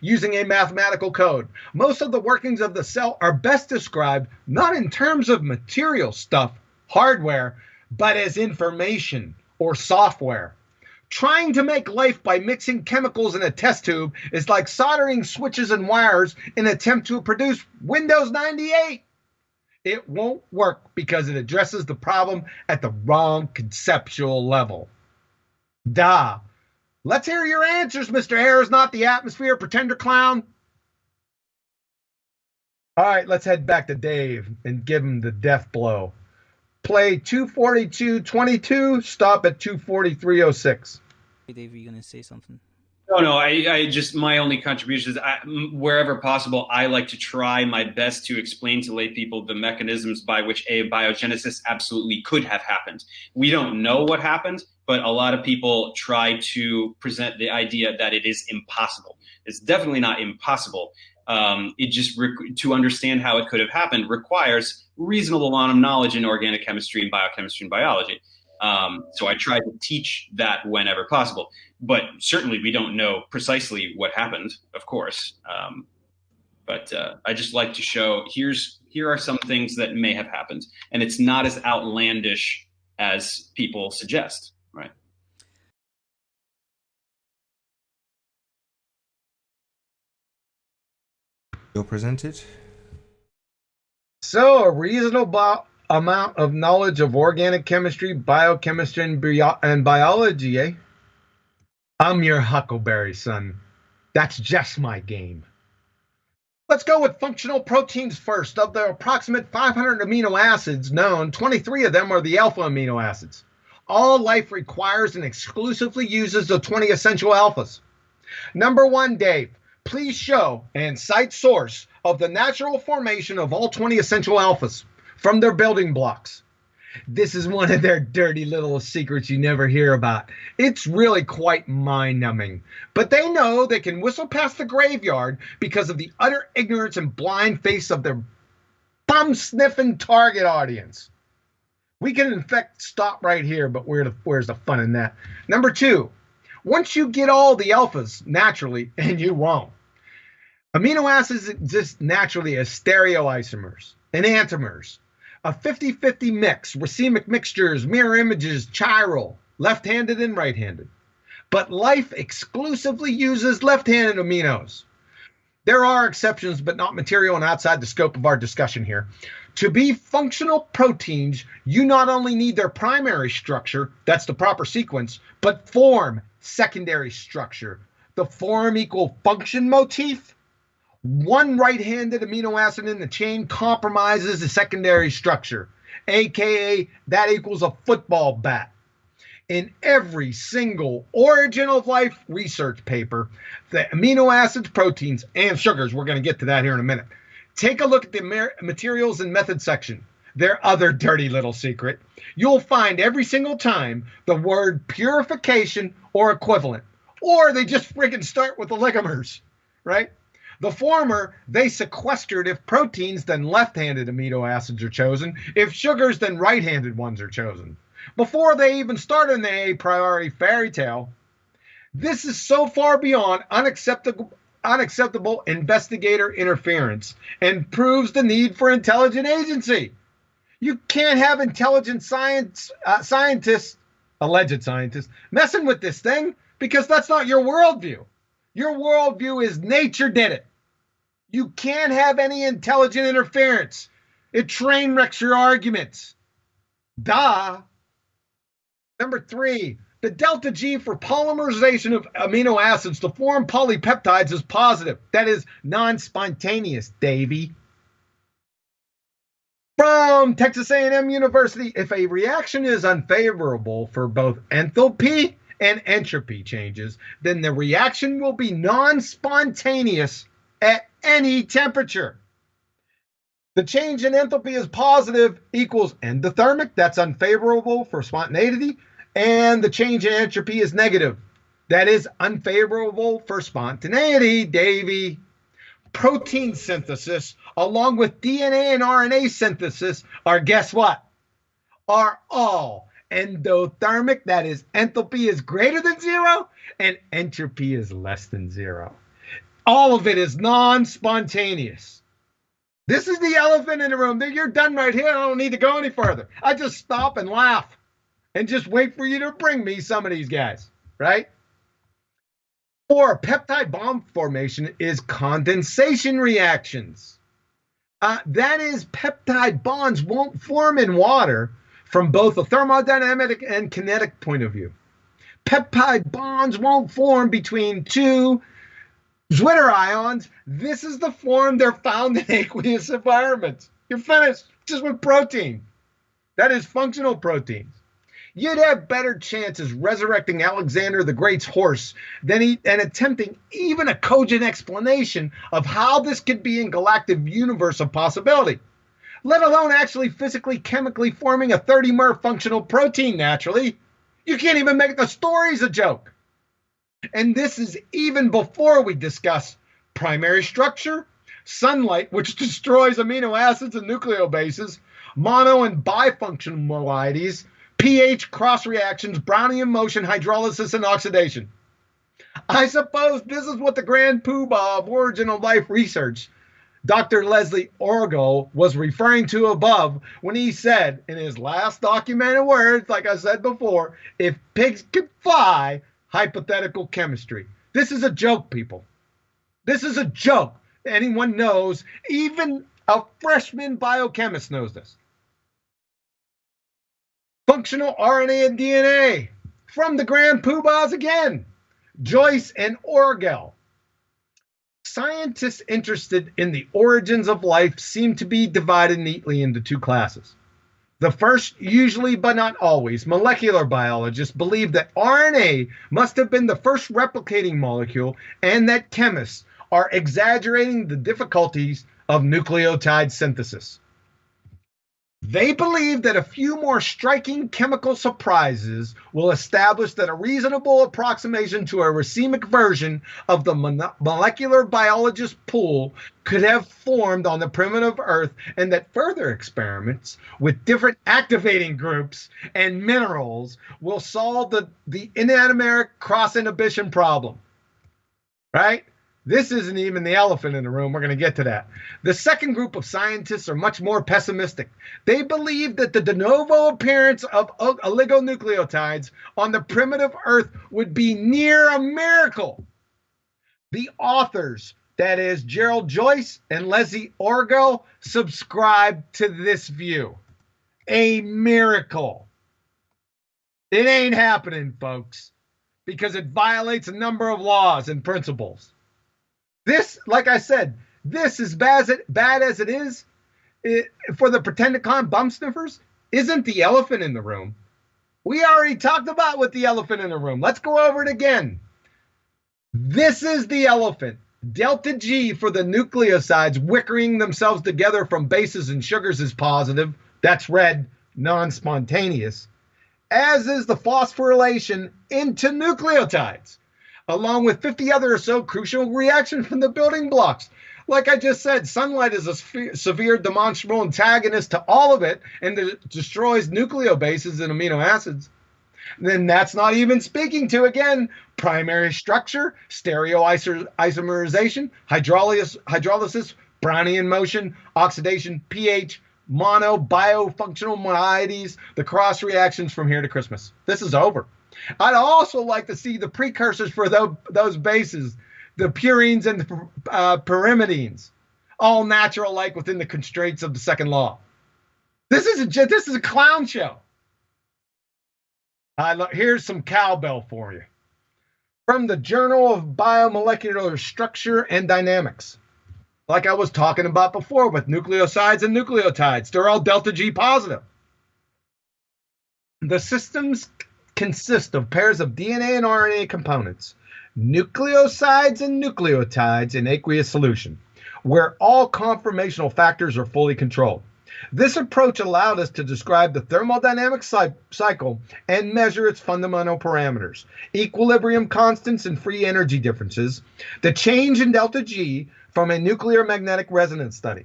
using a mathematical code. Most of the workings of the cell are best described not in terms of material stuff, hardware, but as information or software. Trying to make life by mixing chemicals in a test tube is like soldering switches and wires in an attempt to produce Windows 98. It won't work because it addresses the problem at the wrong conceptual level. Duh. Let's hear your answers, Mr. Air is not the atmosphere pretender clown. All right, let's head back to Dave and give him the death blow. Play 242.22, stop at 243.06. Hey, Dave, are you going to say something? No, I just, my only contribution is wherever possible, I like to try my best to explain to lay people the mechanisms by which abiogenesis absolutely could have happened. We don't know what happened, but a lot of people try to present the idea that it is impossible. It's definitely not impossible. It just, to understand how it could have happened requires reasonable amount of knowledge in organic chemistry and biochemistry and biology. So I try to teach that whenever possible. But certainly we don't know precisely what happened, of course. But I just like to show here are some things that may have happened. And it's not as outlandish as people suggest, right? You're presented. So, a reasonable amount of knowledge of organic chemistry, biochemistry, and biology, eh? I'm your Huckleberry, son. That's just my game. Let's go with functional proteins first. Of the approximate 500 amino acids known, 23 of them are the alpha amino acids. All life requires and exclusively uses the 20 essential alphas. Number 1, Dave, please show and cite source of the natural formation of all 20 essential alphas from their building blocks. This is one of their dirty little secrets you never hear about. It's really quite mind-numbing. But they know they can whistle past the graveyard because of the utter ignorance and blind face of their bum-sniffing target audience. We can, in fact, stop right here, but where's the fun in that? Number 2, once you get all the alphas naturally, and you won't, amino acids exist naturally as stereoisomers, enantiomers, a 50-50 mix, racemic mixtures, mirror images, chiral, left-handed and right-handed. But life exclusively uses left-handed aminos. There are exceptions, but not material and outside the scope of our discussion here. To be functional proteins, you not only need their primary structure, that's the proper sequence, but form, secondary structure. The form equal function motif. One right-handed amino acid in the chain compromises the secondary structure, aka that equals a football bat. In every single Origin of Life research paper, the amino acids, proteins, and sugars, we're going to get to that here in a minute. Take a look at the materials and methods section. Their other dirty little secret. You'll find every single time the word purification or equivalent, or they just friggin' start with the oligomers, right? The former, they sequestered if proteins, then left-handed amino acids are chosen. If sugars, then right-handed ones are chosen. Before they even start in the a priori fairy tale, this is so far beyond unacceptable investigator interference and proves the need for intelligent agency. You can't have intelligent scientists, alleged scientists, messing with this thing because that's not your worldview. Your worldview is nature did it. You can't have any intelligent interference. It train wrecks your arguments. Duh. Number 3, the delta G for polymerization of amino acids to form polypeptides is positive. That is non-spontaneous, Davy. From Texas A&M University, if a reaction is unfavorable for both enthalpy and entropy changes, then the reaction will be non-spontaneous at any temperature. The change in enthalpy is positive equals endothermic. That's unfavorable for spontaneity. And the change in entropy is negative. That is unfavorable for spontaneity, Davy. Protein synthesis, along with DNA and RNA synthesis, are, guess what? are all endothermic, that is, enthalpy is greater than zero, and entropy is less than zero. All of it is non-spontaneous. This is the elephant in the room. You're done right here. I don't need to go any further. I just stop and laugh and just wait for you to bring me some of these guys, right? 4, peptide bond formation is condensation reactions. That is, peptide bonds won't form in water from both a thermodynamic and kinetic point of view. Peptide bonds won't form between two Zwitter ions. This is the form they're found in aqueous environments. You're finished just with protein. That is functional proteins. You'd have better chances resurrecting Alexander the Great's horse and attempting even a cogent explanation of how this could be in galactic universe a possibility, let alone actually physically, chemically forming a 30-mer functional protein naturally. You can't even make the stories a joke. And this is even before we discuss primary structure, sunlight, which destroys amino acids and nucleobases, mono and bifunctional moieties, pH cross reactions, Brownian motion, hydrolysis, and oxidation. I suppose this is what the grand poobah of origin of life research, Dr. Leslie Orgel, was referring to above when he said in his last documented words, like I said before, if pigs could fly, hypothetical chemistry. This is a joke, people. This is a joke. Anyone knows, even a freshman biochemist knows this. Functional RNA and DNA from the grand poobahs again, Joyce and Orgel. Scientists interested in the origins of life seem to be divided neatly into two classes. The first, usually but not always, molecular biologists believe that RNA must have been the first replicating molecule and that chemists are exaggerating the difficulties of nucleotide synthesis. They believe that a few more striking chemical surprises will establish that a reasonable approximation to a racemic version of the molecular biologist pool could have formed on the primitive Earth, and that further experiments with different activating groups and minerals will solve the enantiomeric cross-inhibition problem. Right? This isn't even the elephant in the room. We're going to get to that. The second group of scientists are much more pessimistic. They believe that the de novo appearance of oligonucleotides on the primitive Earth would be near a miracle. The authors, that is Gerald Joyce and Leslie Orgel, subscribe to this view. A miracle. It ain't happening, folks, because it violates a number of laws and principles. This, like I said, this is bad as it is for the Pretendicon bum sniffers, isn't the elephant in the room. We already talked about with the elephant in the room. Let's go over it again. This is the elephant. Delta G for the nucleosides wickering themselves together from bases and sugars is positive. That's red, non-spontaneous. As is the phosphorylation into nucleotides, along with 50 other or so crucial reactions from the building blocks. Like I just said, sunlight is a severe demonstrable antagonist to all of it and destroys nucleobases and amino acids. And then that's not even speaking to, again, primary structure, stereoisomerization, hydrolysis, Brownian motion, oxidation, pH, mono, biofunctional moieties, the cross reactions from here to Christmas. This is over. I'd also like to see the precursors for those bases, the purines and the pyrimidines, all natural like within the constraints of the second law. This is a clown show. Here's some cowbell for you. From the Journal of Biomolecular Structure and Dynamics. Like I was talking about before with nucleosides and nucleotides, they're all delta G positive. The systems consist of pairs of DNA and RNA components, nucleosides and nucleotides in aqueous solution, where all conformational factors are fully controlled. This approach allowed us to describe the thermodynamic cycle and measure its fundamental parameters, equilibrium constants and free energy differences, the change in delta G from a nuclear magnetic resonance study.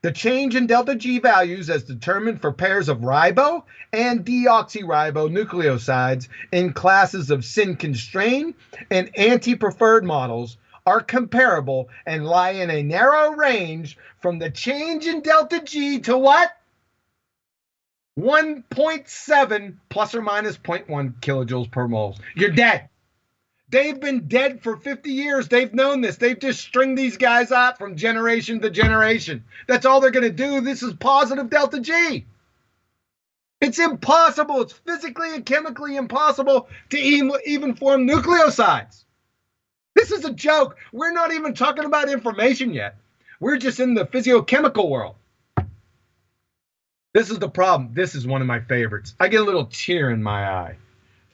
The change in delta G values as determined for pairs of ribo and deoxyribonucleosides in classes of syn-constrained and anti-preferred models are comparable and lie in a narrow range from the change in delta G to what? 1.7 plus or minus 0.1 kilojoules per mole. You're dead. They've been dead for 50 years. They've known this. They've just stringed these guys out from generation to generation. That's all they're going to do. This is positive delta G. It's impossible. It's physically and chemically impossible to even form nucleosides. This is a joke. We're not even talking about information yet. We're just in the physiochemical world. This is the problem. This is one of my favorites. I get a little tear in my eye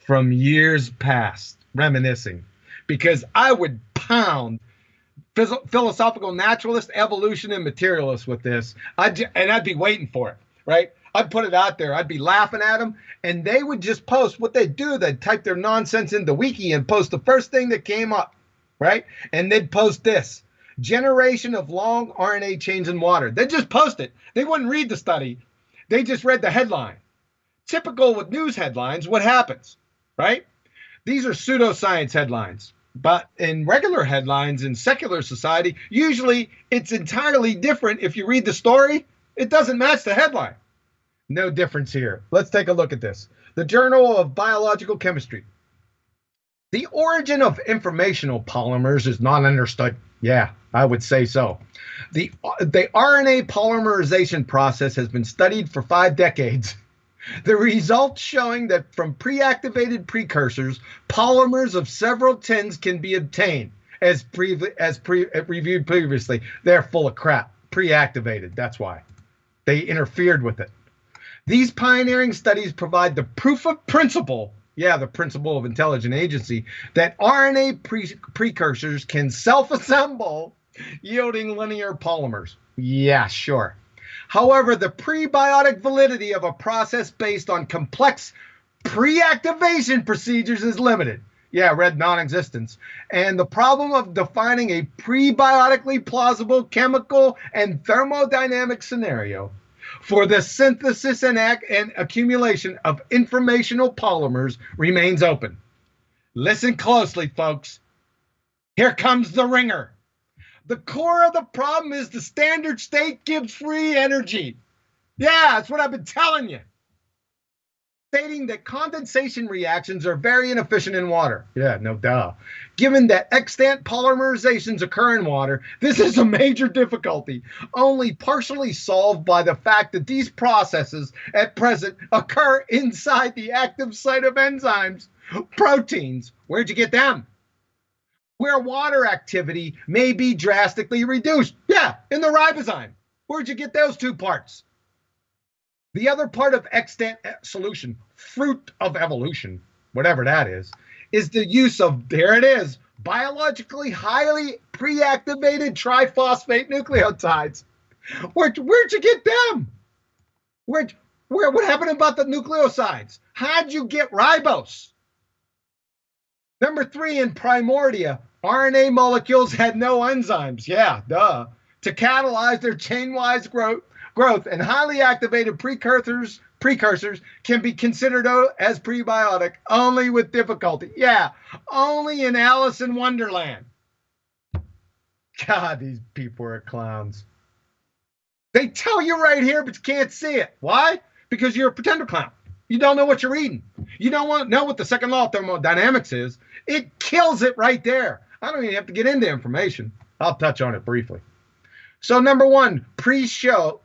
from years past, reminiscing, because I would pound philosophical naturalists, evolutionists, and materialists with this. I'd be waiting for it, right? I'd put it out there. I'd be laughing at them, and they would just post what they'd do. They'd type their nonsense into Wiki and post the first thing that came up, right? And they'd post this: generation of long RNA chains in water. They'd just post it. They wouldn't read the study. They just read the headline. Typical with news headlines, what happens, right? These are pseudoscience headlines. But in regular headlines in secular society, usually it's entirely different. If you read the story, it doesn't match the headline. No difference here. Let's take a look at this. The Journal of Biological Chemistry. The origin of informational polymers is not understood. Yeah, I would say so. The RNA polymerization process has been studied for 5 decades. The results showing that from pre-activated precursors, polymers of several tens can be obtained, as reviewed previously. They're full of crap. Pre-activated, that's why. They interfered with it. These pioneering studies provide the proof of principle, the principle of intelligent agency, that RNA precursors can self-assemble, yielding linear polymers. Yeah, sure. However, the prebiotic validity of a process based on complex pre-activation procedures is limited. Yeah, red non-existence. And the problem of defining a prebiotically plausible chemical and thermodynamic scenario for the synthesis and accumulation of informational polymers remains open. Listen closely, folks. Here comes the ringer. The core of the problem is the standard state gives free energy. Yeah, that's what I've been telling you. Stating that condensation reactions are very inefficient in water. Yeah, no duh. Given that extant polymerizations occur in water, this is a major difficulty, only partially solved by the fact that these processes at present occur inside the active site of enzymes, proteins. Where'd you get them? Where water activity may be drastically reduced. Yeah, in the ribozyme. Where'd you get those 2 parts? The other part of extant solution, fruit of evolution, whatever that is the use of, there it is, biologically highly pre-activated triphosphate nucleotides. Where'd you get them? What happened about the nucleosides? How'd you get ribose? Number 3, in Primordia, RNA molecules had no enzymes. Yeah, duh. To catalyze their chain-wise growth, and highly activated precursors can be considered as prebiotic only with difficulty. Yeah, only in Alice in Wonderland. God, these people are clowns. They tell you right here, but you can't see it. Why? Because you're a pretender clown. You don't know what you're reading. You don't want to know what the second law of thermodynamics is. It kills it right there. I don't even have to get into information. I'll touch on it briefly. So number 1, please show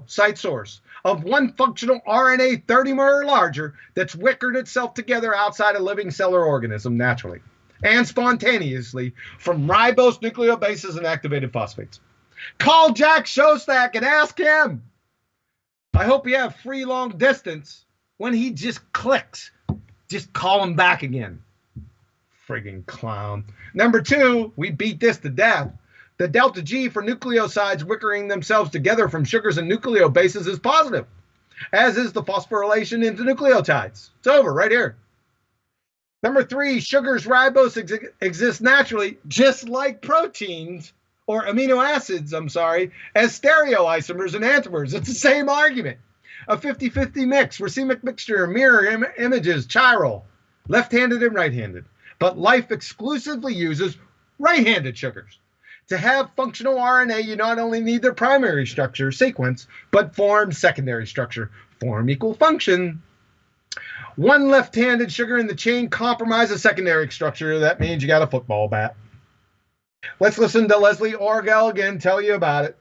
site source of one functional RNA 30-mer or larger that's wickered itself together outside a living cell or organism naturally and spontaneously from ribose nucleobases and activated phosphates. Call Jack Shostak and ask him. I hope you have free long distance. When he just clicks, just call him back again. Friggin' clown. Number 2, we beat this to death. The delta G for nucleosides wickering themselves together from sugars and nucleobases is positive, as is the phosphorylation into nucleotides. It's over right here. Number 3, sugars ribose exist naturally, just like proteins, or amino acids, as stereoisomers and anthomers. It's the same argument. A 50-50 mix, racemic mixture, mirror images, chiral, left-handed and right-handed. But life exclusively uses right-handed sugars. To have functional RNA, you not only need their primary structure, sequence, but form secondary structure. Form equal function. One left-handed sugar in the chain compromises secondary structure. That means you got a football bat. Let's listen to Leslie Orgel again tell you about it.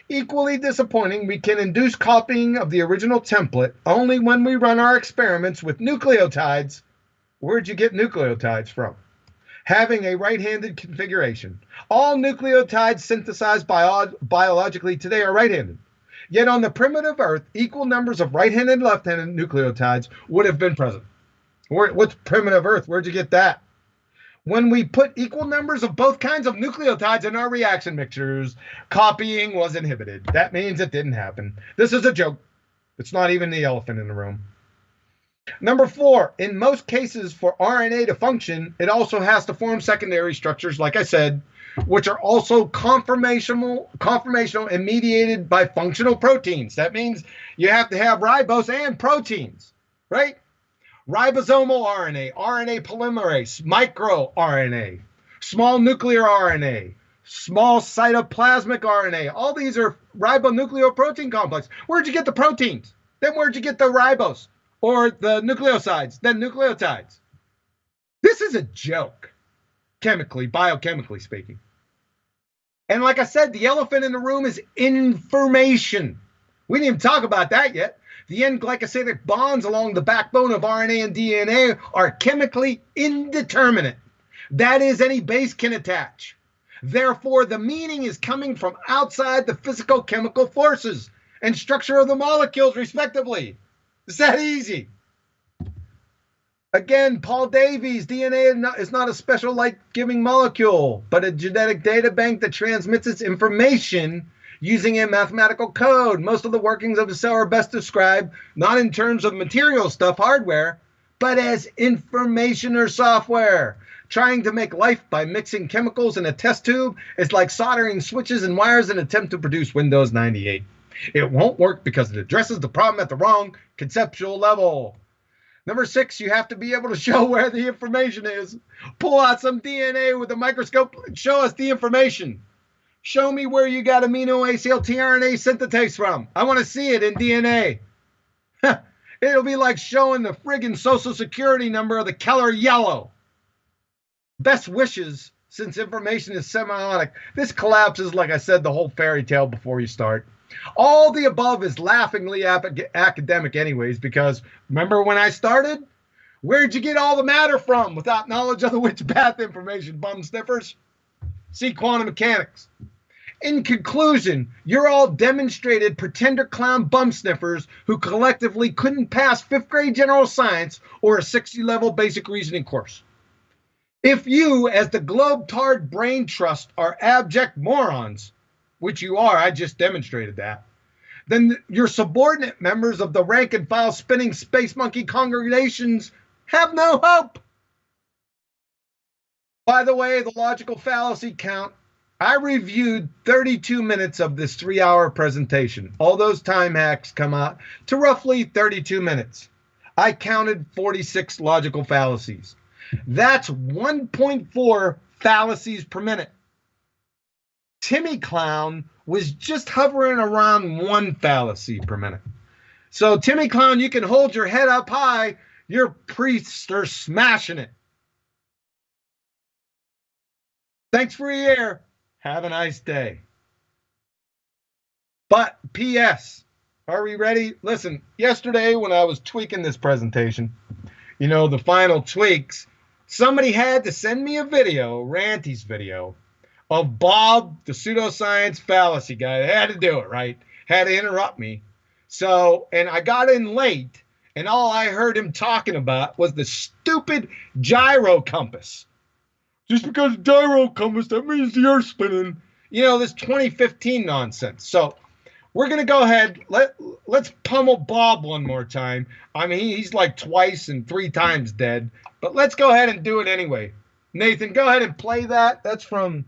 Equally disappointing, we can induce copying of the original template only when we run our experiments with nucleotides. Where'd you get nucleotides from? Having a right-handed configuration. All nucleotides synthesized biologically today are right-handed. Yet on the primitive Earth, equal numbers of right-handed and left-handed nucleotides would have been present. What's primitive Earth? Where'd you get that? When we put equal numbers of both kinds of nucleotides in our reaction mixtures, copying was inhibited. That means it didn't happen. This is a joke. It's not even the elephant in the room. Number 4, in most cases for RNA to function, it also has to form secondary structures, like I said, which are also conformational and mediated by functional proteins. That means you have to have ribose and proteins, right? Ribosomal RNA, RNA polymerase, microRNA, small nuclear RNA, small cytoplasmic RNA. All these are ribonucleoprotein complex. Where'd you get the proteins? Then where'd you get the ribose? Or the nucleosides, then nucleotides. This is a joke, biochemically speaking. And like I said, the elephant in the room is information. We didn't even talk about that yet. The N-glycosidic bonds along the backbone of RNA and DNA are chemically indeterminate. That is, any base can attach. Therefore, the meaning is coming from outside the physical-chemical forces and structure of the molecules, respectively. It's that easy. Again, Paul Davies, DNA is not a special light-giving molecule, but a genetic data bank that transmits its information using a mathematical code. Most of the workings of a cell are best described not in terms of material stuff, hardware, but as information or software. Trying to make life by mixing chemicals in a test tube is like soldering switches and wires in an attempt to produce Windows 98. It won't work because it addresses the problem at the wrong conceptual level. Number 6, you have to be able to show where the information is. Pull out some DNA with a microscope and show us the information. Show me where you got amino acyl tRNA synthetase from. I want to see it in DNA. It'll be like showing the friggin' social security number of the Keller Yellow. Best wishes, since information is semiotic. This collapses, like I said, the whole fairy tale before you start. All the above is laughingly academic anyways, because remember when I started? Where'd you get all the matter from without knowledge of the witch bath information, bum sniffers? See quantum mechanics. In conclusion, you're all demonstrated pretender clown bum sniffers who collectively couldn't pass 5th grade general science or a 60-level basic reasoning course. If you, as the globe-tard brain trust, are abject morons, which you are, I just demonstrated that, then your subordinate members of the rank-and-file spinning space monkey congregations have no hope. By the way, the logical fallacy count, I reviewed 32 minutes of this 3-hour presentation. All those time hacks come out to roughly 32 minutes. I counted 46 logical fallacies. That's 1.4 fallacies per minute. Timmy Clown was just hovering around 1 fallacy per minute. So Timmy Clown, you can hold your head up high. Your priests are smashing it. Thanks for your ear. Have a nice day. But P.S. Are we ready? Listen, yesterday when I was tweaking this presentation, the final tweaks, somebody had to send me a video, Ranty's video, of Bob, the pseudoscience fallacy guy. They had to do it, right? Had to interrupt me. So, and I got in late, and all I heard him talking about was the stupid gyro compass. Just because gyro compass, that means the Earth's spinning. This 2015 nonsense. So we're going to go ahead. Let's pummel Bob one more time. I mean, he's like twice and 3 times dead. But let's go ahead and do it anyway. Nathan, go ahead and play that. That's from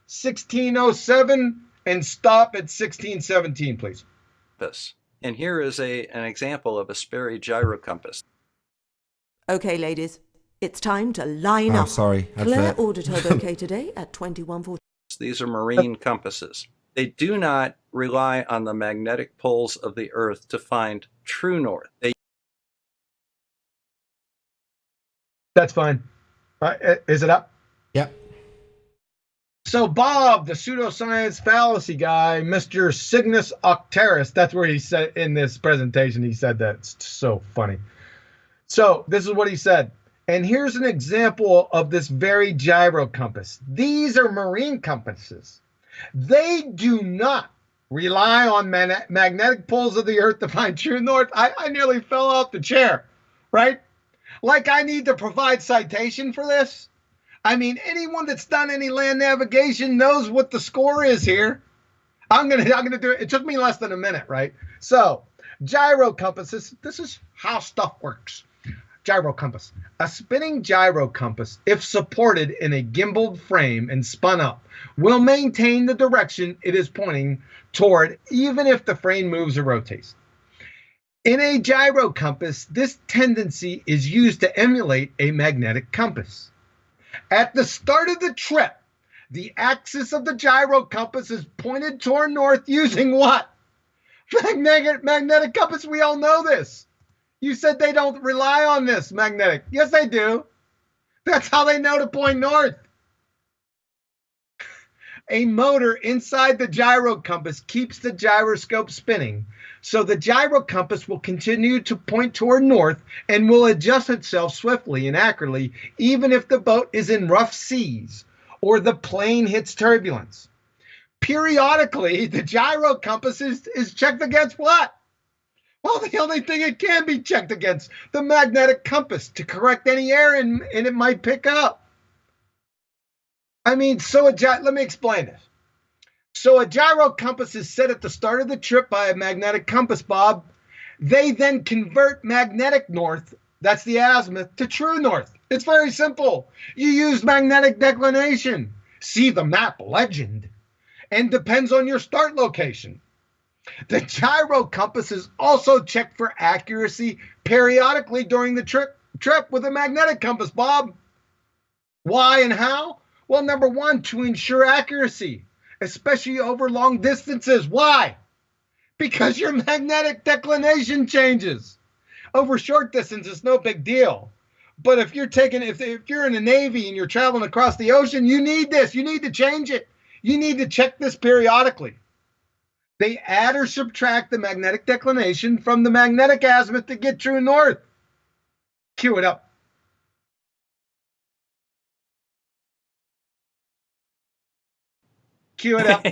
1607 and stop at 1617, please. Compass. And here is an example of a Sperry gyrocompass. Okay, ladies, it's time to line Oh, up. sorry. Claire Advert. ordered her bouquet today at 21:40. These are marine compasses. They do not rely on the magnetic poles of the Earth to find true north. That's fine. Is it up? Yep. So Bob, the pseudoscience fallacy guy, Mr. Cygnus Octeris, that's where he said in this presentation, he said that. It's so funny. So this is what he said. And here's an example of this very gyro compass. These are marine compasses. They do not rely on magnetic poles of the Earth to find true north. I nearly fell off the chair, right? Like I need to provide citation for this. I mean, anyone that's done any land navigation knows what the score is here. I'm gonna do it. It took me less than a minute, right? So, gyro compasses. This is how stuff works. Gyro compass. A spinning gyro compass, if supported in a gimbaled frame and spun up, will maintain the direction it is pointing toward, even if the frame moves or rotates. In a gyro compass, this tendency is used to emulate a magnetic compass. At the start of the trip, the axis of the gyro compass is pointed toward north using what? Magnetic compass. We all know this. You said they don't rely on this magnetic. Yes, they do. That's how they know to point north. A motor inside the gyro compass keeps the gyroscope spinning, so the gyro compass will continue to point toward north and will adjust itself swiftly and accurately, even if the boat is in rough seas or the plane hits turbulence. Periodically, the gyro compass is checked against what? Well, the only thing it can be checked against, the magnetic compass, to correct any error and it might pick up. I mean, let me explain this. So a gyro compass is set at the start of the trip by a magnetic compass, Bob. They then convert magnetic north, that's the azimuth, to true north. It's very simple. You use magnetic declination. See the map legend. And depends on your start location. The gyro compass is also checked for accuracy periodically during the trip with a magnetic compass, Bob. Why and how? Well, number one, to ensure accuracy, especially over long distances. Why? Because your magnetic declination changes. Over short distances, no big deal. But if you're in the Navy and you're traveling across the ocean, you need this. You need to change it. You need to check this periodically. They add or subtract the magnetic declination from the magnetic azimuth to get true north. Cue it up. Cue it up.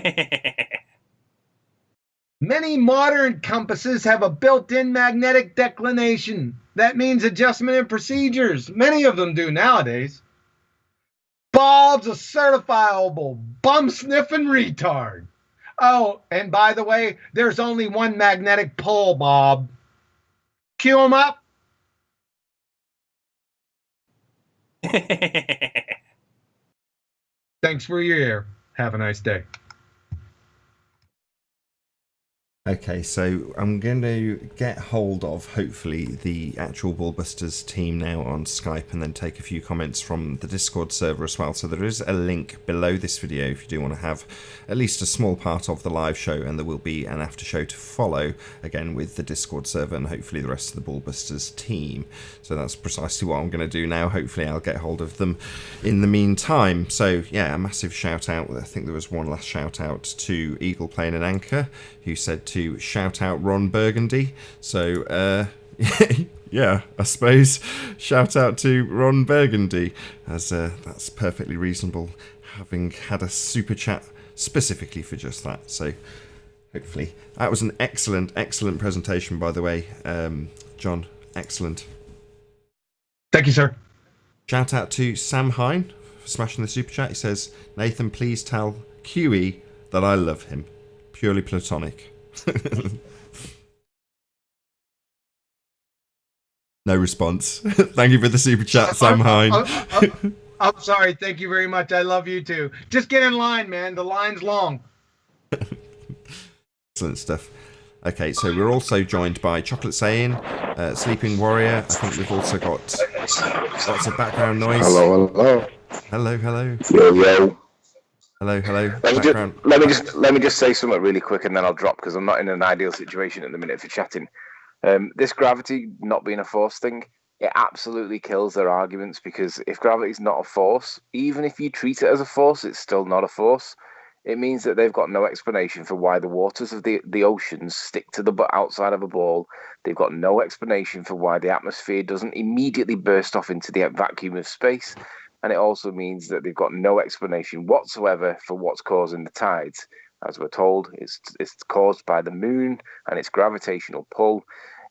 Many modern compasses have a built-in magnetic declination. That means adjustment and procedures. Many of them do nowadays. Bob's a certifiable bum-sniffing retard. Oh, and by the way, there's only one magnetic pole, Bob. Cue him up. Thanks for your ear. Have a nice day. Okay, so I'm going to get hold of, hopefully, the actual BALLBUSTERS team now on Skype and then take a few comments from the Discord server as well. So there is a link below this video if you do want to have at least a small part of the live show, and there will be an after show to follow, again, with the Discord server and hopefully the rest of the BALLBUSTERS team. So that's precisely what I'm going to do now. Hopefully I'll get hold of them in the meantime. So, yeah, a massive shout out. I think there was one last shout out to Eagle Plane and Anchor, who said to shout out Ron Burgundy. So, yeah, I suppose shout out to Ron Burgundy, as that's perfectly reasonable, having had a super chat specifically for just that. So, hopefully. That was an excellent, excellent presentation, by the way, John. Excellent. Thank you, sir. Shout out to Sam Hine for smashing the super chat. He says, Nathan, please tell QE that I love him. Purely platonic. No response. Thank you for the super chat, Sam Hine. I'm sorry. Thank you very much. I love you too. Just get in line, man. The line's long. Excellent stuff. Okay, so we're also joined by Chocolate Saiyan, Sleeping Warrior. I think we've also got lots of background noise. Hello, hello. Hello, hello. Yo, yo. Hello, hello. Let me just say something really quick, and then I'll drop because I'm not in an ideal situation at the minute for chatting. This gravity not being a force thing, it absolutely kills their arguments, because if gravity is not a force, even if you treat it as a force, it's still not a force. It means that they've got no explanation for why the waters of the oceans stick to the outside of a ball. They've got no explanation for why the atmosphere doesn't immediately burst off into the vacuum of space. And it also means that they've got no explanation whatsoever for what's causing the tides. As we're told, it's caused by the moon and its gravitational pull.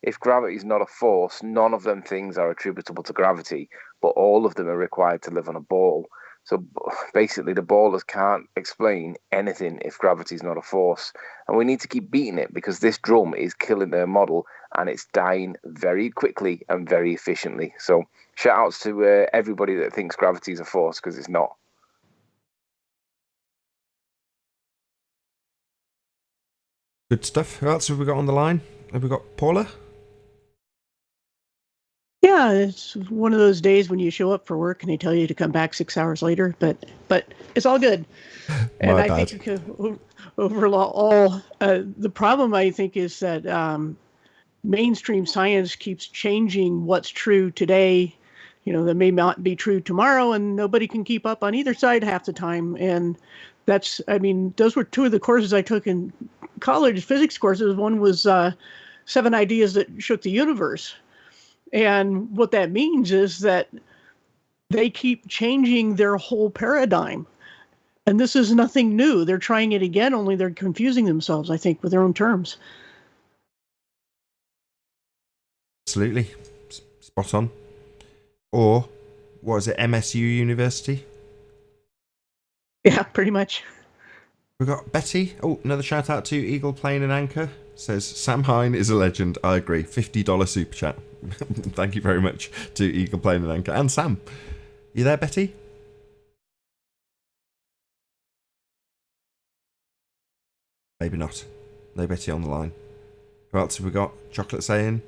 If gravity is not a force, none of them things are attributable to gravity, but all of them are required to live on a ball. So basically, the ballers can't explain anything if gravity is not a force. And we need to keep beating it, because this drum is killing their model, and it's dying very quickly and very efficiently. So shout outs to everybody that thinks gravity is a force, because it's not. Good stuff. Who else have we got on the line? Have we got Paula? Yeah, it's one of those days when you show up for work and they tell you to come back 6 hours later, but it's all good. And I think overall, the problem, I think, is that mainstream science keeps changing what's true today. That may not be true tomorrow, and nobody can keep up on either side half the time. And those were two of the courses I took in college, physics courses. One was 7 Ideas That Shook the Universe. And what that means is that they keep changing their whole paradigm. And this is nothing new. They're trying it again, only they're confusing themselves, I think, with their own terms. Absolutely. Spot on. Or, what is it, MSU University? Yeah, pretty much. We've got Betty. Oh, another shout out to Eagle Plane and Anchor. Says, Sam Hine is a legend. I agree. $50 super chat. Thank you very much to Eagle Plane and Anchor. And Sam. You there, Betty? Maybe not. No Betty on the line. Who else have we got? Chocolate saying.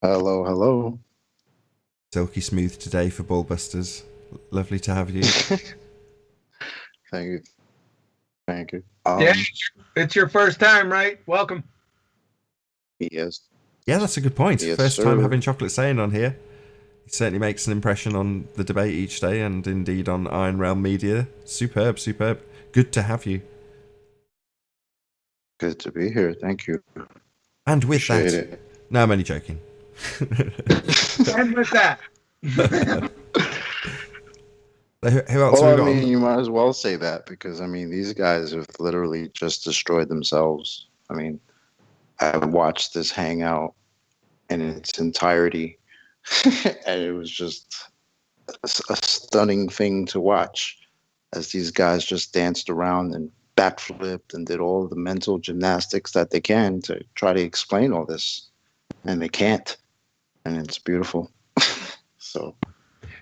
Hello, hello. Silky smooth today for BALLBUSTERS. Lovely to have you. Thank you. Thank you. Yeah, it's your first time, right? Welcome. Yes. Yeah, that's a good point. Yes, First sir. time having Chocolate saying on here. He certainly makes an impression on the debate each day, and indeed on Iron Realm Media. Superb, superb. Good to have you. Good to be here. Thank you. And with Appreciate that... it. No, I'm only joking. And with that. Who else have we got? You might as well say that, because, these guys have literally just destroyed themselves. I watched this hangout in its entirety, and it was just a stunning thing to watch, as these guys just danced around and backflipped and did all the mental gymnastics that they can to try to explain all this, and they can't, and it's beautiful. So,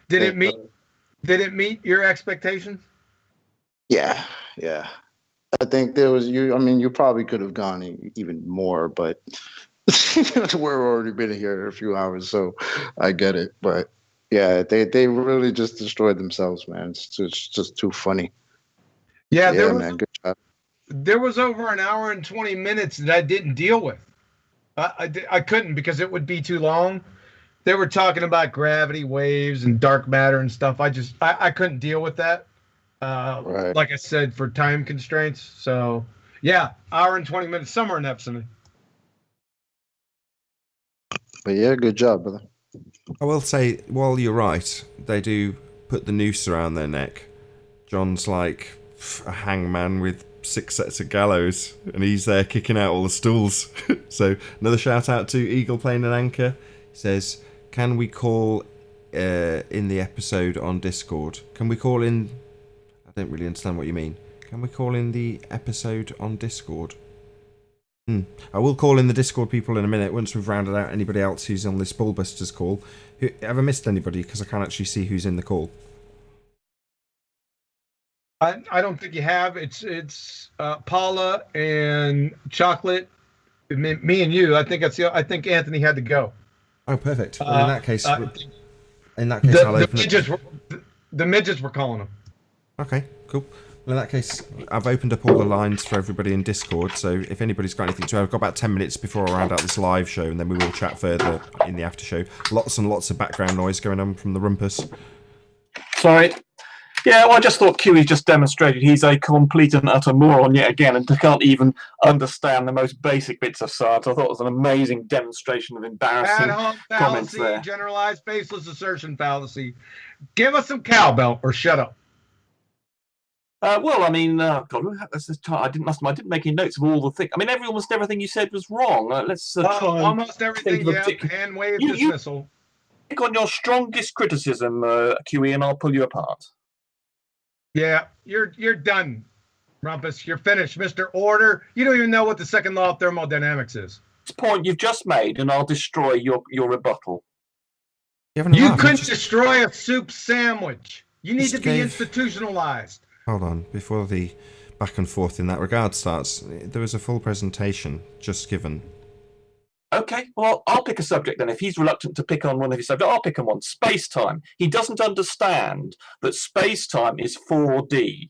Did it meet your expectations? yeah. I think there was you probably could have gone even more, but we're already been here a few hours, so I get it. But yeah, they really just destroyed themselves, man. It's just too funny. Yeah, man, good job. There was over an hour and 20 minutes that I didn't deal with. I couldn't, because it would be too long. They were talking about gravity waves and dark matter and stuff. I couldn't deal with that. Right. Like I said, for time constraints. So yeah, hour and 20 minutes, somewhere in that vicinity. But yeah, good job, brother. I will say, while you're right, they do put the noose around their neck. John's like a hangman with 6 sets of gallows, and he's there kicking out all the stools. So another shout out to Eagle Plane and Anchor. He says, can we call in the episode on Discord? Can we call in... I don't really understand what you mean. Can we call in the episode on Discord? I will call in the Discord people in a minute once we've rounded out anybody else who's on this BALLBUSTERS call. Have I missed anybody? Because I can't actually see who's in the call. I don't think you have. It's Paula and Chocolate, me and you. I think Anthony had to go. Oh, perfect. Well, in that case, I'll open the midgets were calling them. Okay, cool. Well, in that case, I've opened up all the lines for everybody in Discord, so if anybody's got anything to add, I've got about 10 minutes before I round out this live show, and then we will chat further in the after show. Lots and lots of background noise going on from the rumpus. Sorry. Yeah, well, I just thought QE just demonstrated he's a complete and utter moron yet again, and can't even understand the most basic bits of science. I thought it was an amazing demonstration of embarrassing comments fallacy, there. Generalized faceless assertion fallacy. Give us some cowbell or shut up. Well, I mean, God, I didn't make any notes of all the things. I mean, almost everything you said was wrong. Let's try almost everything. Yeah, hand wave dismissal. Pick on your strongest criticism, QE, and I'll pull you apart. Yeah, you're done, Rumpus. You're finished, Mr. Order. You don't even know what the second law of thermodynamics is. This point you've just made, and I'll destroy your rebuttal. You couldn't destroy a soup sandwich. You need to be institutionalized. Hold on, before the back and forth in that regard starts, there was a full presentation just given. Okay, well, I'll pick a subject then. If he's reluctant to pick on one of his subjects, I'll pick on one. Space-time. He doesn't understand that space-time is 4D.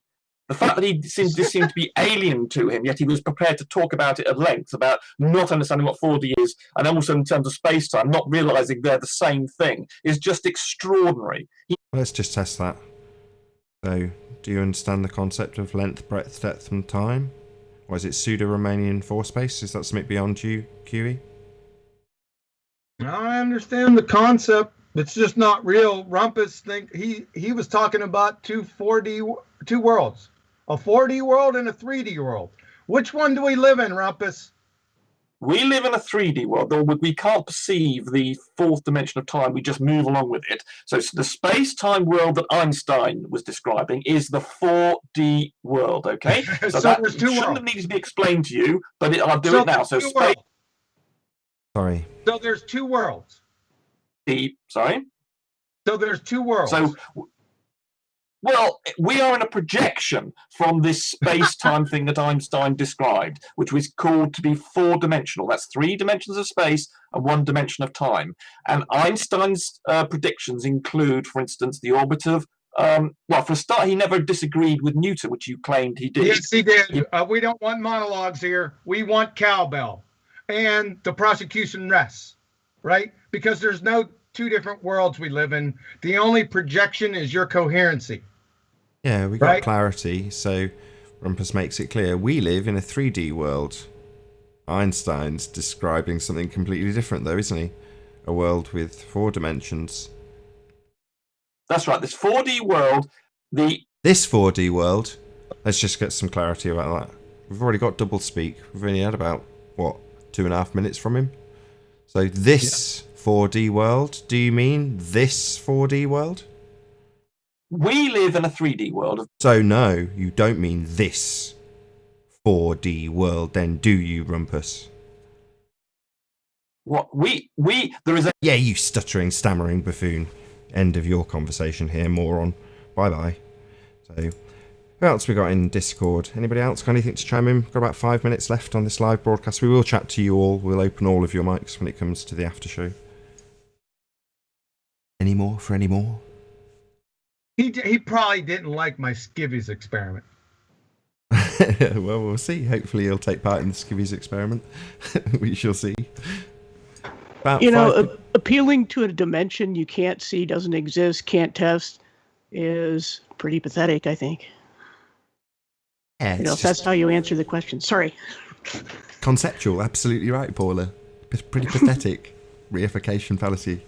The fact that this seemed to be alien to him, yet he was prepared to talk about it at length, about not understanding what 4D is, and also in terms of space-time, not realizing they're the same thing, is just extraordinary. Let's just test that. So, do you understand the concept of length, breadth, depth, and time? Or is it pseudo-Riemannian force space? Is that something beyond you, QE? I understand the concept. It's just not real. Rumpus he was talking about two worlds, a 4D world and a 3D world. Which one do we live in, Rumpus? We live in a 3D world, though we can't perceive the fourth dimension of time. We just move along with it. So the space-time world that Einstein was describing is the 4D world, okay? So that shouldn't have needed to be explained to you, but I'll do it now. So space... Sorry. So there's two worlds. Sorry? So there's two worlds. So, well, we are in a projection from this space-time thing that Einstein described, which was called to be four-dimensional. That's 3 dimensions of space and 1 dimension of time. And Einstein's predictions include, for instance, the orbit of well, for a start, he never disagreed with Newton, which you claimed he did. Yes, he did. We don't want monologues here. We want cowbell. And the prosecution rests, right? Because there's no two different worlds we live in. The only projection is your coherency. Yeah, we got clarity. So Rumpus makes it clear. We live in a 3D world. Einstein's describing something completely different, though, isn't he? A world with 4 dimensions. That's right. This 4D world, This 4D world, let's just get some clarity about that. We've already got double speak. We've only had about, 2.5 minutes from him? So this 4D world, do you mean this 4D world? We live in a 3D world. So no, you don't mean this 4D world then, do you, Rumpus? What? There is a... Yeah, you stuttering, stammering buffoon. End of your conversation here, moron. Bye-bye. So, who else we got in Discord? Anybody else got anything to chime in? Got about 5 minutes left on this live broadcast. We will chat to you all. We'll open all of your mics when it comes to the after show. Any more for any more? He probably didn't like my skivvies experiment. Well, we'll see. Hopefully he'll take part in the skivvies experiment. We shall see. Appealing to a dimension you can't see, doesn't exist, can't test, is pretty pathetic, I think. Yeah, if that's how you answer the question. Sorry. Conceptual, absolutely right, Paula. Pretty pathetic. Reification fallacy.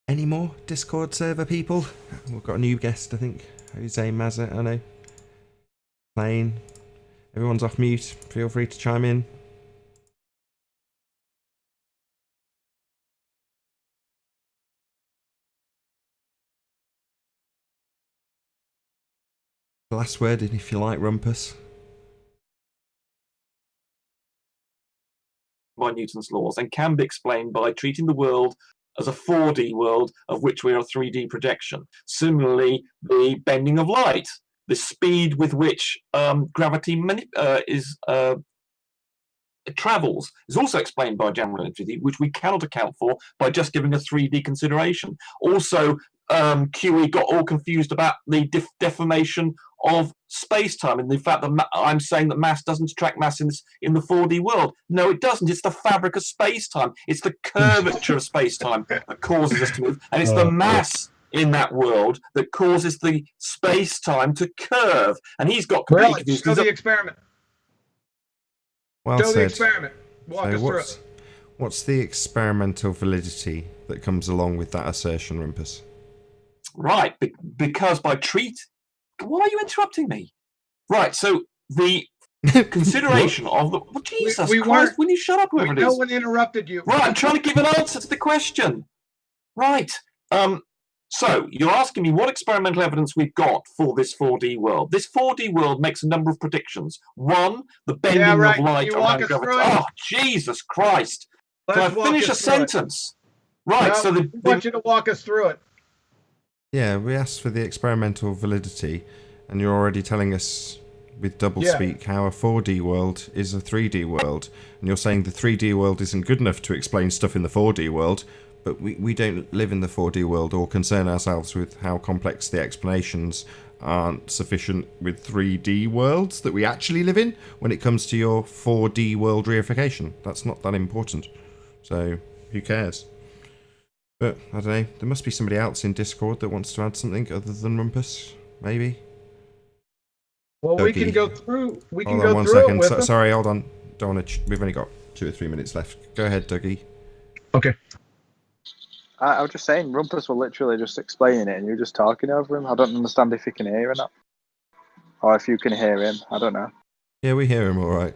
Any more Discord server people? We've got a new guest, I think. Jose Mazza, I know. Playing. Everyone's off mute. Feel free to chime in. Last word, if you like, Rumpus. by Newton's laws and can be explained by treating the world as a 4D world of which we are a 3D projection. Similarly, the bending of light, the speed with which gravity travels is also explained by general relativity, which we cannot account for by just giving a 3D consideration. Also, QE got all confused about the deformation of space-time and the fact that I'm saying that mass doesn't attract mass in the 4D world. No, it doesn't. It's the fabric of space-time. It's the curvature of space-time that causes us to move, and it's the mass in that world that causes the space-time to curve. And he's got completely confused. Show the experiment. Well Show said. the experiment. Walk us through it. What's the experimental validity that comes along with that assertion, Rumpus? Right, because by why are you interrupting me? Right, so the consideration of the Jesus Christ, will you shut up, whoever it is? No one interrupted you. Right, I'm trying to give an answer to the question. Right. So you're asking me what experimental evidence we've got for this 4D world. This 4D world makes a number of predictions. One, the bending of light around gravity. Oh, Jesus Christ. Can I finish a sentence? Right, no, so I want you to walk us through it. Yeah, we asked for the experimental validity, and you're already telling us with doublespeak how a 4D world is a 3D world, and you're saying the 3D world isn't good enough to explain stuff in the 4D world, but we don't live in the 4D world or concern ourselves with how complex the explanations aren't sufficient with 3D worlds that we actually live in when it comes to your 4D world reification. That's not that important. So, who cares? But, I don't know, there must be somebody else in Discord that wants to add something other than Rumpus, maybe? Well, Dougie. we can go through. We can Hold on go one through second. it with them. Sorry, hold on. Don't want to. We've only got 2 or 3 minutes left. Go ahead, Dougie. Okay. I was just saying, Rumpus were literally just explaining it, and you're just talking over him. I don't understand if you can hear or not, or if you can hear him. I don't know. Yeah, we hear him all right.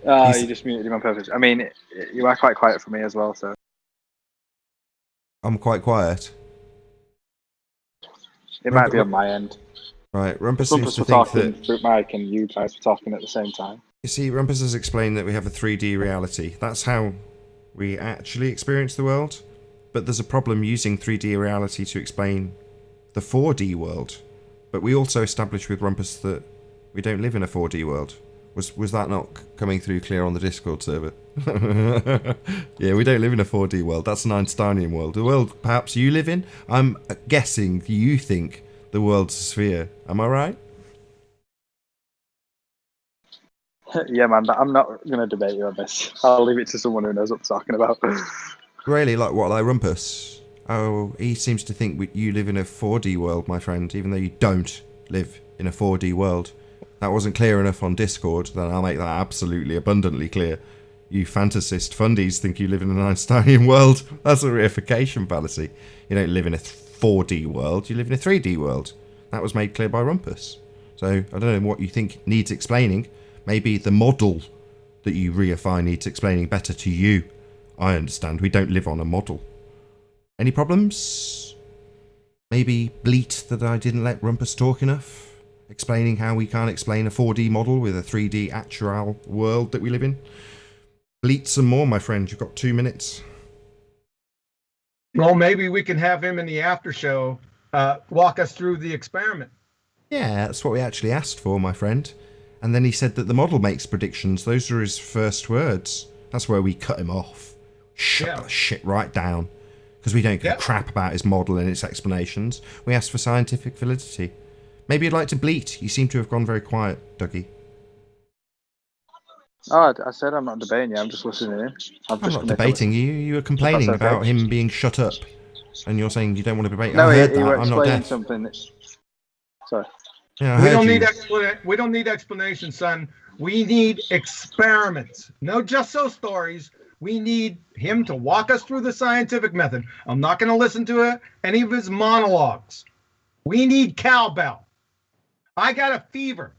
You just muted him on purpose. I mean, you are quite quiet for me as well, so. I'm quite quiet. It might be on my end. Right, Rumpus seems to were think talking that... through Mike and you guys were talking at the same time. You see, Rumpus has explained that we have a 3D reality. That's how we actually experience the world. But there's a problem using 3D reality to explain the 4D world. But we also established with Rumpus that we don't live in a 4D world. Was that not coming through clear on the Discord server? Yeah, we don't live in a 4D world. That's an Einsteinian world. The world perhaps you live in, I'm guessing you think the world's a sphere. Am I right? Yeah, man, I'm not going to debate you on this. I'll leave it to someone who knows what they're talking about. Really? Like what? Like Rumpus? Oh, he seems to think you live in a 4D world, my friend, even though you don't live in a 4D world. That wasn't clear enough on Discord, then I'll make that absolutely abundantly clear. You fantasist fundies think you live in an Einsteinian world. That's a reification fallacy. You don't live in a 4D world, you live in a 3D world. That was made clear by Rumpus. So, I don't know what you think needs explaining. Maybe the model that you reify needs explaining better to you. I understand, we don't live on a model. Any problems? Maybe bleat that I didn't let Rumpus talk enough? Explaining how we can't explain a 4D model with a 3D actual world that we live in? Bleat some more, my friend. You've got 2 minutes. Well, maybe we can have him in the after show walk us through the experiment. Yeah, that's what we actually asked for, my friend. And then he said that the model makes predictions. Those were his first words. That's where we cut him off. Shut that shit right down. Because we don't give a crap about his model and its explanations. We asked for scientific validity. Maybe you'd like to bleat. You seem to have gone very quiet, Dougie. Oh, I said I'm not debating you. I'm just listening in. I'm not debating you. You were complaining about him being shut up. And you're saying you don't want to debate. No, I heard you were that. I'm not deaf. something. Sorry. Yeah, we don't need explanations, son. We need experiments. No just so stories. We need him to walk us through the scientific method. I'm not going to listen to any of his monologues. We need cowbell. I got a fever,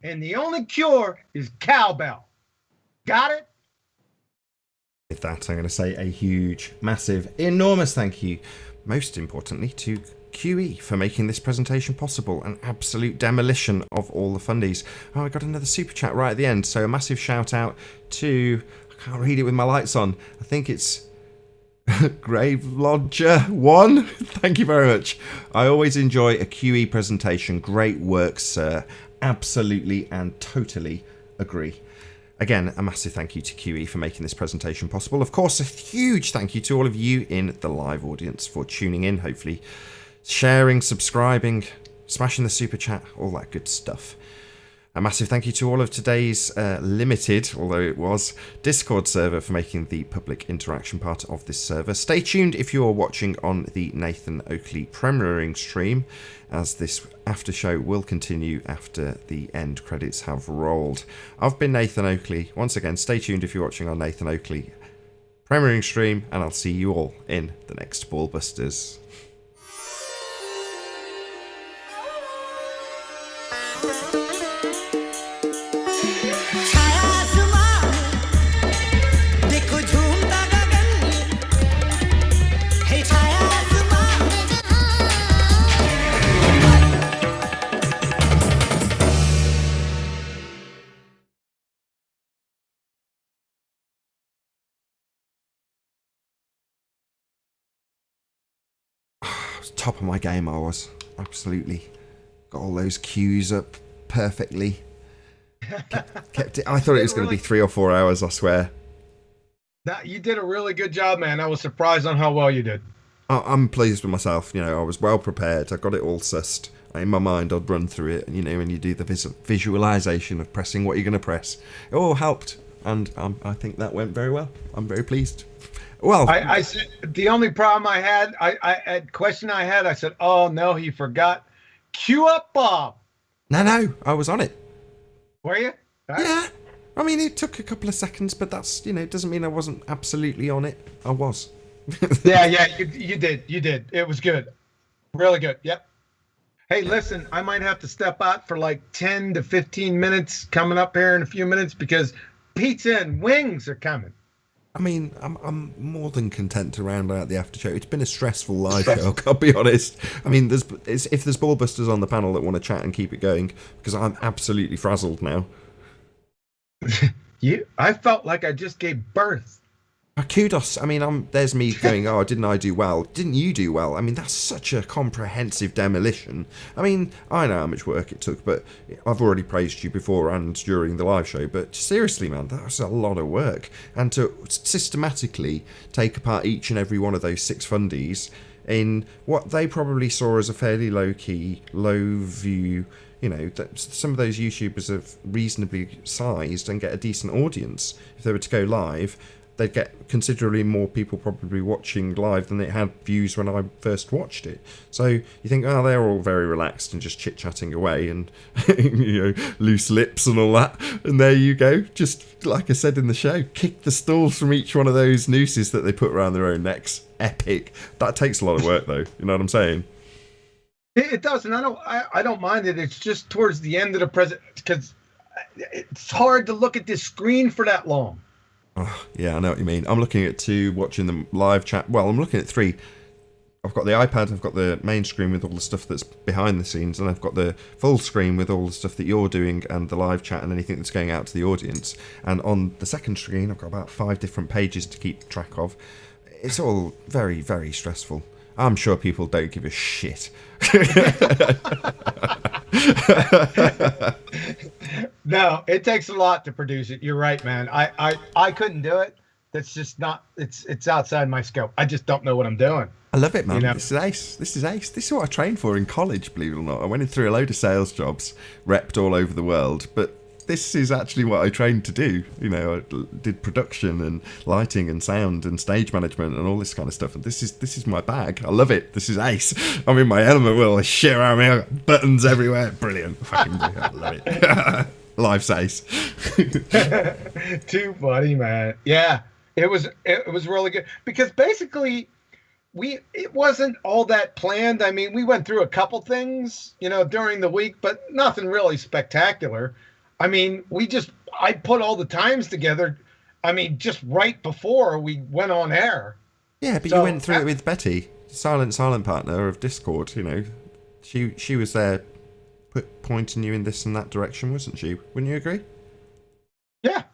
and the only cure is cowbell. Got it? With that, I'm going to say a huge, massive, enormous thank you most importantly, to QE for making this presentation possible. An absolute demolition of all the fundies. Oh, I got another super chat right at the end. So a massive shout out to, I can't read it with my lights on. I think it's Grave Lodger 1. Thank you very much. I always enjoy a QE presentation. Great work, sir. Absolutely and totally agree. Again, a massive thank you to QE for making this presentation possible. Of course, a huge thank you to all of you in the live audience for tuning in, hopefully sharing, subscribing, smashing the super chat, all that good stuff. A massive thank you to all of today's limited, although it was, Discord server for making the public interaction part of this server. Stay tuned if you're watching on the Nathan Oakley premiering stream, as this after show will continue after the end credits have rolled. I've been Nathan Oakley. Once again, stay tuned if you're watching on Nathan Oakley premiering stream, and I'll see you all in the next Ballbusters. Top of my game, I was. Absolutely. Got all those cues up perfectly. Kept it. I thought it was going to be 3 or 4 hours, I swear. You did a really good job, man. I was surprised on how well you did. I'm pleased with myself. You know, I was well prepared. I got it all sussed. In my mind, I'd run through it. And, you know, when you do the visualization of pressing what you're going to press, it all helped. And I think that went very well. I'm very pleased. Well, I said the only problem I had, I said, oh no, he forgot. Cue up, Bob. No, I was on it. Were you? Yeah. I mean, it took a couple of seconds, but that's, you know, it doesn't mean I wasn't absolutely on it. I was. Yeah, you did. It was good. Really good. Yep. Hey, listen, I might have to step out for like 10 to 15 minutes coming up here in a few minutes because pizza and wings are coming. I mean, I'm more than content to round out the after show. It's been a stressful live show, I'll be honest. I mean, if there's Ballbusters on the panel that want to chat and keep it going, because I'm absolutely frazzled now. I felt like I just gave birth. Kudos. I mean, there's me going, oh, didn't I do well? Didn't you do well? I mean, that's such a comprehensive demolition. I mean, I know how much work it took, but I've already praised you before and during the live show, but seriously, man, that was a lot of work. And to systematically take apart each and every one of those 6 fundies in what they probably saw as a fairly low-key, low-view, you know, that some of those YouTubers are reasonably sized and get a decent audience. If they were to go live, they'd get considerably more people probably watching live than it had views when I first watched it. So you think, oh, they're all very relaxed and just chit-chatting away and, you know, loose lips and all that. And there you go. Just like I said in the show, kick the stalls from each one of those nooses that they put around their own necks. Epic. That takes a lot of work, though. You know what I'm saying? It does, and I don't mind it. It's just towards the end of the present because it's hard to look at this screen for that long. Oh, yeah, I know what you mean. I'm looking at 2, watching the live chat. Well, I'm looking at 3. I've got the iPad, I've got the main screen with all the stuff that's behind the scenes, and I've got the full screen with all the stuff that you're doing and the live chat and anything that's going out to the audience. And on the second screen, I've got about 5 different pages to keep track of. It's all very, very stressful. I'm sure people don't give a shit. No, it takes a lot to produce it. You're right, man. I couldn't do it. That's just not. It's outside my scope. I just don't know what I'm doing. I love it, man. You know? This is ace. This is ace. This is what I trained for in college, believe it or not. I went in through a load of sales jobs, repped all over the world, but this is actually what I trained to do. You know, I did production and lighting and sound and stage management and all this kind of stuff. And this is my bag. I love it. This is ace. I'm in my element with all this shit around me. I've got buttons everywhere. Brilliant. Fucking brilliant. I love it. Life's ace. Too funny, man. Yeah, it was really good because basically it wasn't all that planned. I mean, we went through a couple things, you know, during the week, but nothing really spectacular. I mean, I put all the times together. I mean, just right before we went on air. Yeah, but you went through it with Betty. silent partner of Discord. You know, she was there, pointing you in this and that direction, wasn't she? Wouldn't you agree? Yeah.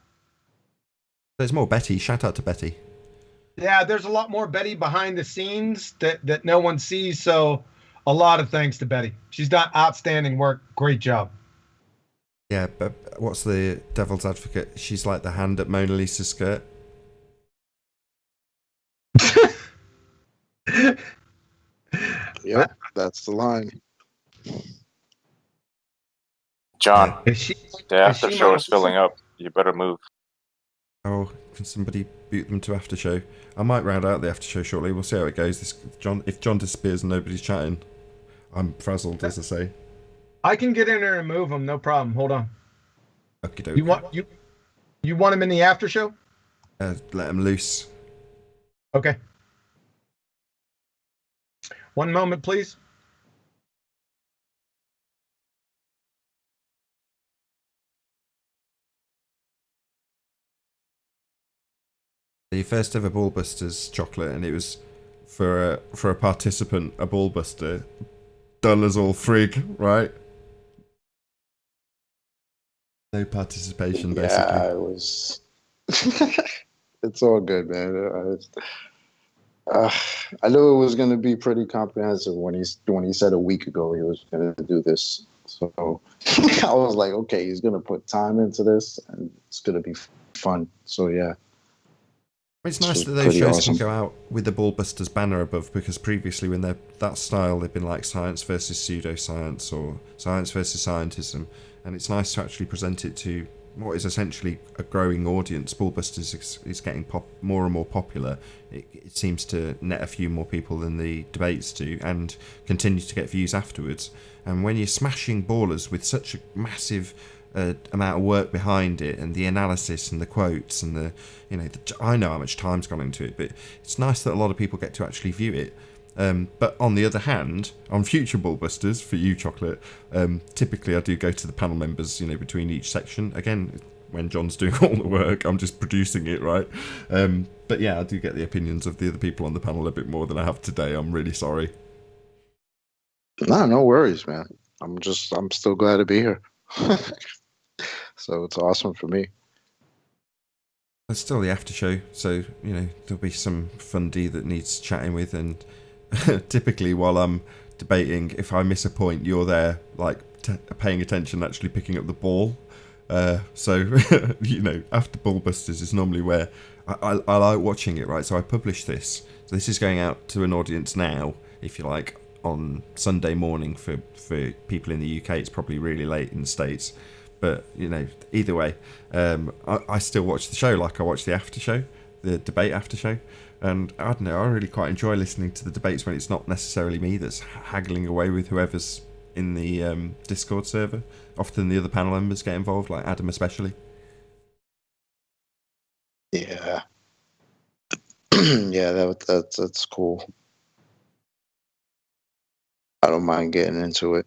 There's more Betty. Shout out to Betty. Yeah, there's a lot more Betty behind the scenes that no one sees. So, a lot of thanks to Betty. She's done outstanding work. Great job. Yeah, but what's the devil's advocate? She's like the hand at Mona Lisa's skirt. Yep, that's the line. John, Is she, the after show is filling up. You better move. Oh, can somebody boot them to after show? I might round out the after show shortly. We'll see how it goes. If John disappears and nobody's chatting, I'm frazzled, as I say. I can get in there and move him. No problem. Hold on. Okey-doke. You want him in the after show? Let him loose. Okay. One moment, please. The first ever Ballbusters chocolate, and it was for a participant, a Ballbuster, done as all frig, right? No participation, basically. Yeah, it was. It's all good, man. I knew it was going to be pretty comprehensive when he said a week ago he was going to do this. So I was like, okay, he's going to put time into this, and it's going to be fun. So yeah. It's nice that those shows can go out with the Ballbusters banner above, because previously when they're that style, they've been like science versus pseudoscience or science versus scientism, and it's nice to actually present it to what is essentially a growing audience. Ballbusters is getting more and more popular. It seems to net a few more people than the debates do, and continue to get views afterwards. And when you're smashing ballers with such a massive amount of work behind it, and the analysis and the quotes and I know how much time's gone into it, but it's nice that a lot of people get to actually view it. But on the other hand, on future Ballbusters, for you, Chocolate, typically I do go to the panel members, between each section. Again, when John's doing all the work, I'm just producing it, right? But yeah, I do get the opinions of the other people on the panel a bit more than I have today. I'm really sorry. No worries, man. I'm still glad to be here. So it's awesome for me. There's still the after show, so there'll be some fundy that needs chatting with, and typically while I'm debating, if I miss a point, you're there like paying attention, actually picking up the ball. So after Ballbusters is normally where I like watching it, right? So I publish this. So this is going out to an audience now, if you like, on Sunday morning for people in the UK. It's probably really late in the States. But, either way, I still watch the show like I watch the after show, the debate after show. And I don't know, I really quite enjoy listening to the debates when it's not necessarily me that's haggling away with whoever's in the Discord server. Often the other panel members get involved, like Adam especially. Yeah. Yeah, that's cool. I don't mind getting into it.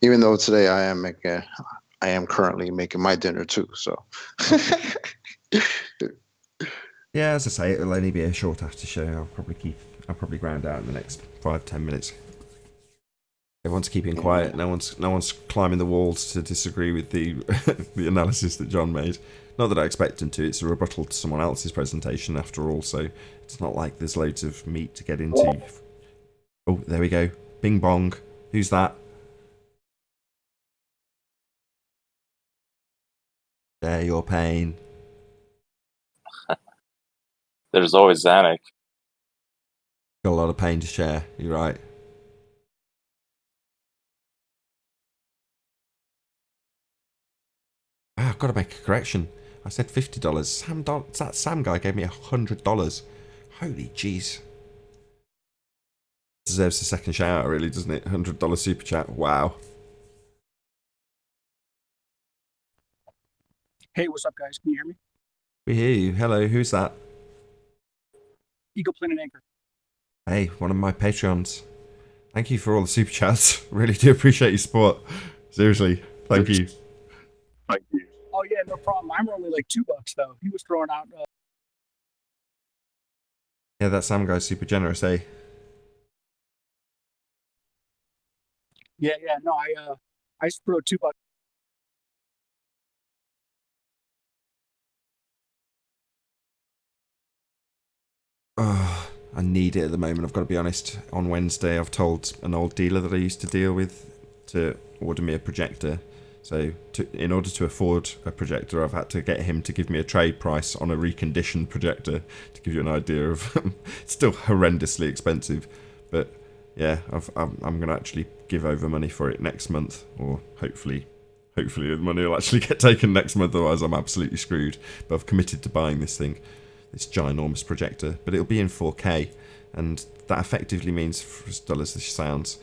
Even though today I am currently making my dinner too, so. Yeah, as I say, it'll only be a short after show. I'll probably ground out in the next 5-10 minutes. Everyone's keeping quiet. No one's climbing the walls to disagree with the the analysis that John made. Not that I expect them to. It's a rebuttal to someone else's presentation after all, so it's not like there's loads of meat to get into. Oh, there we go. Bing bong. Who's that? Share your pain. There's always Zanuck. Got a lot of pain to share. You're right. I've got to make a correction. I said $50. That Sam guy gave me $100. Holy jeez. Deserves a second shout out, really, doesn't it? $100 super chat. Wow. Hey, what's up, guys? Can you hear me? We hear you. Hello, who's that? Eagle Planet Anchor. Hey, one of my Patreons. Thank you for all the super chats. Really do appreciate your support. Seriously, thank you. Thank you. Oh yeah, no problem. Mine were only like $2 though. He was throwing out. Yeah, that Sam guy's super generous, eh? Yeah, no, I used to throw $2. Oh, I need it at the moment, I've got to be honest. On Wednesday, I've told an old dealer that I used to deal with to order me a projector. So in order to afford a projector, I've had to get him to give me a trade price on a reconditioned projector to give you an idea of... It's still horrendously expensive. But yeah, I'm going to actually give over money for it next month. Or hopefully the money will actually get taken next month, otherwise I'm absolutely screwed. But I've committed to buying this thing. This ginormous projector, but it'll be in 4K, and that effectively means, for as dull as this sounds,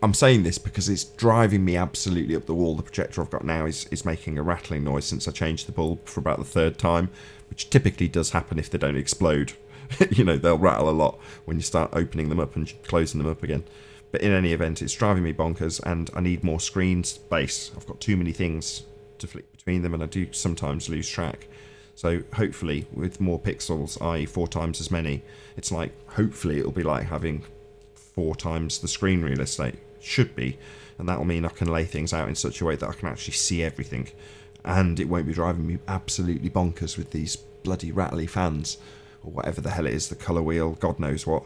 I'm saying this because it's driving me absolutely up the wall. The projector I've got now is making a rattling noise since I changed the bulb for about the third time, which typically does happen if they don't explode. You know, they'll rattle a lot when you start opening them up and closing them up again. But in any event, it's driving me bonkers, and I need more screen space. I've got too many things to flick between them, and I do sometimes lose track. So hopefully with more pixels, i.e. 4 times as many, it's like, hopefully it'll be like having 4 times the screen real estate. Should be. And that'll mean I can lay things out in such a way that I can actually see everything. And it won't be driving me absolutely bonkers with these bloody rattly fans. Or whatever the hell it is, the colour wheel, God knows what.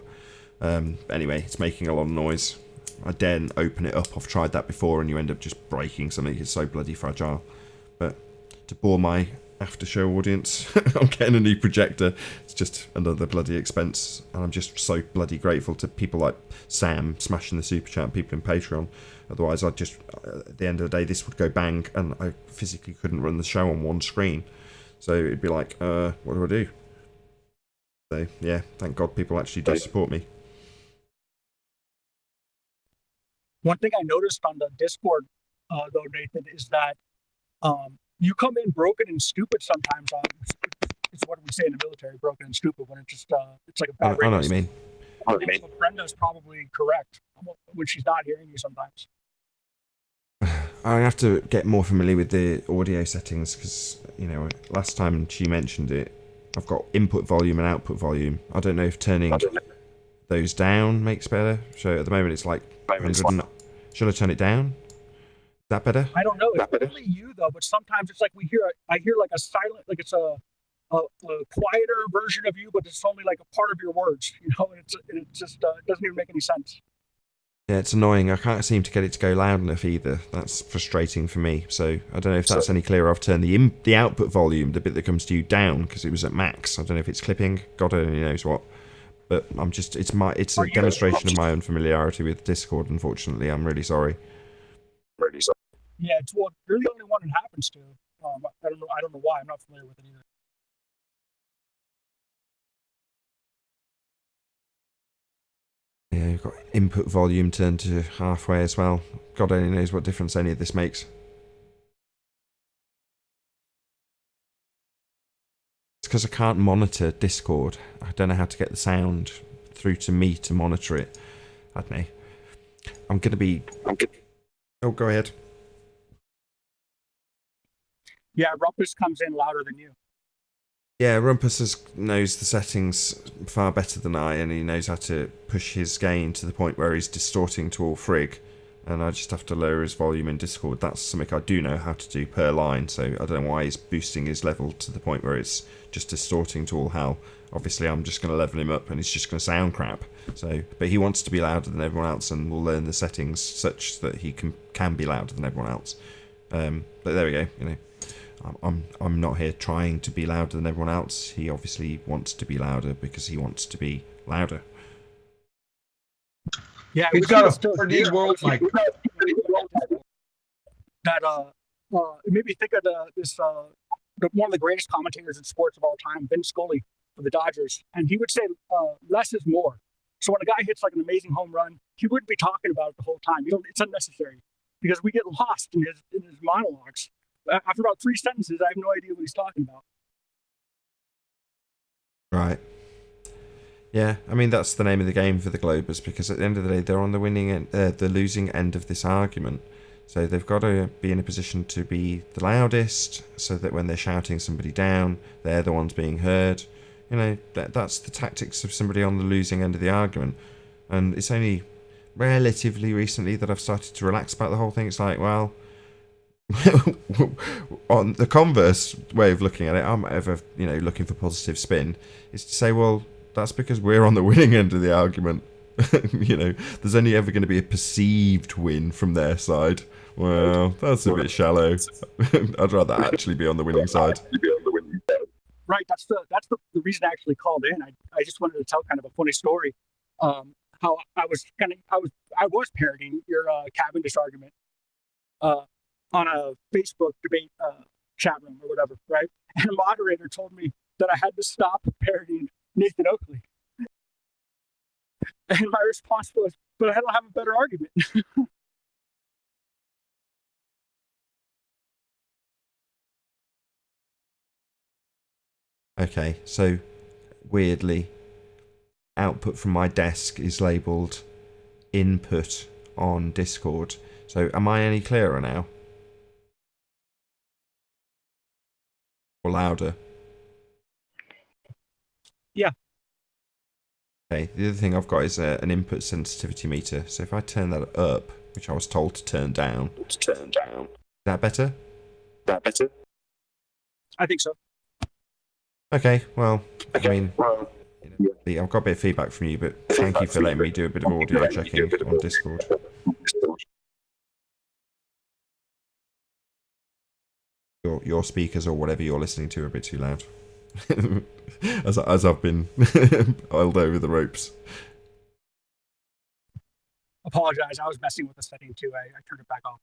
Anyway, it's making a lot of noise. I daren't open it up. I've tried that before and you end up just breaking something. It's so bloody fragile. But to bore my after show audience, I'm getting a new projector. It's just another bloody expense, and I'm just so bloody grateful to people like Sam smashing the super chat and people in Patreon. Otherwise I'd just, at the end of the day, this would go bang and I physically couldn't run the show on one screen. So it'd be like, what do I do? So yeah, thank God people actually do support me. One thing I noticed on the Discord, though, Nathan, is that you come in broken and stupid sometimes. It's what we say in the military, broken and stupid, when it's just it's like a bad I know what you mean. So Brenda's probably correct when she's not hearing you sometimes. I have to get more familiar with the audio settings because, you know, last time she mentioned it, I've got input volume and output volume. I don't know if turning those down makes better. So at the moment it's like 100. Should I turn it down? Is that better? I don't know. It's only you though, but sometimes it's like I hear like a silent, like it's a quieter version of you, but it's only like a part of your words, you know, and it just doesn't even make any sense. Yeah, it's annoying. I can't seem to get it to go loud enough either. That's frustrating for me. So I don't know if that's any clearer. I've turned the output volume, the bit that comes to you, down because it was at max. I don't know if it's clipping. God only knows what. But I'm just it's a demonstration of my unfamiliarity with Discord. Unfortunately, I'm really sorry. Yeah, you're the only one it happens to. I don't know why. I'm not familiar with it either. Yeah, you've got input volume turned to halfway as well. God only knows what difference any of this makes. It's because I can't monitor Discord. I don't know how to get the sound through to me to monitor it. I don't know. I'm going to be... Oh, go ahead. Yeah, Rumpus comes in louder than you. Yeah, Rumpus knows the settings far better than I, and he knows how to push his gain to the point where he's distorting to all frig, and I just have to lower his volume in Discord. That's something I do know how to do per line, so I don't know why he's boosting his level to the point where it's just distorting to all hell. Obviously, I'm just going to level him up, and it's just going to sound crap. So, but he wants to be louder than everyone else, and will learn the settings such that he can be louder than everyone else. But there we go, you know. I'm not here trying to be louder than everyone else. He obviously wants to be louder because he wants to be louder. Yeah, he's got a 4D world mic. That it made me think of one of the greatest commentators in sports of all time, Vin Scully for the Dodgers, and he would say less is more. So when a guy hits like an amazing home run, he wouldn't be talking about it the whole time. It's unnecessary because we get lost in his monologues. After about 3 sentences, I have no idea what he's talking about. Right. Yeah, I mean, that's the name of the game for the Globers, because at the end of the day, they're on the the losing end of this argument. So they've got to be in a position to be the loudest, so that when they're shouting somebody down, they're the ones being heard. You know, that's the tactics of somebody on the losing end of the argument. And it's only relatively recently that I've started to relax about the whole thing. It's like, well, on the converse way of looking at it, I'm ever, looking for positive spin, is to say, well, that's because we're on the winning end of the argument. There's only ever going to be a perceived win from their side. Well, that's a bit shallow. I'd rather actually be on the winning side. Right. That's the reason I actually called in. I just wanted to tell kind of a funny story. How I was parroting your Cavendish argument on a Facebook debate chat room or whatever, right? And a moderator told me that I had to stop parroting Nathan Oakley. And my response was, but I don't have a better argument. Okay, so weirdly, output from my desk is labelled input on Discord. So am I any clearer now? Or louder? Yeah. Okay, the other thing I've got is an input sensitivity meter. So if I turn that up, which I was told to turn down. Is that better? I think so. Okay, well, I mean, I've got a bit of feedback from you, but thank you for letting me do a bit of audio checking on Discord. Your speakers or whatever you're listening to are a bit too loud. as I've been oiled over the ropes. Apologize. I was messing with the setting too. I turned it back off.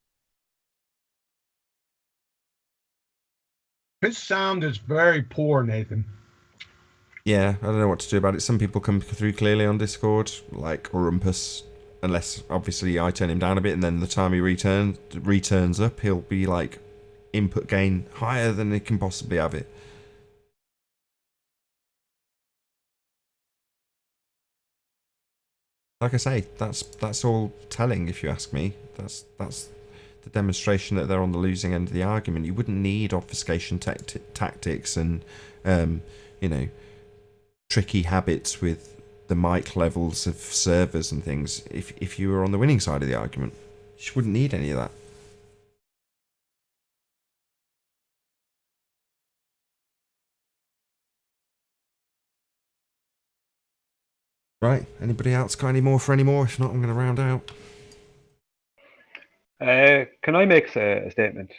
His sound is very poor, Nathan. Yeah, I don't know what to do about it. Some people come through clearly on Discord, like Rumpus, unless obviously I turn him down a bit, and then the time he returns up, he'll be like input gain higher than he can possibly have it. Like I say, that's all telling if you ask me. That's the demonstration that they're on the losing end of the argument. You wouldn't need obfuscation tactics and tricky habits with the mic levels of servers and things if you were on the winning side of the argument. You wouldn't need any of that. Right, anybody else got any more for any more? If not, I'm going to round out. Can I make a statement?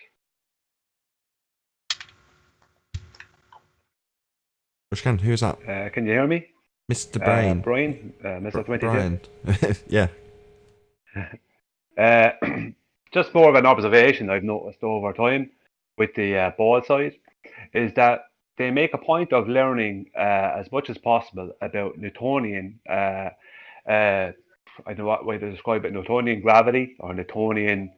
Which can? Who's that? Can you hear me? Mr. Brain. Brian, Mr. 22. Brian. Yeah. Just more of an observation I've noticed over time with the ball side is that they make a point of learning as much as possible about Newtonian, I don't know what way to describe it, Newtonian gravity or Newtonian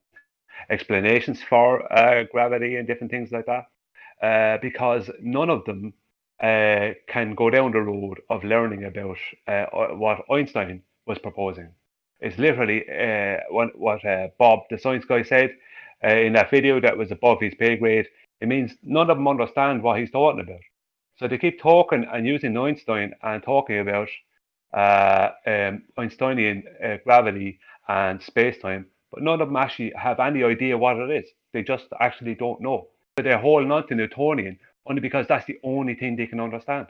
explanations for gravity and different things like that, because none of them can go down the road of learning about what Einstein was proposing. It's literally what Bob, the science guy, said in that video that was above his pay grade. It means none of them understand what he's talking about. So they keep talking and using Einstein and talking about Einsteinian gravity and space-time, but none of them actually have any idea what it is. They just actually don't know. But they're holding on to Newtonian only because that's the only thing they can understand.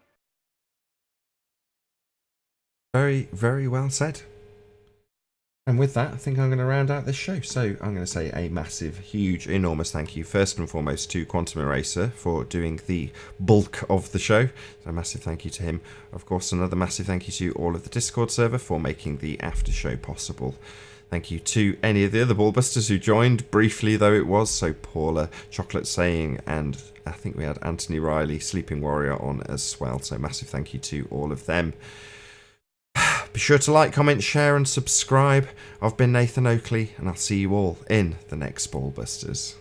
Very, very well said. And with that, I think I'm going to round out this show. So I'm going to say a massive, huge, enormous thank you, first and foremost, to Quantum Eraser for doing the bulk of the show. So a massive thank you to him. Of course, another massive thank you to all of the Discord server for making the after show possible. Thank you to any of the other Ballbusters who joined, briefly though it was. So Paula, Chocolate Saying, and I think we had Anthony Riley, Sleeping Warrior on as well. So massive thank you to all of them. Be sure to like, comment, share and subscribe. I've been Nathan Oakley and I'll see you all in the next Ballbusters.